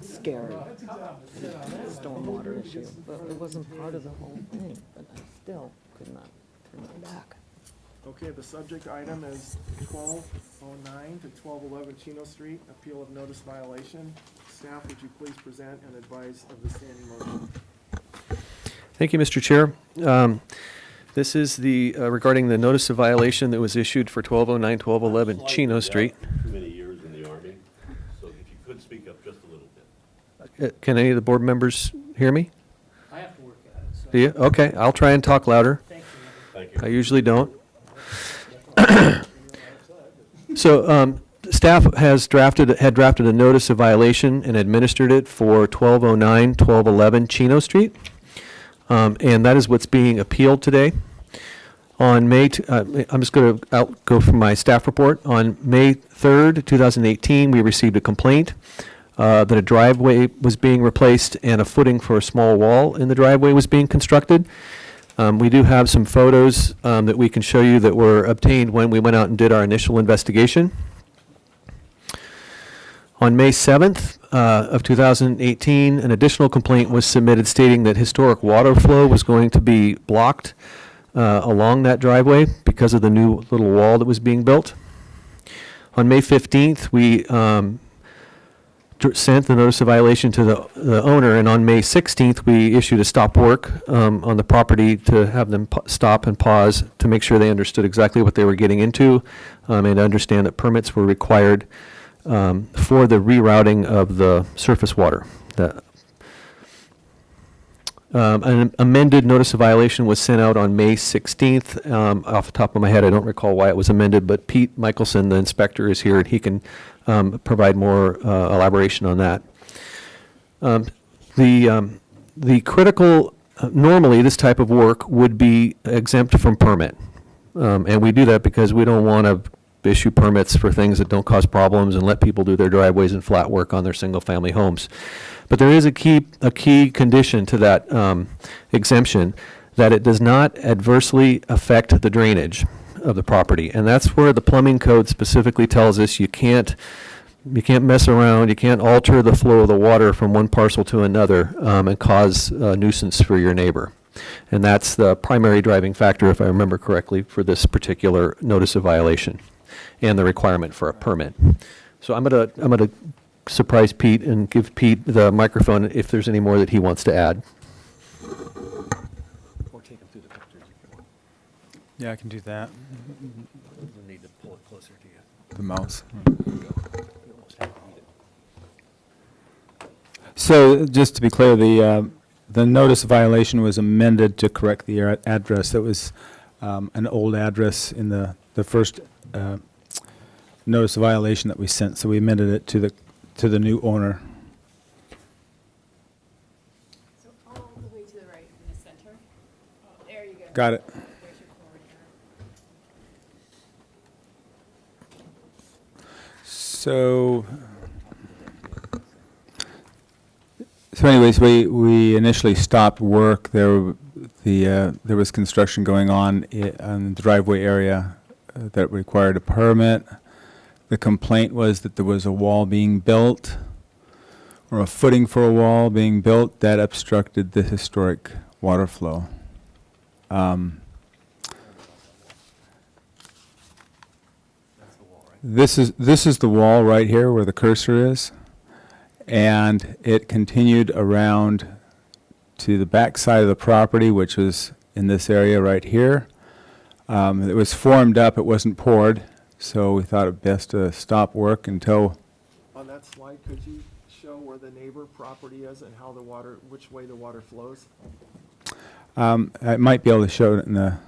Speaker 4: Scary. Stormwater issue, but it wasn't part of the whole thing, but I still could not turn my back.
Speaker 1: Okay, the subject item is 1209 to 1211 Chino Street, appeal of notice violation. Staff, would you please present and advise of the standing motion?
Speaker 5: Thank you, Mr. Chair. This is the, regarding the notice of violation that was issued for 1209, 1211 Chino Street.
Speaker 15: Too many years in the Army, so if you could speak up just a little bit.
Speaker 5: Can any of the board members hear me?
Speaker 10: I have to work at it, so.
Speaker 5: Do you? Okay, I'll try and talk louder.
Speaker 15: Thank you.
Speaker 5: I usually don't. So, staff had drafted a notice of violation and administered it for 1209, 1211 Chino Street. And that is what's being appealed today. On I'm just going to go from my staff report. On May 3rd, 2018, we received a complaint that a driveway was being replaced and a footing for a small wall in the driveway was being constructed. We do have some photos that we can show you that were obtained when we went out and did our initial investigation. On May 7th of 2018, an additional complaint was submitted stating that historic water flow was going to be blocked along that driveway because of the new little wall that was being built. On May 15th, we sent the notice of violation to the owner, and on May 16th, we issued a stop work on the property to have them stop and pause to make sure they understood exactly what they were getting into and to understand that permits were required for the rerouting of the surface water. An amended notice of violation was sent out on May 16th. Off the top of my head, I don't recall why it was amended, but Pete Michelson, the inspector, is here, and he can provide more elaboration on that. The critical, normally this type of work would be exempt from permit. And we do that because we don't want to issue permits for things that don't cause problems and let people do their driveways and flat work on their single-family homes. But there is a key condition to that exemption, that it does not adversely affect the drainage of the property. And that's where the plumbing code specifically tells us you can't mess around, you can't alter the flow of the water from one parcel to another and cause a nuisance for your neighbor. And that's the primary driving factor, if I remember correctly, for this particular notice of violation and the requirement for a permit. So I'm gonna surprise Pete and give Pete the microphone if there's any more that he wants to add. Or take him through the pictures if you want.
Speaker 7: Yeah, I can do that.
Speaker 5: You'll need to pull it closer to you.
Speaker 7: The mouse.
Speaker 5: You almost have to need it.
Speaker 7: So just to be clear, the notice of violation was amended to correct the address. That was an old address in the first notice of violation that we sent, so we amended it to the new owner.
Speaker 13: So all the way to the right in the center. There you go.
Speaker 7: Got it.
Speaker 13: There's your forward
Speaker 7: So anyways, we initially stopped work. There
Speaker 16: there was construction going on on the driveway area that required a permit. The complaint was that there was a wall being built, or a footing for a wall being built that obstructed the historic water flow. This is the wall right here where the cursor is, and it continued around to the back side of the property, which was in this area right here. It was formed up, it wasn't poured, so we thought it best to stop work until.
Speaker 1: On that slide, could you show where the neighbor property is and how the water, which way the water flows?
Speaker 16: I might be able to show it in the.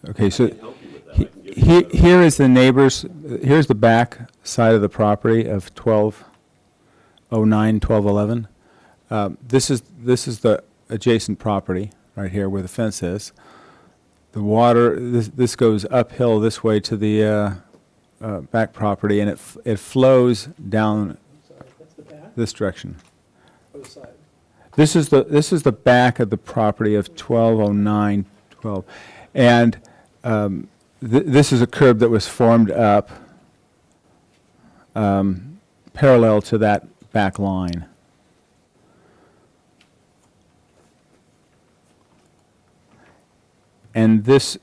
Speaker 16: Okay, so here is the neighbors. Here's the back side of the property of 1209, 1211. This is the adjacent property right here where the fence is. The water, this goes uphill this way to the back property, and it flows down this direction. This is the back of the property of 1209, 12, and this is a curb that was formed up parallel to that back line. And this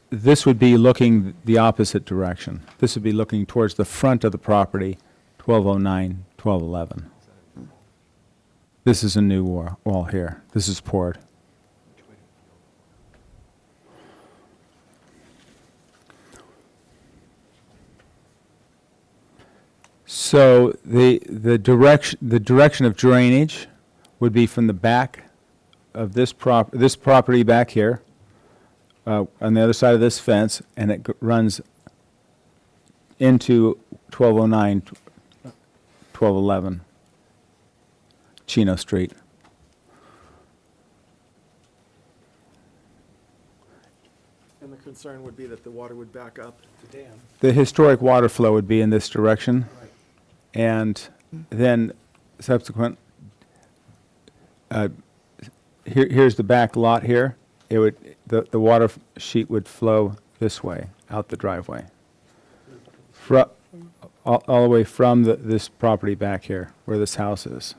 Speaker 16: would be looking the opposite direction. This would be looking towards the front of the property, 1209, 1211. This is a new wall here. This is poured. So the direction of drainage would be from the back of this property back here, on the other side of this fence, and it runs into 1209, 1211 Chino Street.
Speaker 1: And the concern would be that the water would back up the dam.
Speaker 16: The historic water flow would be in this direction, and then subsequent, here's the back lot here. It would, the water sheet would flow this way, out the driveway. All the way from this property back here, where this house is.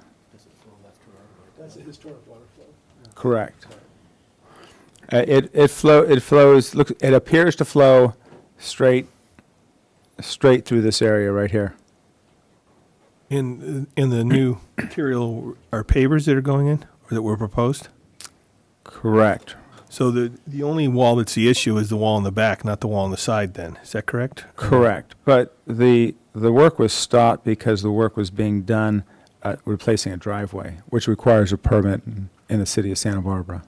Speaker 14: That's a historic water flow.
Speaker 16: Correct. It flows, look, it appears to flow straight through this area right here.
Speaker 2: In the new material, are pavers that are going in, or that were proposed?
Speaker 16: Correct.
Speaker 2: So the only wall that's the issue is the wall in the back, not the wall on the side then, is that correct?
Speaker 16: Correct. But the work was stopped because the work was being done replacing a driveway, which requires a permit in the city of Santa Barbara.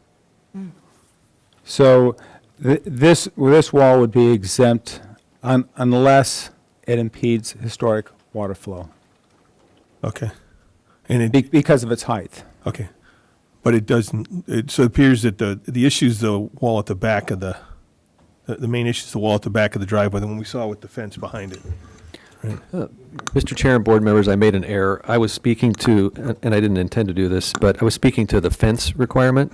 Speaker 16: So this wall would be exempt unless it impedes historic water flow.
Speaker 2: Okay. And
Speaker 16: because of its height.
Speaker 2: Okay. But it doesn't, so it appears that the issue is the wall at the back of the main issue is the wall at the back of the driveway, the one we saw with the fence behind it. Right.
Speaker 5: Mr. Chair and board members, I made an error. I was speaking to, and I didn't intend to do this, but I was speaking to the fence requirement,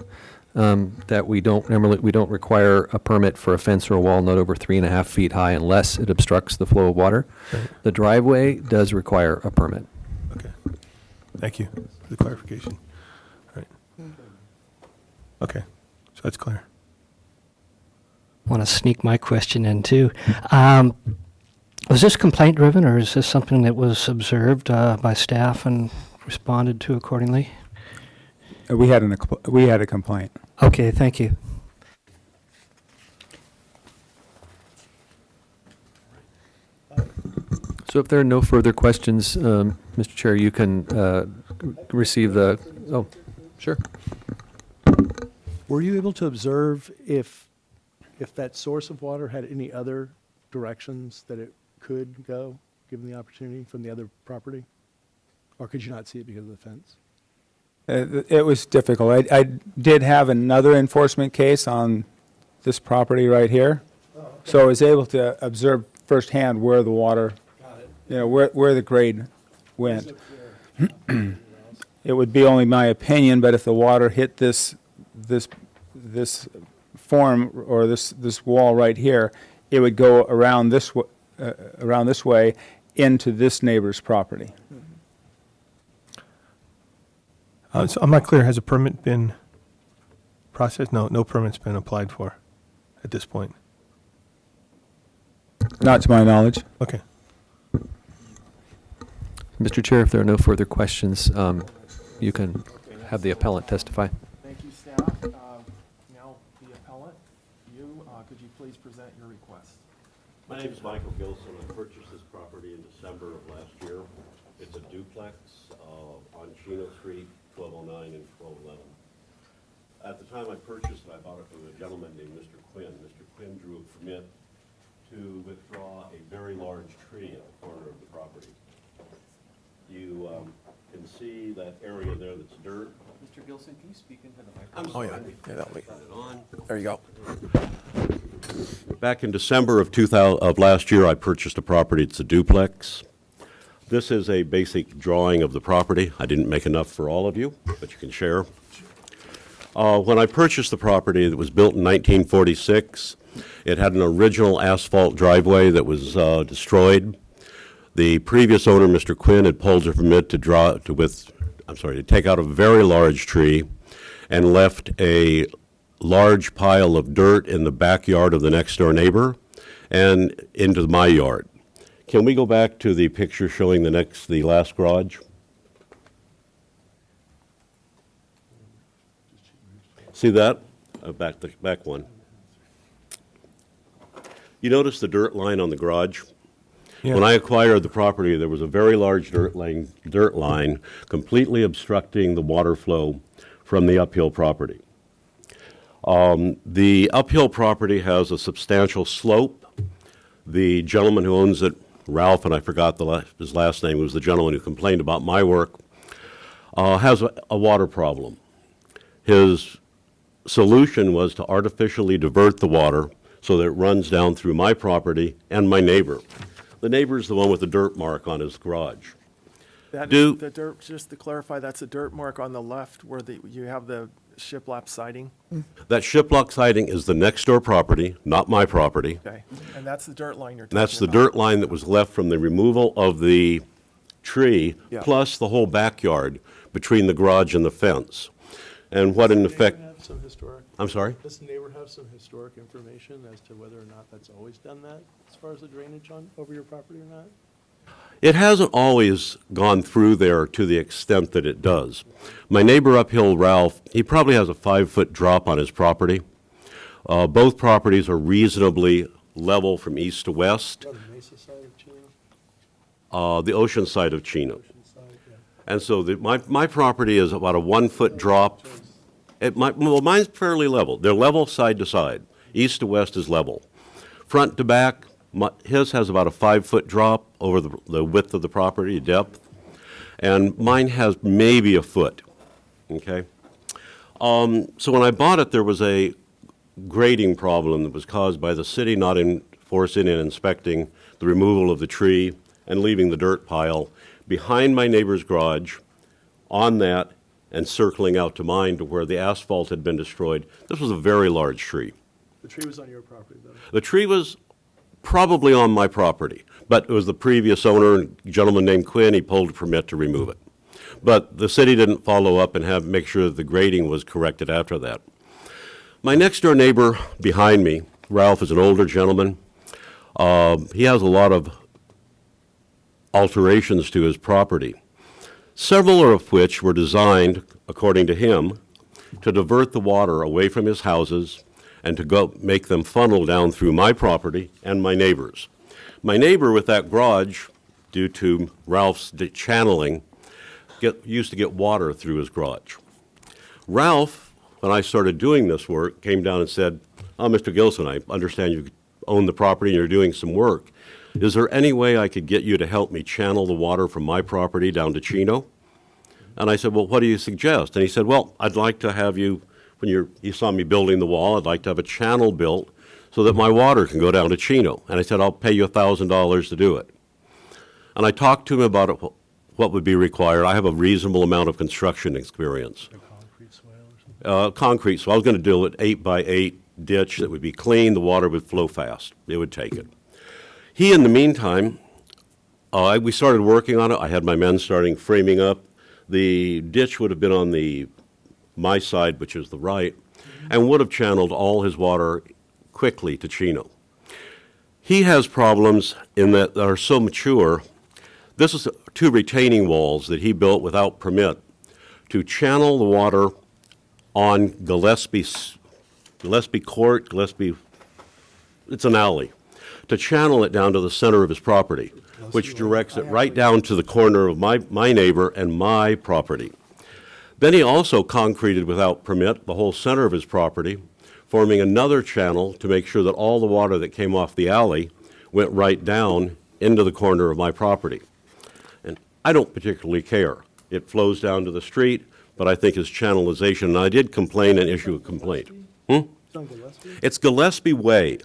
Speaker 5: that we don't require a permit for a fence or a wall not over 3.5 feet high unless it obstructs the flow of water.
Speaker 2: Right.
Speaker 5: The driveway does require a permit.
Speaker 2: Okay. Thank you for the clarification. All right. Okay. So that's clear.
Speaker 10: Want to sneak my question in too. Was this complaint driven, or is this something that was observed by staff and responded to accordingly?
Speaker 16: We had a complaint.
Speaker 10: Okay, thank you.
Speaker 5: So if there are no further questions, Mr. Chair, you can receive the, oh, sure.
Speaker 14: Were you able to observe if that source of water had any other directions that it could go, given the opportunity from the other property? Or could you not see it because of the fence?
Speaker 16: It was difficult. I did have another enforcement case on this property right here. So I was able to observe firsthand where the water, where the grade went. It would be only my opinion, but if the water hit this this form or this wall right here, it would go around this way into this neighbor's property.
Speaker 2: So I'm not clear, has a permit been processed? No permit's been applied for at this point.
Speaker 16: Not to my knowledge.
Speaker 2: Okay.
Speaker 5: Mr. Chair, if there are no further questions, you can have the appellant testify.
Speaker 1: Thank you, staff. Now, the appellant, could you please present your request?
Speaker 15: My name is Michael Gilson. I purchased this property in December of last year. It's a duplex on Chino Street, 1209 and 1211. At the time I purchased it, I bought it from a gentleman named Mr. Quinn. Mr. Quinn drew a permit to withdraw a very large tree at the corner of the property. You can see that area there that's dirt.
Speaker 5: Mr. Gilson, can you speak into the
Speaker 15: I'm
Speaker 5: microphone?
Speaker 15: sorry.
Speaker 1: that'll be.
Speaker 15: Turn it on.
Speaker 1: There you go.
Speaker 15: Back in December of last year, I purchased a property. It's a duplex. This is a basic drawing of the property. I didn't make enough for all of you, but you can share. When I purchased the property, it was built in 1946. It had an original asphalt driveway that was destroyed. The previous owner, Mr. Quinn, had pulled a permit to take out a very large tree and left a large pile of dirt in the backyard of the next door neighbor and into my yard. Can we go back to the picture showing the last garage? See that? Back one. You notice the dirt line on the garage?
Speaker 2: Yeah.
Speaker 15: When I acquired the property, there was a very large dirt line completely obstructing the water flow from the uphill property. The uphill property has a substantial slope. The gentleman who owns it, Ralph, and I forgot his last name, was the gentleman who complained about my work, has a water problem. His solution was to artificially divert the water so that it runs down through my property and my neighbor. The neighbor is the one with the dirt mark on his garage.
Speaker 1: That
Speaker 15: Do-
Speaker 1: is the dirt, just to clarify, that's a dirt mark on the left where you have the shiplap siding?
Speaker 15: That shiplap siding is the next door property, not my property.
Speaker 1: Okay, and that's the dirt line you're
Speaker 15: And
Speaker 1: talking about?
Speaker 15: that's the dirt line that was left from the removal of the tree,
Speaker 1: Yeah.
Speaker 15: plus the whole backyard between the garage and the fence. And what in effect,
Speaker 14: Have some historic,
Speaker 15: I'm sorry?
Speaker 14: does the neighbor have some historic information as to whether or not that's always done that, as far as the drainage over your property or not?
Speaker 15: It hasn't always gone through there to the extent that it does. My neighbor uphill, Ralph, he probably has a 5-foot drop on his property. Both properties are reasonably level from east to west,
Speaker 14: On the Mesa side of Chino,
Speaker 15: the ocean side of Chino.
Speaker 14: ocean side, yeah.
Speaker 15: And so my property is about a 1-foot drop. Well, mine's fairly level. They're level side to side. East to west is level. Front to back, his has about a 5-foot drop over the width of the property, depth. And mine has maybe a foot, okay? So when I bought it, there was a grading problem that was caused by the city not enforcing and inspecting the removal of the tree and leaving the dirt pile behind my neighbor's garage on that and circling out to mine to where the asphalt had been destroyed. This was a very large tree.
Speaker 14: The tree was on your property, though.
Speaker 15: The tree was probably on my property, but it was the previous owner, a gentleman named Quinn, he pulled a permit to remove it. But the city didn't follow up and make sure that the grading was corrected after that. My next door neighbor behind me, Ralph, is an older gentleman. He has a lot of alterations to his property, several of which were designed, according to him, to divert the water away from his houses and to go make them funnel down through my property and my neighbor's. My neighbor with that garage, due to Ralph's channeling, used to get water through his garage. Ralph, when I started doing this work, came down and said, "Oh, Mr. Gilson, I understand you own the property and you're doing some work. Is there any way I could get you to help me channel the water from my property down to Chino?" And I said, "Well, what do you suggest?" And he said, "Well, I'd like to have you, you saw me building the wall, I'd like to have a channel built so that my water can go down to Chino." And I said, "I'll pay you $1,000 to do it." And I talked to him about what would be required. I have a reasonable amount of construction experience. concrete, so I was going to do an 8x8 ditch that would be clean, the water would flow fast. It would take it. He, in the meantime, we started working on it. I had my men starting framing up. The ditch would have been on my side, which is the right, and would have channeled all his water quickly to Chino. He has problems in that are so mature. This is 2 retaining walls that he built without permit to channel the water on Gillespie Court, it's an alley, to channel it down to the center of his property, which directs it right down to the corner of my neighbor and my property. Then he also concreted without permit the whole center of his property, forming another channel to make sure that all the water that came off the alley went right down into the corner of my property. And I don't particularly care. It flows down to the street, but I think it's channelization, and I did complain and issue a complaint.
Speaker 14: It's on Gillespie?
Speaker 15: It's Gillespie Way.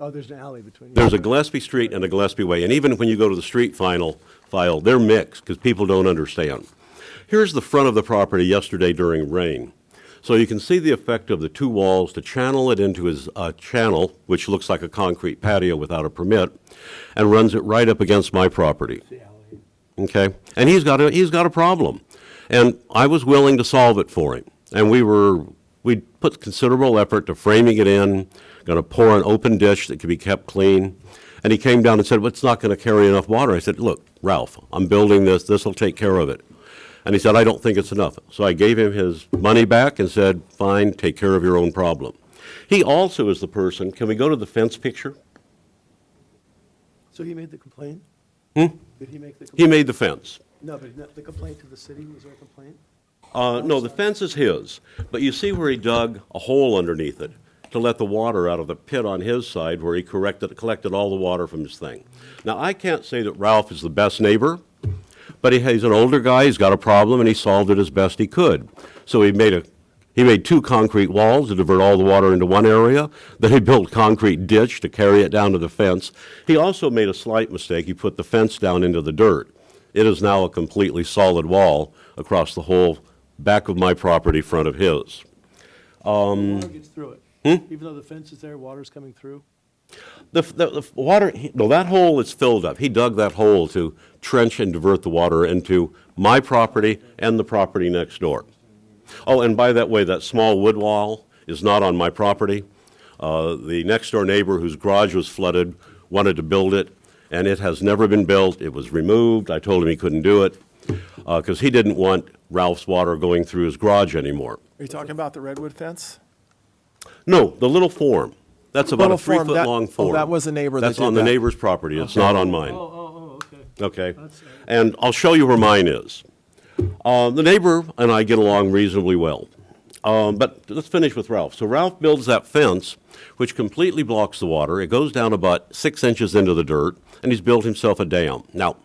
Speaker 14: Oh, there's an alley between.
Speaker 15: There's a Gillespie Street and a Gillespie Way, and even when you go to the street file, they're mixed because people don't understand. Here's the front of the property yesterday during rain. So you can see the effect of the 2 walls to channel it into his channel, which looks like a concrete patio without a permit, and runs it right up against my property. Okay? And he's got a problem. And I was willing to solve it for him. And we put considerable effort to framing it in, going to pour an open ditch that could be kept clean. And he came down and said, well, it's not going to carry enough water. I said, look, Ralph, I'm building this. This will take care of it. And he said, I don't think it's enough. So I gave him his money back and said, fine, take care of your own problem. He also is the person, can we go to the fence picture?
Speaker 14: So he made the complaint?
Speaker 15: Hmm?
Speaker 14: Did he make the complaint?
Speaker 15: He made the fence.
Speaker 14: No, but the complaint to the city, was there a complaint?
Speaker 15: No, the fence is his, but you see where he dug a hole underneath it to let the water out of the pit on his side where he collected all the water from his thing. Now, I can't say that Ralph is the best neighbor, but he's an older guy, he's got a problem, and he solved it as best he could. So he made 2 concrete walls to divert all the water into one area, then he built a concrete ditch to carry it down to the fence. He also made a slight mistake, he put the fence down into the dirt. It is now a completely solid wall across the whole back of my property, front of his.
Speaker 14: Water gets through it. Even though the fence is there, water's coming through?
Speaker 15: The water, no, that hole is filled up. He dug that hole to trench and divert the water into my property and the property next door. Oh, and by that way, that small wood wall is not on my property. The next door neighbor whose garage was flooded wanted to build it, and it has never been built. It was removed. I told him he couldn't do it because he didn't want Ralph's water going through his garage anymore.
Speaker 1: Are you talking about the redwood fence?
Speaker 15: No, the little form. That's about a
Speaker 1: Little form,
Speaker 15: 3-foot-long form.
Speaker 1: Oh, that was a neighbor that
Speaker 15: That's
Speaker 1: did
Speaker 15: on the
Speaker 1: that.
Speaker 15: neighbor's property. It's not on mine.
Speaker 14: Okay.
Speaker 15: Okay? And I'll show you where mine is. The neighbor and I get along reasonably well. But let's finish with Ralph. So Ralph builds that fence, which completely blocks the water. It goes down about 6 inches into the dirt, and he's built himself a dam. Now,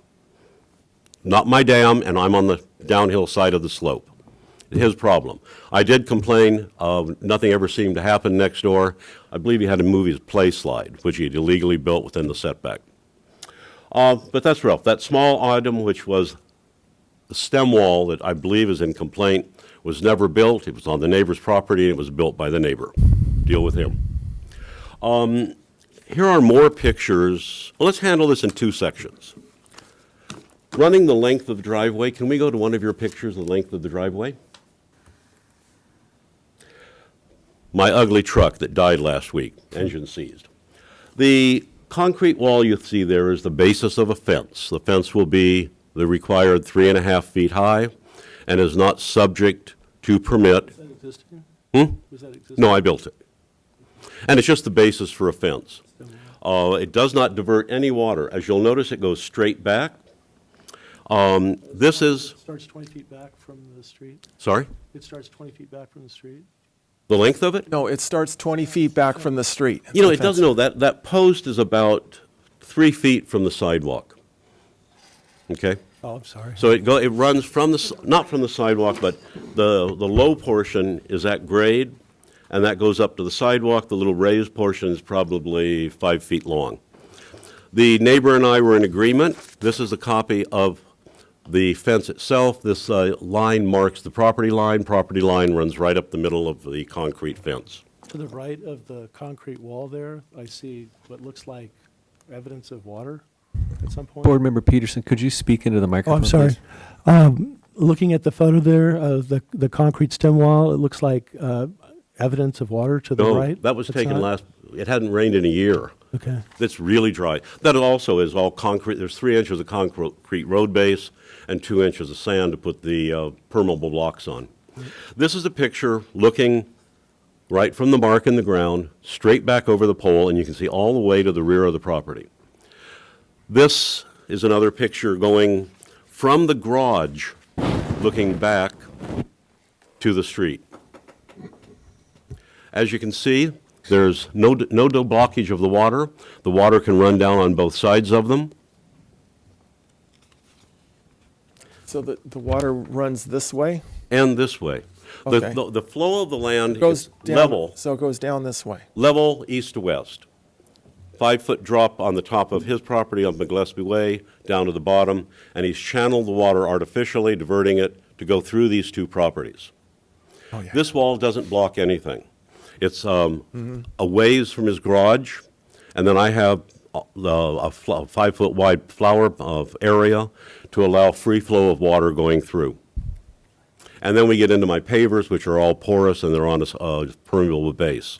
Speaker 15: not my dam, and I'm on the downhill side of the slope. His problem. I did complain. Nothing ever seemed to happen next door. I believe he had to move his play slide, which he had illegally built within the setback. But that's Ralph. That small item, which was the stem wall that I believe is in complaint, was never built. It was on the neighbor's property, and it was built by the neighbor. Deal with him. Here are more pictures. Well, let's handle this in 2 sections. Running the length of the driveway. Can we go to one of your pictures, the length of the driveway? My ugly truck that died last week, engine seized. The concrete wall you see there is the basis of a fence. The fence will be the required 3.5 feet high and is not subject to permit.
Speaker 14: Was that existing? Was that existing?
Speaker 15: No, I built it. And it's just the basis for a fence. It does not divert any water. As you'll notice, it goes straight back. This is,
Speaker 14: Starts 20 feet back from the street?
Speaker 15: sorry,
Speaker 14: It starts 20 feet back from the street?
Speaker 15: the length of it?
Speaker 1: No, it starts 20 feet back from the street.
Speaker 15: You know,
Speaker 1: The
Speaker 15: it doesn't
Speaker 1: fence.
Speaker 15: know, that post is about 3 feet from the sidewalk. Okay?
Speaker 14: Oh, I'm sorry.
Speaker 15: So it runs from not from the sidewalk, but the low portion is at grade, and that goes up to the sidewalk. The little raised portion is probably 5 feet long. The neighbor and I were in agreement. This is a copy of The fence itself, this line marks the property line. Property line runs right up the middle of the concrete fence.
Speaker 14: To the right of the concrete wall there, I see what looks like evidence of water at some point.
Speaker 5: Board Member Peterson, could you speak into the
Speaker 14: Oh,
Speaker 5: microphone,
Speaker 14: I'm sorry.
Speaker 5: please?
Speaker 14: Looking at the photo there, the concrete stem wall, it looks like evidence of water to the
Speaker 15: No,
Speaker 14: right.
Speaker 15: that was
Speaker 14: It's
Speaker 15: taken
Speaker 14: not?
Speaker 15: it hadn't rained in a year.
Speaker 14: Okay.
Speaker 15: It's really dry. That also is all concrete. There's 3 inches of concrete road base and 2 inches of sand to put the permeable blocks on. This is a picture looking right from the mark in the ground, straight back over the pole, and you can see all the way to the rear of the property. This is another picture going from the garage, looking back to the street. As you can see, there's no blockage of the water. The water can run down on both sides of them.
Speaker 1: So the water runs this way?
Speaker 15: And this way.
Speaker 1: Okay.
Speaker 15: The flow of the land
Speaker 1: It goes
Speaker 15: is
Speaker 1: down,
Speaker 15: level,
Speaker 1: so it goes down this way.
Speaker 15: level east to west. 5-foot drop on the top of his property on McGillespie Way, down to the bottom, and he's channeled the water artificially, diverting it to go through these two properties.
Speaker 1: Oh, yeah.
Speaker 15: This wall doesn't block anything. It's a ways from his garage, and then I have a 5-foot wide flower area to allow free flow of water going through. And then we get into my pavers, which are all porous and they're on a permeable base.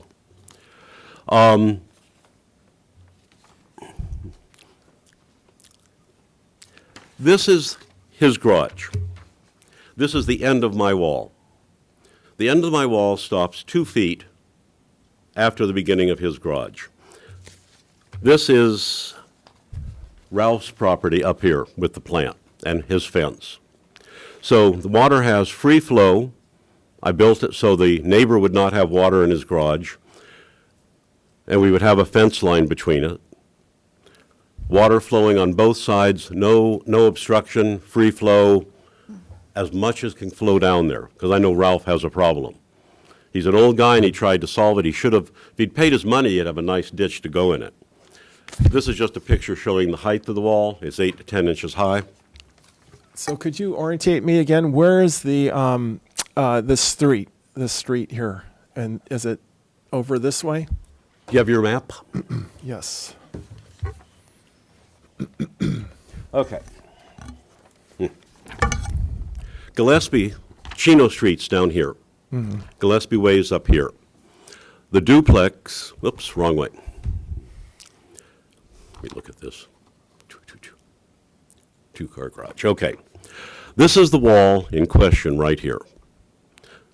Speaker 15: This is his garage. This is the end of my wall. The end of my wall stops 2 feet after the beginning of his garage. This is Ralph's property up here with the plant and his fence. So the water has free flow. I built it so the neighbor would not have water in his garage, and we would have a fence line between it. Water flowing on both sides, no obstruction, free flow, as much as can flow down there, because I know Ralph has a problem. He's an old guy and he tried to solve it. He should have, if he'd paid his money, he'd have a nice ditch to go in it. This is just a picture showing the height of the wall. It's 8 to 10 inches high.
Speaker 1: So could you orientate me again? Where is the street here? And is it over this way?
Speaker 15: Do you have your map?
Speaker 1: Yes.
Speaker 15: Okay. Gillespie, Chino Street's down here. Gillespie Way's up here. The duplex, whoops, wrong way. Let me look at this. Two-car garage, okay. This is the wall in question right here.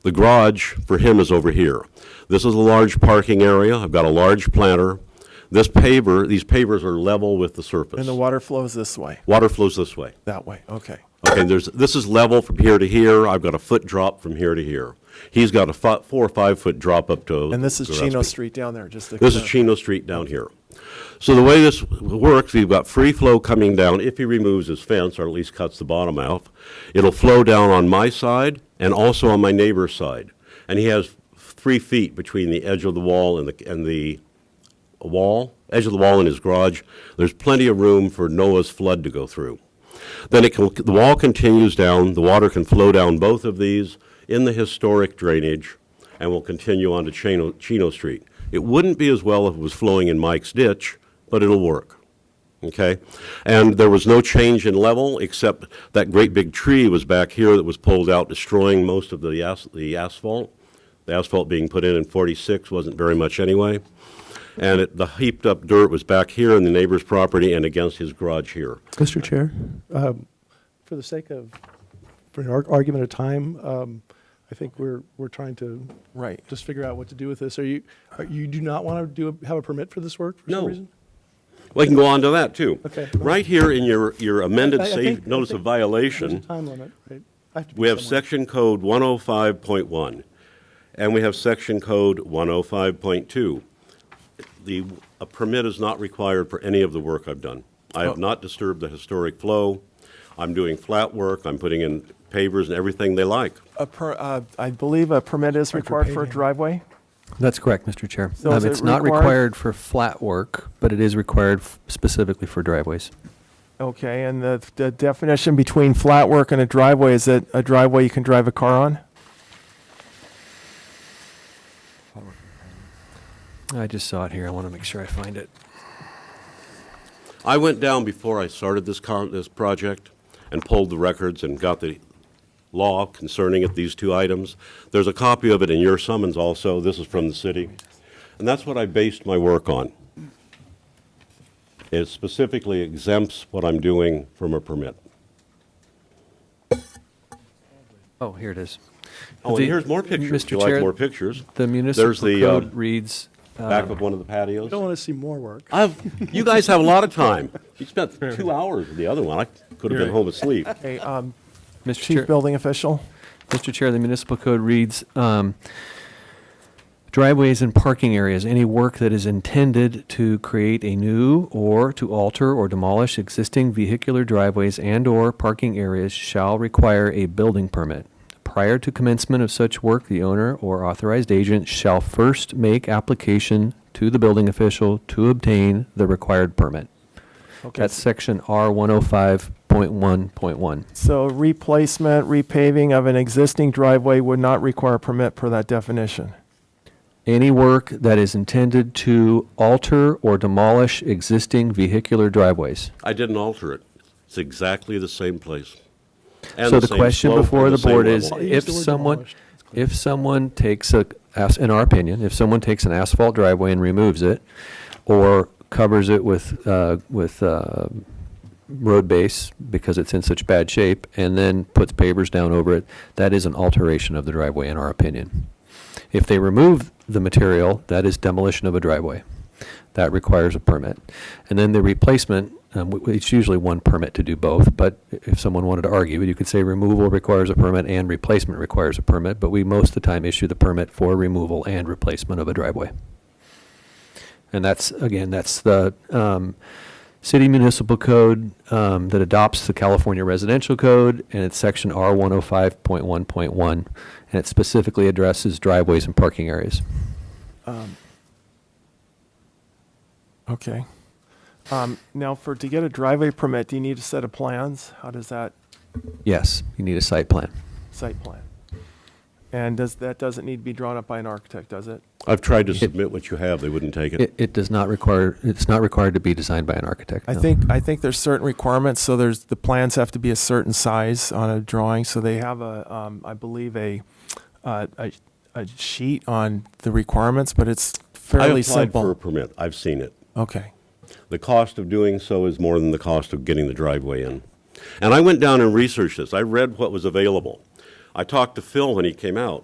Speaker 15: The garage for him is over here. This is a large parking area. I've got a large planter. These pavers are level with the surface.
Speaker 1: And the water flows this way?
Speaker 15: Water flows this way.
Speaker 1: That way, okay.
Speaker 15: Okay, this is level from here to here. I've got a foot drop from here to here. He's got a 4 or 5 foot drop up to.
Speaker 1: And this is
Speaker 15: Gillespie.
Speaker 1: Chino Street down there, just to
Speaker 15: This is Chino Street down here. So the way this works, we've got free flow coming down. If he removes his fence, or at least cuts the bottom out, it'll flow down on my side and also on my neighbor's side. And he has 3 feet between the edge of the wall and the edge of the wall in his garage. There's plenty of room for Noah's flood to go through. Then the wall continues down. The water can flow down both of these in the historic drainage and will continue on to Chino Street. It wouldn't be as well if it was flowing in Mike's ditch, but it'll work. Okay? And there was no change in level except that great big tree was back here that was pulled out, destroying most of the asphalt. The asphalt being put in 46 wasn't very much anyway. And the heaped up dirt was back here in the neighbor's property and against his garage here.
Speaker 14: Mr. Chair, for the sake of, for an argument of time, I think we're trying to just figure out what to do with this. You do not want to have a permit for this work for some reason?
Speaker 15: We can go on to that too.
Speaker 14: Okay.
Speaker 15: Right here in your amended
Speaker 14: I think-
Speaker 15: notice of
Speaker 14: There's
Speaker 15: violation,
Speaker 14: a time limit, right? I have to be
Speaker 15: we have
Speaker 14: somewhere.
Speaker 15: section code 105.1 and we have section code 105.2. A permit is not required for any of the work I've done. I have not disturbed the historic flow. I'm doing flat work. I'm putting in pavers and everything they like.
Speaker 1: I believe a permit is required for a driveway?
Speaker 5: That's correct, Mr. Chair.
Speaker 1: So is it
Speaker 5: It's not
Speaker 1: required-
Speaker 5: required for flat work, but it is required specifically for driveways.
Speaker 1: Okay, and the definition between flat work and a driveway, is it a driveway you can drive a car on?
Speaker 5: I just saw it here. I want to make sure I find it.
Speaker 15: I went down before I started this project and pulled the records and got the law concerning it, these two items. There's a copy of it in your summons also. This is from the city. And that's what I based my work on. It specifically exempts what I'm doing from a permit.
Speaker 5: Oh, here it is.
Speaker 15: Oh, and here's more pictures.
Speaker 5: Mr.
Speaker 15: Do you like
Speaker 5: Chair,
Speaker 15: more pictures?
Speaker 5: The municipal
Speaker 15: There's the
Speaker 5: code reads,
Speaker 15: back of one of the patios.
Speaker 14: I don't want to see more work.
Speaker 15: You guys have a lot of time. You spent 2 hours with the other one. I could have been home asleep.
Speaker 1: Okay,
Speaker 5: Mr.
Speaker 1: Chief
Speaker 5: Chair,
Speaker 1: Building Official?
Speaker 5: Mr. Chair, the municipal code reads, driveways and parking areas, any work that is intended to create a new or to alter or demolish existing vehicular driveways and/or parking areas shall require a building permit. Prior to commencement of such work, the owner or authorized agent shall first make application to the building official to obtain the required permit.
Speaker 1: Okay.
Speaker 5: That's section R105.1.1.
Speaker 1: So replacement, repaving of an existing driveway would not require a permit per that definition.
Speaker 5: Any work that is intended to alter or demolish existing vehicular driveways.
Speaker 15: I didn't alter it. It's exactly the same place. And
Speaker 5: So the
Speaker 15: same
Speaker 5: question
Speaker 15: slope
Speaker 5: before
Speaker 15: and
Speaker 5: the
Speaker 15: same
Speaker 5: board is,
Speaker 15: level.
Speaker 5: if someone takes in our opinion, if someone takes an asphalt driveway and removes it, or covers it with road base because it's in such bad shape, and then puts pavers down over it, that is an alteration of the driveway in our opinion. If they remove the material, that is demolition of a driveway. That requires a permit. And then the replacement, it's usually one permit to do both, but if someone wanted to argue it, you could say removal requires a permit and replacement requires a permit, but we most of the time issue the permit for removal and replacement of a driveway. And that's, again, that's the city municipal code that adopts the California residential code, and it's section R105.1.1, and it specifically addresses driveways and parking areas.
Speaker 1: Okay. Now, to get a driveway permit, do you need a set of plans? How does that,
Speaker 5: Yes, you need a site plan.
Speaker 1: site plan? And that doesn't need to be drawn up by an architect, does it?
Speaker 15: I've tried to submit what you have. They wouldn't take it.
Speaker 5: It does not require, it's not required to be designed by an architect.
Speaker 1: I
Speaker 5: no.
Speaker 1: think there's certain requirements, so the plans have to be a certain size on a drawing, so they have I believe a sheet on the requirements, but it's fairly
Speaker 15: I applied
Speaker 1: simple.
Speaker 15: for a permit. I've seen it.
Speaker 1: Okay.
Speaker 15: The cost of doing so is more than the cost of getting the driveway in. And I went down and researched this. I read what was available. I talked to Phil when he came out,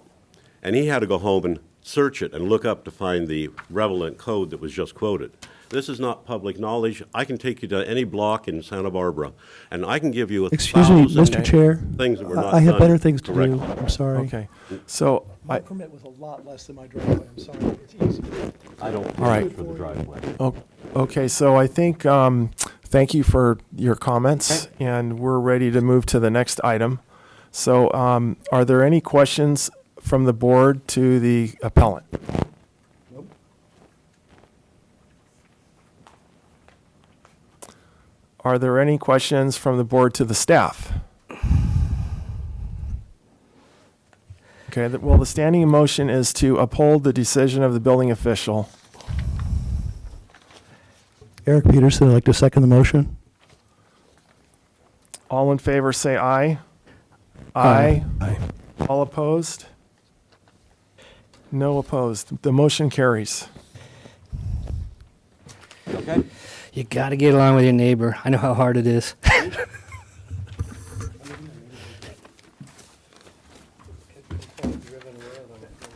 Speaker 15: and he had to go home and search it and look up to find the relevant code that was just quoted. This is not public knowledge. I can take you to any block in Santa Barbara, and I can give you
Speaker 14: Excuse me,
Speaker 15: 1,000
Speaker 14: Mr. Chair.
Speaker 15: things that were not
Speaker 14: I have
Speaker 15: done
Speaker 14: better things to do.
Speaker 15: correctly.
Speaker 14: I'm sorry.
Speaker 1: Okay. So
Speaker 14: My permit was a lot less than my driveway. I'm sorry. It's easy.
Speaker 15: I don't
Speaker 1: All right.
Speaker 15: pay for the driveway.
Speaker 1: Okay, so I think, thank you for your comments, and we're ready to move to the next item. So are there any questions from the board to the appellant?
Speaker 14: Nope.
Speaker 1: Are there any questions from the board to the staff? Okay, well, the standing motion is to uphold the decision of the building official.
Speaker 14: Eric Peterson, I'd like to second the motion.
Speaker 1: All in favor, say aye. Aye.
Speaker 14: Aye.
Speaker 1: All opposed? No opposed. The motion carries.
Speaker 15: Okay.
Speaker 10: You got to get along with your neighbor. I know how hard it is.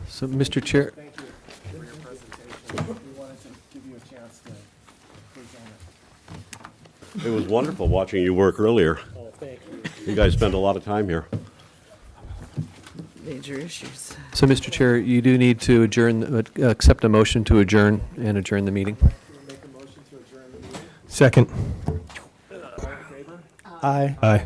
Speaker 5: So, Mr. Chair,
Speaker 1: Thank you for your presentation. We wanted to give you a chance to present it.
Speaker 15: It was wonderful watching you work earlier.
Speaker 1: Oh, thank you.
Speaker 15: You guys spend a lot of time here.
Speaker 4: Major issues.
Speaker 5: so Mr. Chair, you do need to accept a motion to adjourn and adjourn the meeting.
Speaker 1: Make a motion to adjourn the meeting.
Speaker 2: Second.
Speaker 1: All in favor?
Speaker 14: Aye.
Speaker 2: Aye.